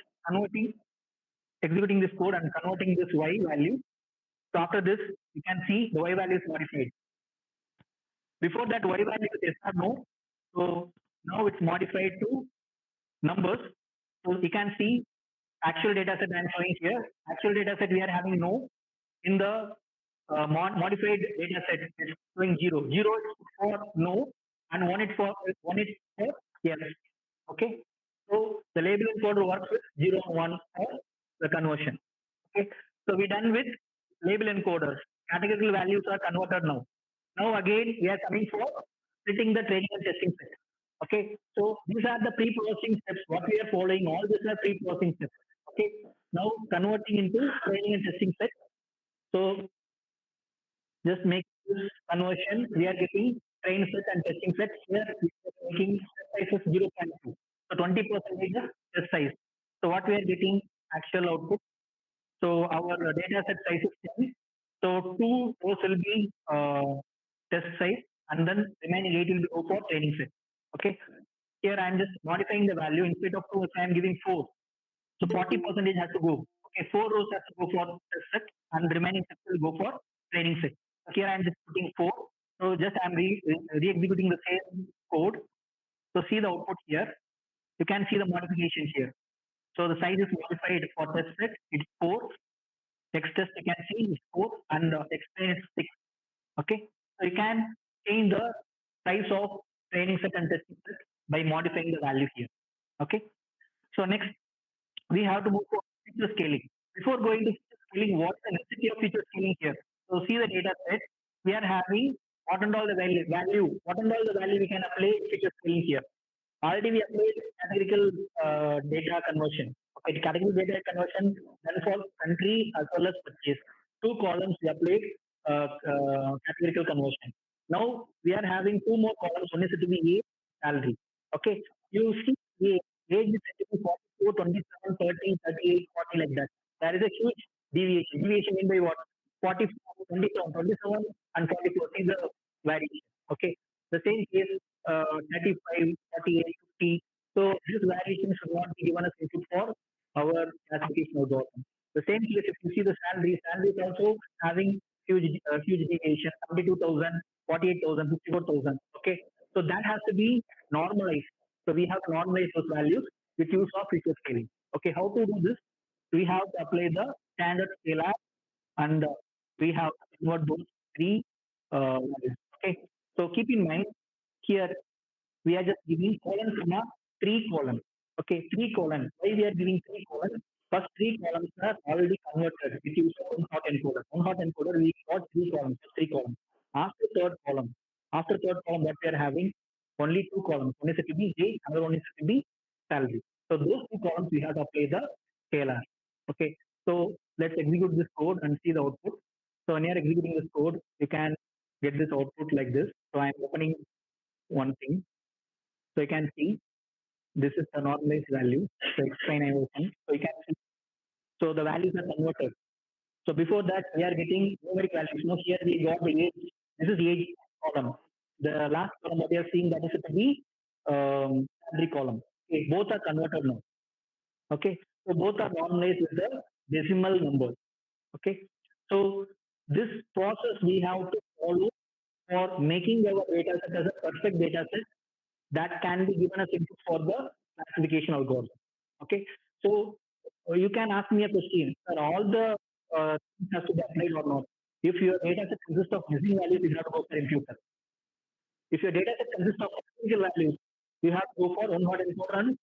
executing this code and converting this Y value. So after this, you can see the Y value is modified. Before that, Y value is yes or no. So now it's modified to numbers. So you can see actual data set I am showing here. Actual data set we are having no. In the modified data set it's showing 0. 0 is for no and 1 is for yes. Okay. So the label encoder works with 0 and 1 for the conversion. Okay. So we're done with label encoders. Categorical values are converted now. Now again we are coming for splitting the training and testing set. Okay. So these are the pre-processing steps. What we are following, all these are pre-processing steps. Okay. Now converting into training and testing set. So just make this conversion. We are getting train set and testing set. Here we are making test size is 0.2. So 20% is test size. So what we are getting actual output. So our data set size is 10. So 2 rows will be test size and then remaining 8 will go for training set. Okay. Here I am just modifying the value. Instead of 2, I am giving 4. So 40% has to go. Okay, 4 rows has to go for test set and the remaining set will go for training set. Here I am just putting 4. So just I am re-executing the same code. So see the output here. You can see the modifications here. So the size is modified for test set. It's 4. Text test you can see is 4 and explain is 6. Okay. So you can change the size of training set and testing set by modifying the value here. Okay. So next we have to move to feature scaling. Before going to feature scaling, what's the necessity of feature scaling here? So see the data set. We are having what and all the value, what and all the value we can apply feature scaling here. Already we applied categorical data conversion. Okay, categorical data conversion then for country as well as purchase. 2 columns we applied categorical conversion. Now we are having 2 more columns. One is to be age, salary. Okay, you see age is set to be 44, 27, 30, 38, 40 like that. There is a huge deviation. Deviation mean by what? 44, 27, 27 and 44. See the variation. Okay. The same case, 35, 48, 50. So this variation should not be given as input for our classification algorithm. The same case, if you see the salary is also having huge deviation, 72,000, 48,000, 54,000. Okay. So that has to be normalized. So we have to normalize those values with use of feature scaling. Okay. How to do this? We have to apply the standard scalar and we have to convert those three values. Okay. So keep in mind here we are just giving colon comma 3 colon. Okay, 3 colon. Why we are giving 3 colon? First 3 columns are already converted with use of one hot encoder. One hot encoder we got 3 columns, just 3 columns. After third column, what we are having only 2 columns. One is to be age, another one is to be salary. So those 2 columns we have to apply the scalar. Okay, so let's execute this code and see the output. So when you are executing this code, you can get this output like this. So I am opening one thing. So you can see this is the normalized value. So explain I open. So you can see. So the values are converted. So before that we are getting numeric values. Now here we got the age. This is age column. The last column that we are seeing, that is to be salary column. Okay, both are converted now. Okay, so both are normalized with the decimal number. Okay, so this process we have to follow for making our data set as a perfect data set that can be given as input for the classification algorithm. Okay, so you can ask me a question: are all the things has to be applied or not? If your data set consists of missing values, you have to go for imputer. If your data set consists of single values, you have to go for one hot encoder and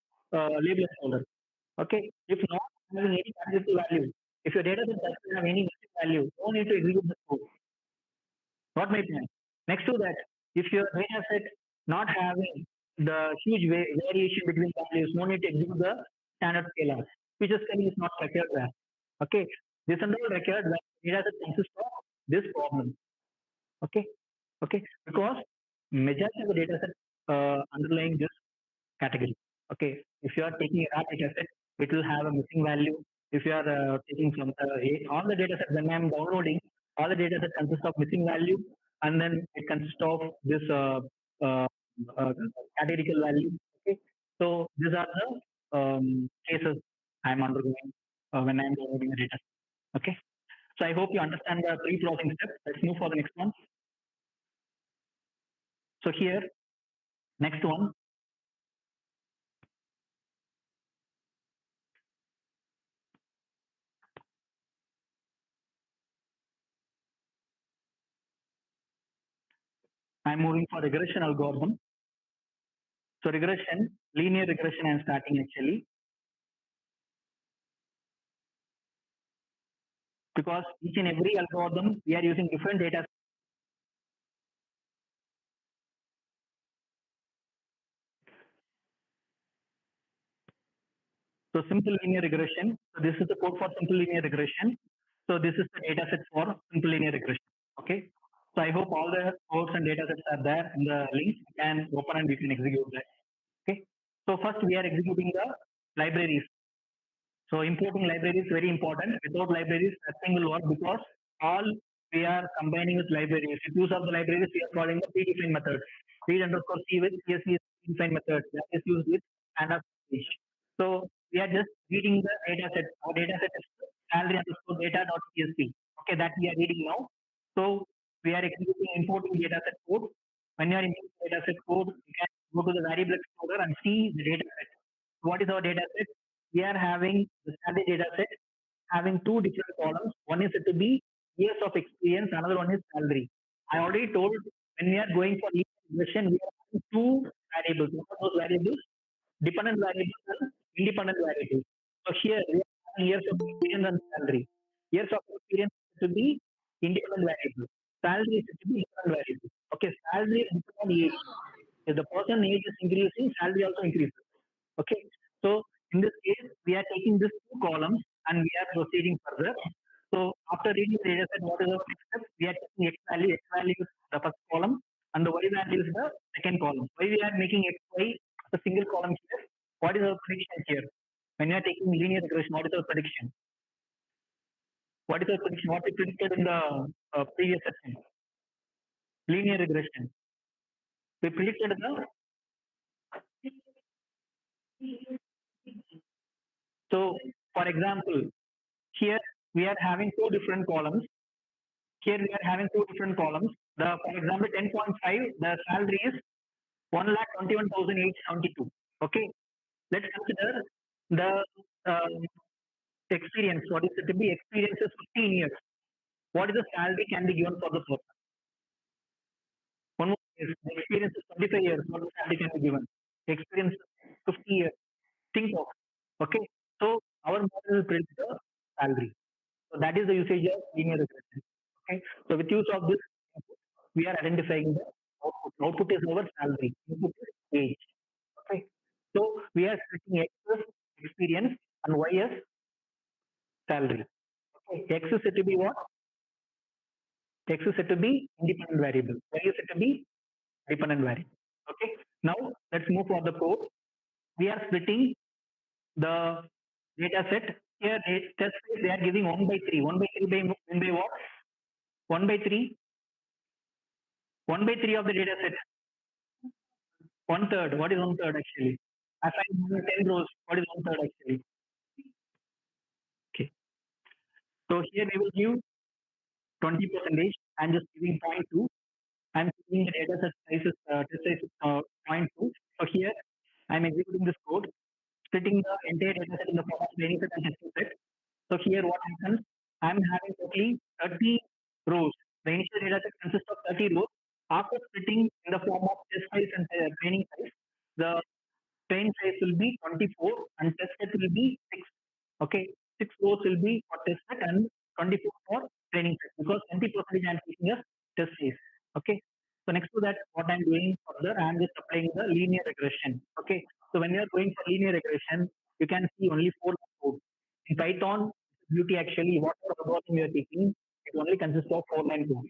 label encoder. Okay, if not having any transitive value, if your data set doesn't have any missing value, no need to execute the code. Not my plan. Next to that, if your data set not having the huge variation between values, no need to execute the standard scalar. Feature scaling is not required there. Okay, this is not required when data set consists of this problem. Okay, okay, because majority of the data set underlying this category. Okay, if you are taking a raw data set, it will have a missing value. If you are taking from all the data set, when I am downloading, all the data set consists of missing value, and then it consists of this uh, categorical value. Okay, so these are the cases I am undergoing when I am downloading the data. Okay, so I hope you understand the pre-processing step. Let's move for the next one. So here, next one. I'm moving for regression algorithm. So regression, linear regression I'm starting actually. Because each and every algorithm, we are using different data. So simple linear regression. So this is the code for simple linear regression. So this is the data set for simple linear regression. Okay. So I hope all the codes and data sets are there in the link. You can open and we can execute that. Okay. So first we are executing the libraries. So importing libraries is very important. Without libraries, nothing will work because all we are combining with libraries. With use of the libraries, we are calling the predefined method. Read underscore C with CSV is predefined method that is used with standard page. So we are just reading the data set. Our data set is salary underscore data dot CSV. Okay, that we are reading now. So we are executing importing data set code. When you are importing data set code, you can go to the variable explorer and see the data set. What is our data set? We are having the standard data set having two different columns. One is to be years of experience, another one is salary. I already told when we are going for each regression, we are having two variables. What are those variables? Dependent variables and independent variables. So here we are having years of experience and salary. Years of experience to be independent variable. Salary is to be independent variable. Okay, salary is dependent on age. If the person age is increasing, salary also increases. Okay, so in this case, we are taking these two columns and we are proceeding further. So after reading the data set, what is our next step? We are taking x value is the first column and the y value is the second column. Why we are making x, y a single column here? What is our prediction here? When you are taking linear regression, what is our prediction? What is the prediction? What we predicted in the previous session? Linear regression. We predicted the. So, for example, here we are having two different columns. Here we are having two different columns. The, for example, 10.5, the salary is 1,21,872. Okay, let's consider the experience. What is it to be? Experience is 15 years. What is the salary can be given for the person? One more is the experience is 25 years. What is the salary can be given? Experience is 50 years. Think of. Okay, so our model will predict the salary. So that is the usage of linear regression. Okay, so with use of this, we are identifying the output. Output is our salary. Input is age. Okay, so we are splitting X as experience and Y as salary. Okay, X is said to be what? X is said to be independent variable. Y is said to be dependent variable. Okay, now let's move for the code. We are splitting the data set. Here, test they are giving 1 by 3. 1 by 3 by what? 1 by 3. 1 by 3 of the data set. 1/3. What is 1/3 actually? I find 10 rows. What is 1/3 actually? Okay. So here we will give 20%. I'm just giving 0.2. I'm giving the data set size is test size is 0.2. So here I'm executing this code, splitting the entire data set in the form of training set and testing set. So here what happens? I'm having totally 30 rows. The initial data set consists of 30 rows. After splitting in the form of test size and training size, the training size will be 24 and test set will be 6. Okay, 6 rows will be for test set and 24 for training set because 20% I'm taking as test size. Okay, so next to that, what I'm doing further, I'm just applying the linear regression. Okay, so when you're going for linear regression, you can see only 4 code. In Python, beauty actually, whatever algorithm you're taking, it only consists of 4-line code.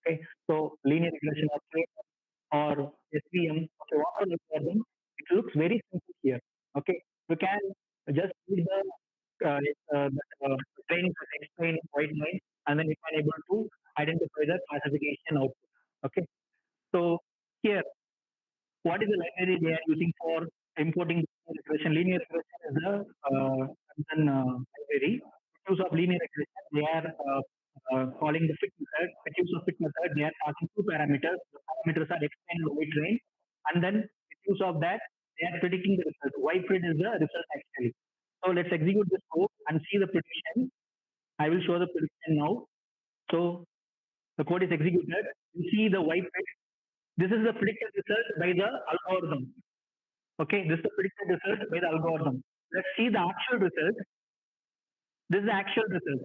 Okay, so linear regression or SVM, okay, whatever algorithm, it looks very simple here. Okay, you can just read the training explain in white line, and then you can able to identify the classification output. Okay, so here, what is the library they are using for importing linear regression? Linear regression is a library. Use of linear regression, they are calling the fit method. With use of fit method, they are passing two parameters. The parameters are x and y train, and then with use of that, they are predicting the result. Y pred is the result actually. So let's execute this code and see the prediction. I will show the prediction now. So the code is executed. You see the Y pred. This is the predicted result by the algorithm. Okay, this is the predicted result by the algorithm. Let's see the actual result. This is the actual result.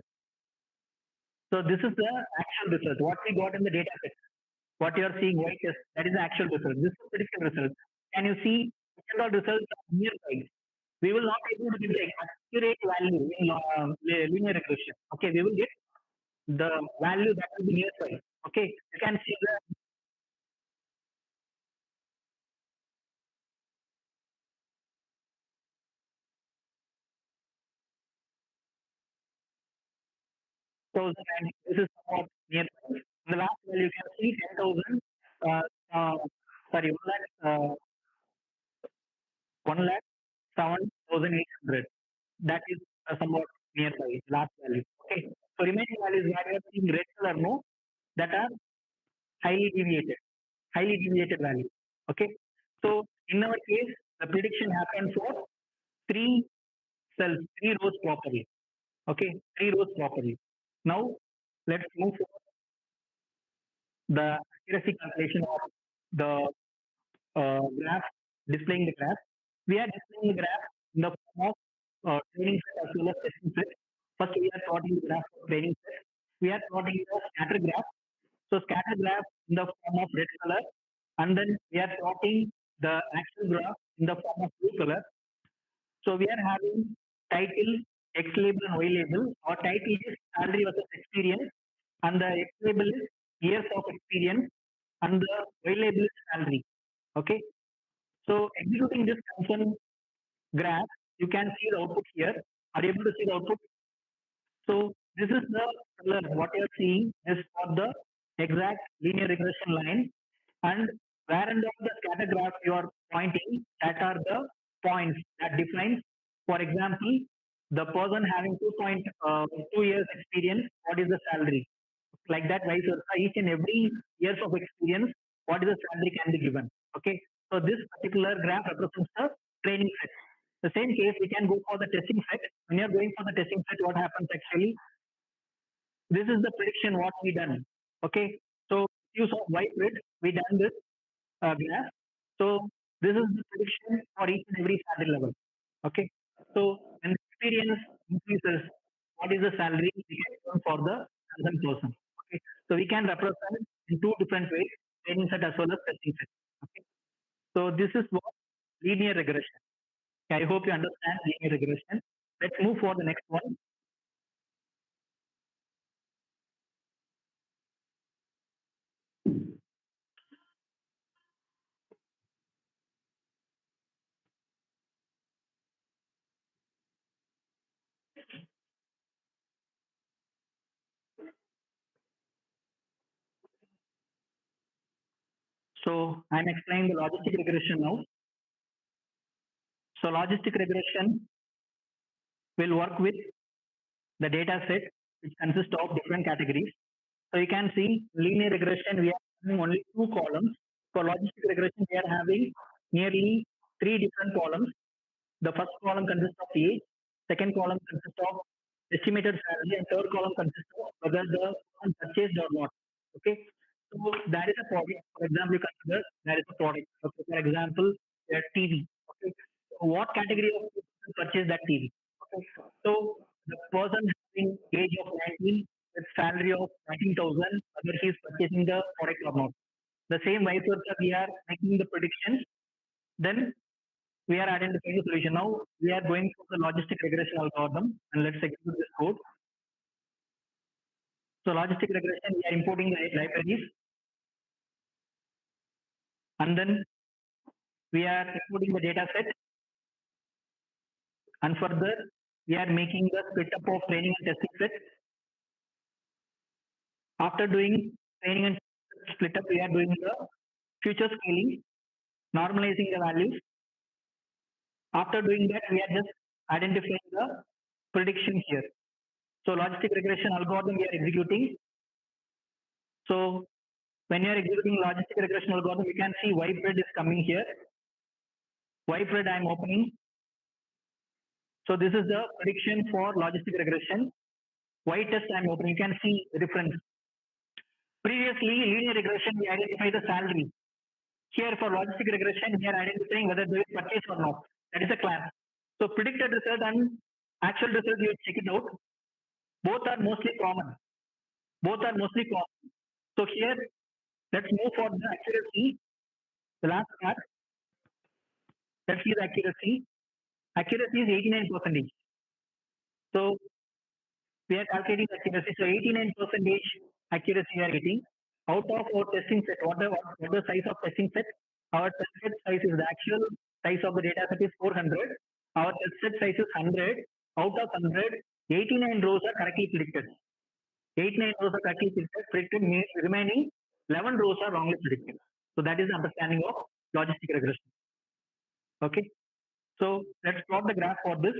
So this is the actual result. What we got in the data set. What you are seeing white is that is the actual result. This is the predicted result. Can you see all results are nearby? We will not be able to get the accurate value in linear regression. Okay, we will get the value that will be nearby. Okay, you can see the thousand, and this is somewhat nearby. In the last value, you can see 10,000. Sorry, 1,07,800. That is somewhat nearby last value. Okay, so remaining values where you are seeing red color no, that are highly deviated value. Okay, so in our case, the prediction happened for 3 cells, 3 rows properly. Okay, 3 rows properly. Now let's move to the accuracy calculation of the graph, displaying the graph. We are displaying the graph in the form of training set as well as testing set. First, we are plotting the graph for training set. We are plotting the scatter graph. So scatter graph in the form of red color, and then we are plotting the actual graph in the form of blue color. So we are having title, X label and Y label. Our title is salary versus experience, and the X label is years of experience, and the Y label is salary. Okay. So executing this function graph, you can see the output here. Are you able to see the output? So this is the color. What you're seeing is for the exact linear regression line, and where and all the scatter graph you are pointing, that are the points that defines. For example, the person having 2 years experience, what is the salary? Like that, vice versa. Each and every years of experience, what is the salary can be given. Okay, so this particular graph represents the training set. The same case, we can go for the testing set. When you're going for the testing set, what happens actually? This is the prediction what we done. Okay, so use of white grid, we done this graph. So this is the prediction for each and every salary level. Okay, so when the experience increases, what is the salary we can earn for the present person? Okay, so we can represent in two different ways, training set as well as testing set. Okay, so this is what linear regression. I hope you understand linear regression. Let's move for the next one. So I'm explaining the logistic regression now. So logistic regression will work with the data set which consists of different categories. So you can see linear regression, we are having only two columns. For logistic regression, we are having nearly three different columns. The first column consists of age, second column consists of estimated salary, and third column consists of whether the person purchased or not. Okay, so that is a product. For example, you consider that is a product. Okay, for example, a TV. Okay, so what category of people purchase that TV? Okay, so the person having age of 19 with salary of 19,000, whether he is purchasing the product or not. The same vice versa, we are making the predictions. Then we are identifying the solution. Now we are going for the logistic regression algorithm, and let's execute this code. So logistic regression, we are importing the libraries, and then we are importing the data set, and further we are making the split up of training and testing set. After doing training and split up, we are doing the future scaling, normalizing the values. After doing that, we are just identifying the prediction here. So logistic regression algorithm we are executing. So when you are executing logistic regression algorithm, you can see YPRED is coming here. YPRED I am opening. So this is the prediction for logistic regression. Y-test I am opening. You can see the difference. Previously, linear regression, we identify the salary. Here for logistic regression, we are identifying whether there is purchase or not. That is a class. So predicted result and actual result, you check it out. Both are mostly common. Both are mostly common. So here, let's move for the accuracy. The last part. Let's see the accuracy. Accuracy is 89%. So we are calculating accuracy. So 89% accuracy we are getting. Out of our testing set, what the size of testing set? Our test set size is the actual size of the data set is 400. Our test set size is 100. Out of 100, 89 rows are correctly predicted. 89 rows are correctly predicted, means remaining 11 rows are wrongly predicted. So that is the understanding of logistic regression. Okay. So let's plot the graph for this.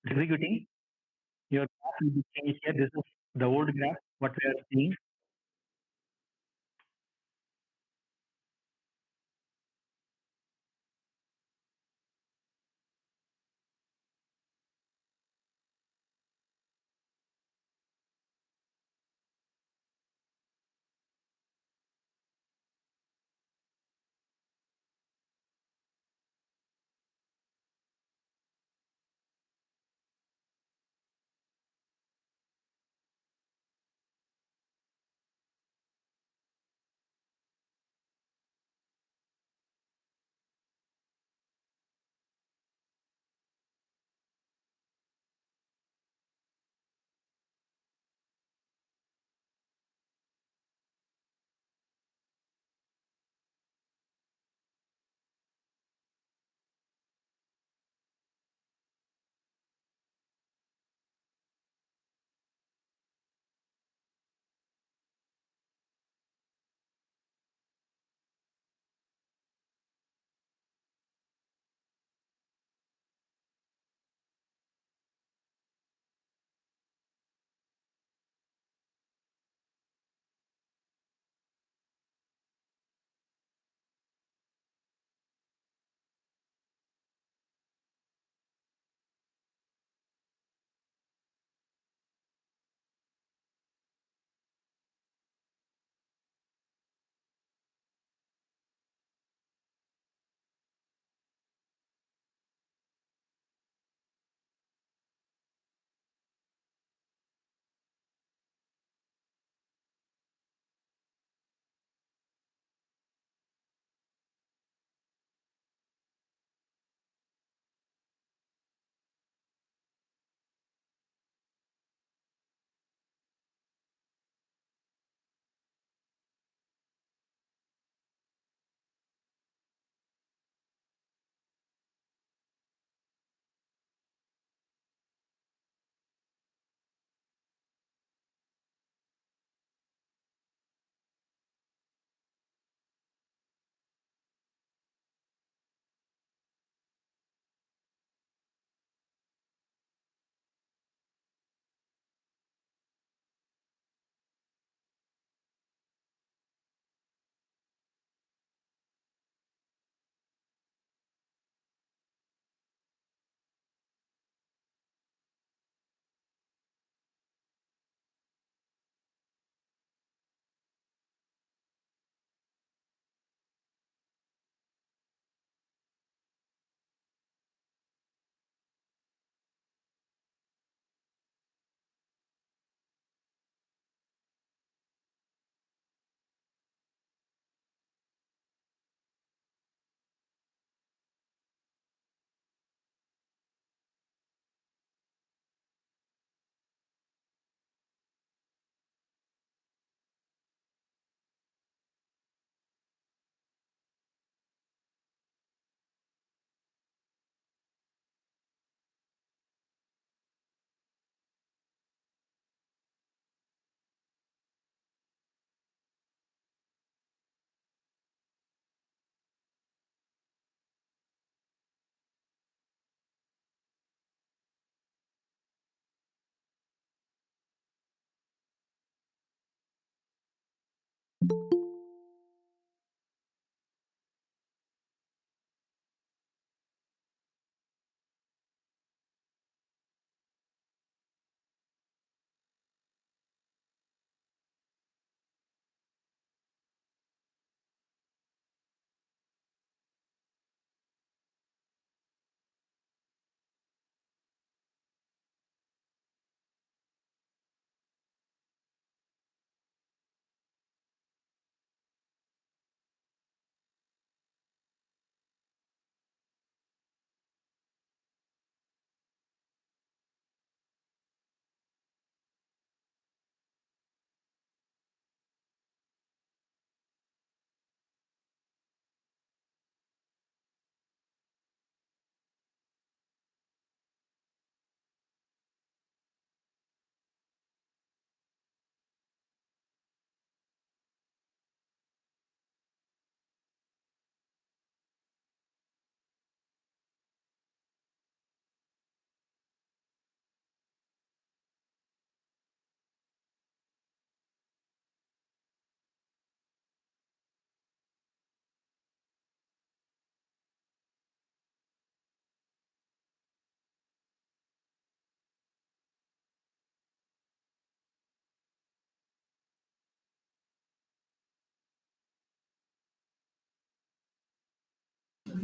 Executing. Your graph will be changed here. This is the old graph, what we are seeing.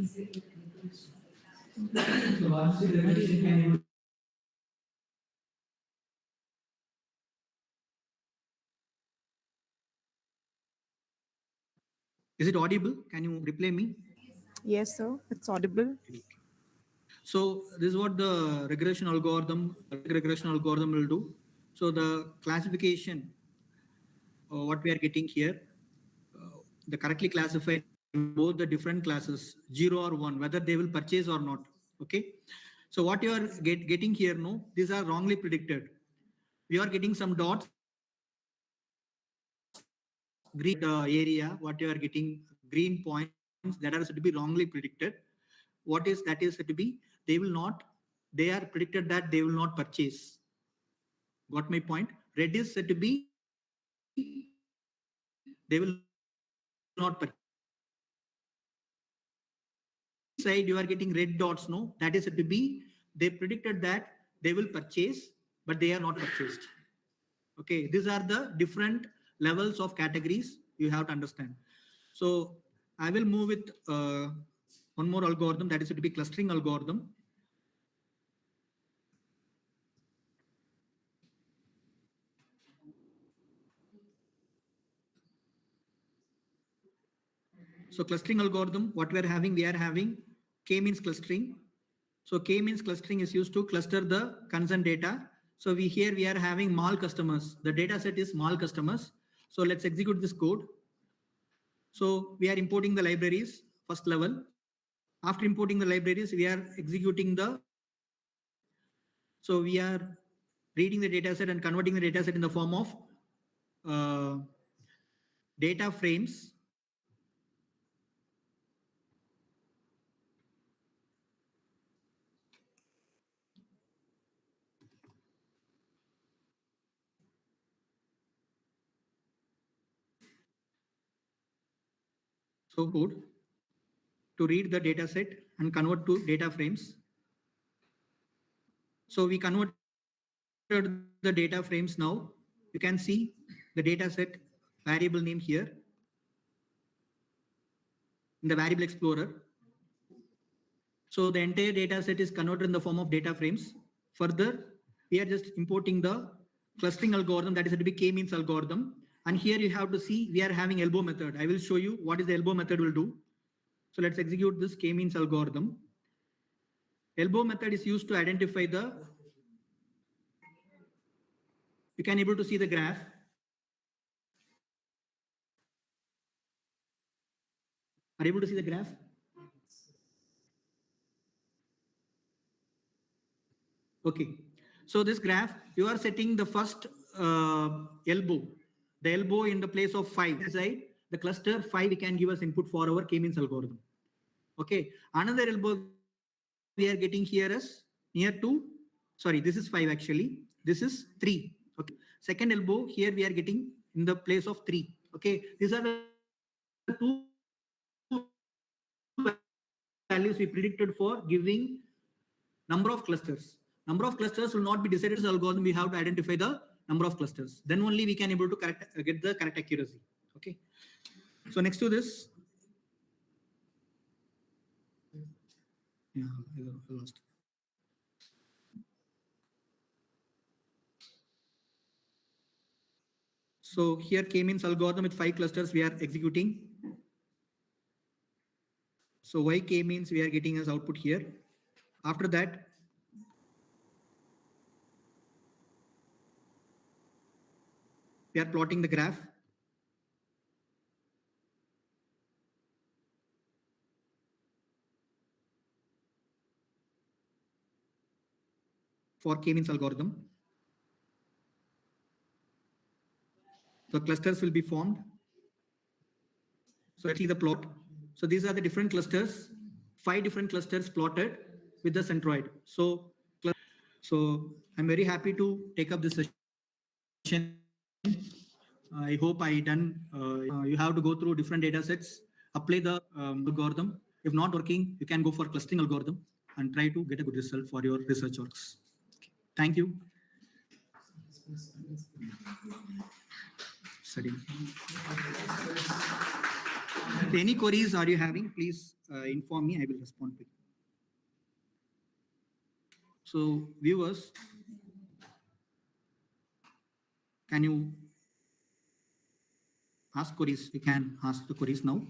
Is it audible? Can you reply me? Yes, sir. It's audible. So this is what the regression algorithm will do. So the classification, what we are getting here, the correctly classified both the different classes 0 or 1, whether they will purchase or not. Okay. So what you are getting here, no, these are wrongly predicted. You are getting some dots, green area, what you are getting green points that are said to be wrongly predicted. What is that is said to be, they will not, they are predicted that they will not purchase. Got my point? Red is said to be, they will not purchase. Side you are getting red dots, no, that is said to be, they predicted that they will purchase, but they are not purchased. Okay, these are the different levels of categories you have to understand. So I will move with one more algorithm, that is said to be clustering algorithm. So clustering algorithm, what we are having K means clustering. So K means clustering is used to cluster the concerned data. So here we are having mall customers. The data set is mall customers. So let's execute this code. So we are importing the libraries, first level. After importing the libraries, we are executing so we are reading the data set and converting the data set in the form of data frames. So code to read the data set and convert to data frames. So we converted the data frames now. You can see the data set variable name here in the variable explorer. So the entire data set is converted in the form of data frames. Further, we are just importing the clustering algorithm, that is said to be k-means algorithm. And here you have to see we are having elbow method. I will show you what is the elbow method will do. So let's execute this k-means algorithm. Elbow method is used to identify the, you can able to see the graph. Are you able to see the graph? Okay. So this graph, you are setting the first elbow, the elbow in the place of 5. Inside the cluster 5, we can give us input for our k-means algorithm. Okay. Another elbow we are getting here is near to, sorry, this is 5 actually. This is 3. Okay. Second elbow here we are getting in the place of 3. Okay. These are the two values we predicted for giving number of clusters. Number of clusters will not be decided as algorithm. We have to identify the number of clusters. Then only we can able to get the correct accuracy. Okay. So next to this, yeah, I lost. So here k-means algorithm with 5 clusters we are executing. So y k-means we are getting as output here. After that, we are plotting the graph. For k-means algorithm, the clusters will be formed. So actually the plot. So these are the different clusters, 5 different clusters plotted with the centroid. So I'm very happy to take up this session. I hope I done. You have to go through different data sets, apply the algorithm. If not working, you can go for clustering algorithm and try to get a good result for your research works. Okay. Thank you. Studying. Any queries are you having? Please inform me. I will respond to you. So, viewers, can you ask queries? You can ask the queries now.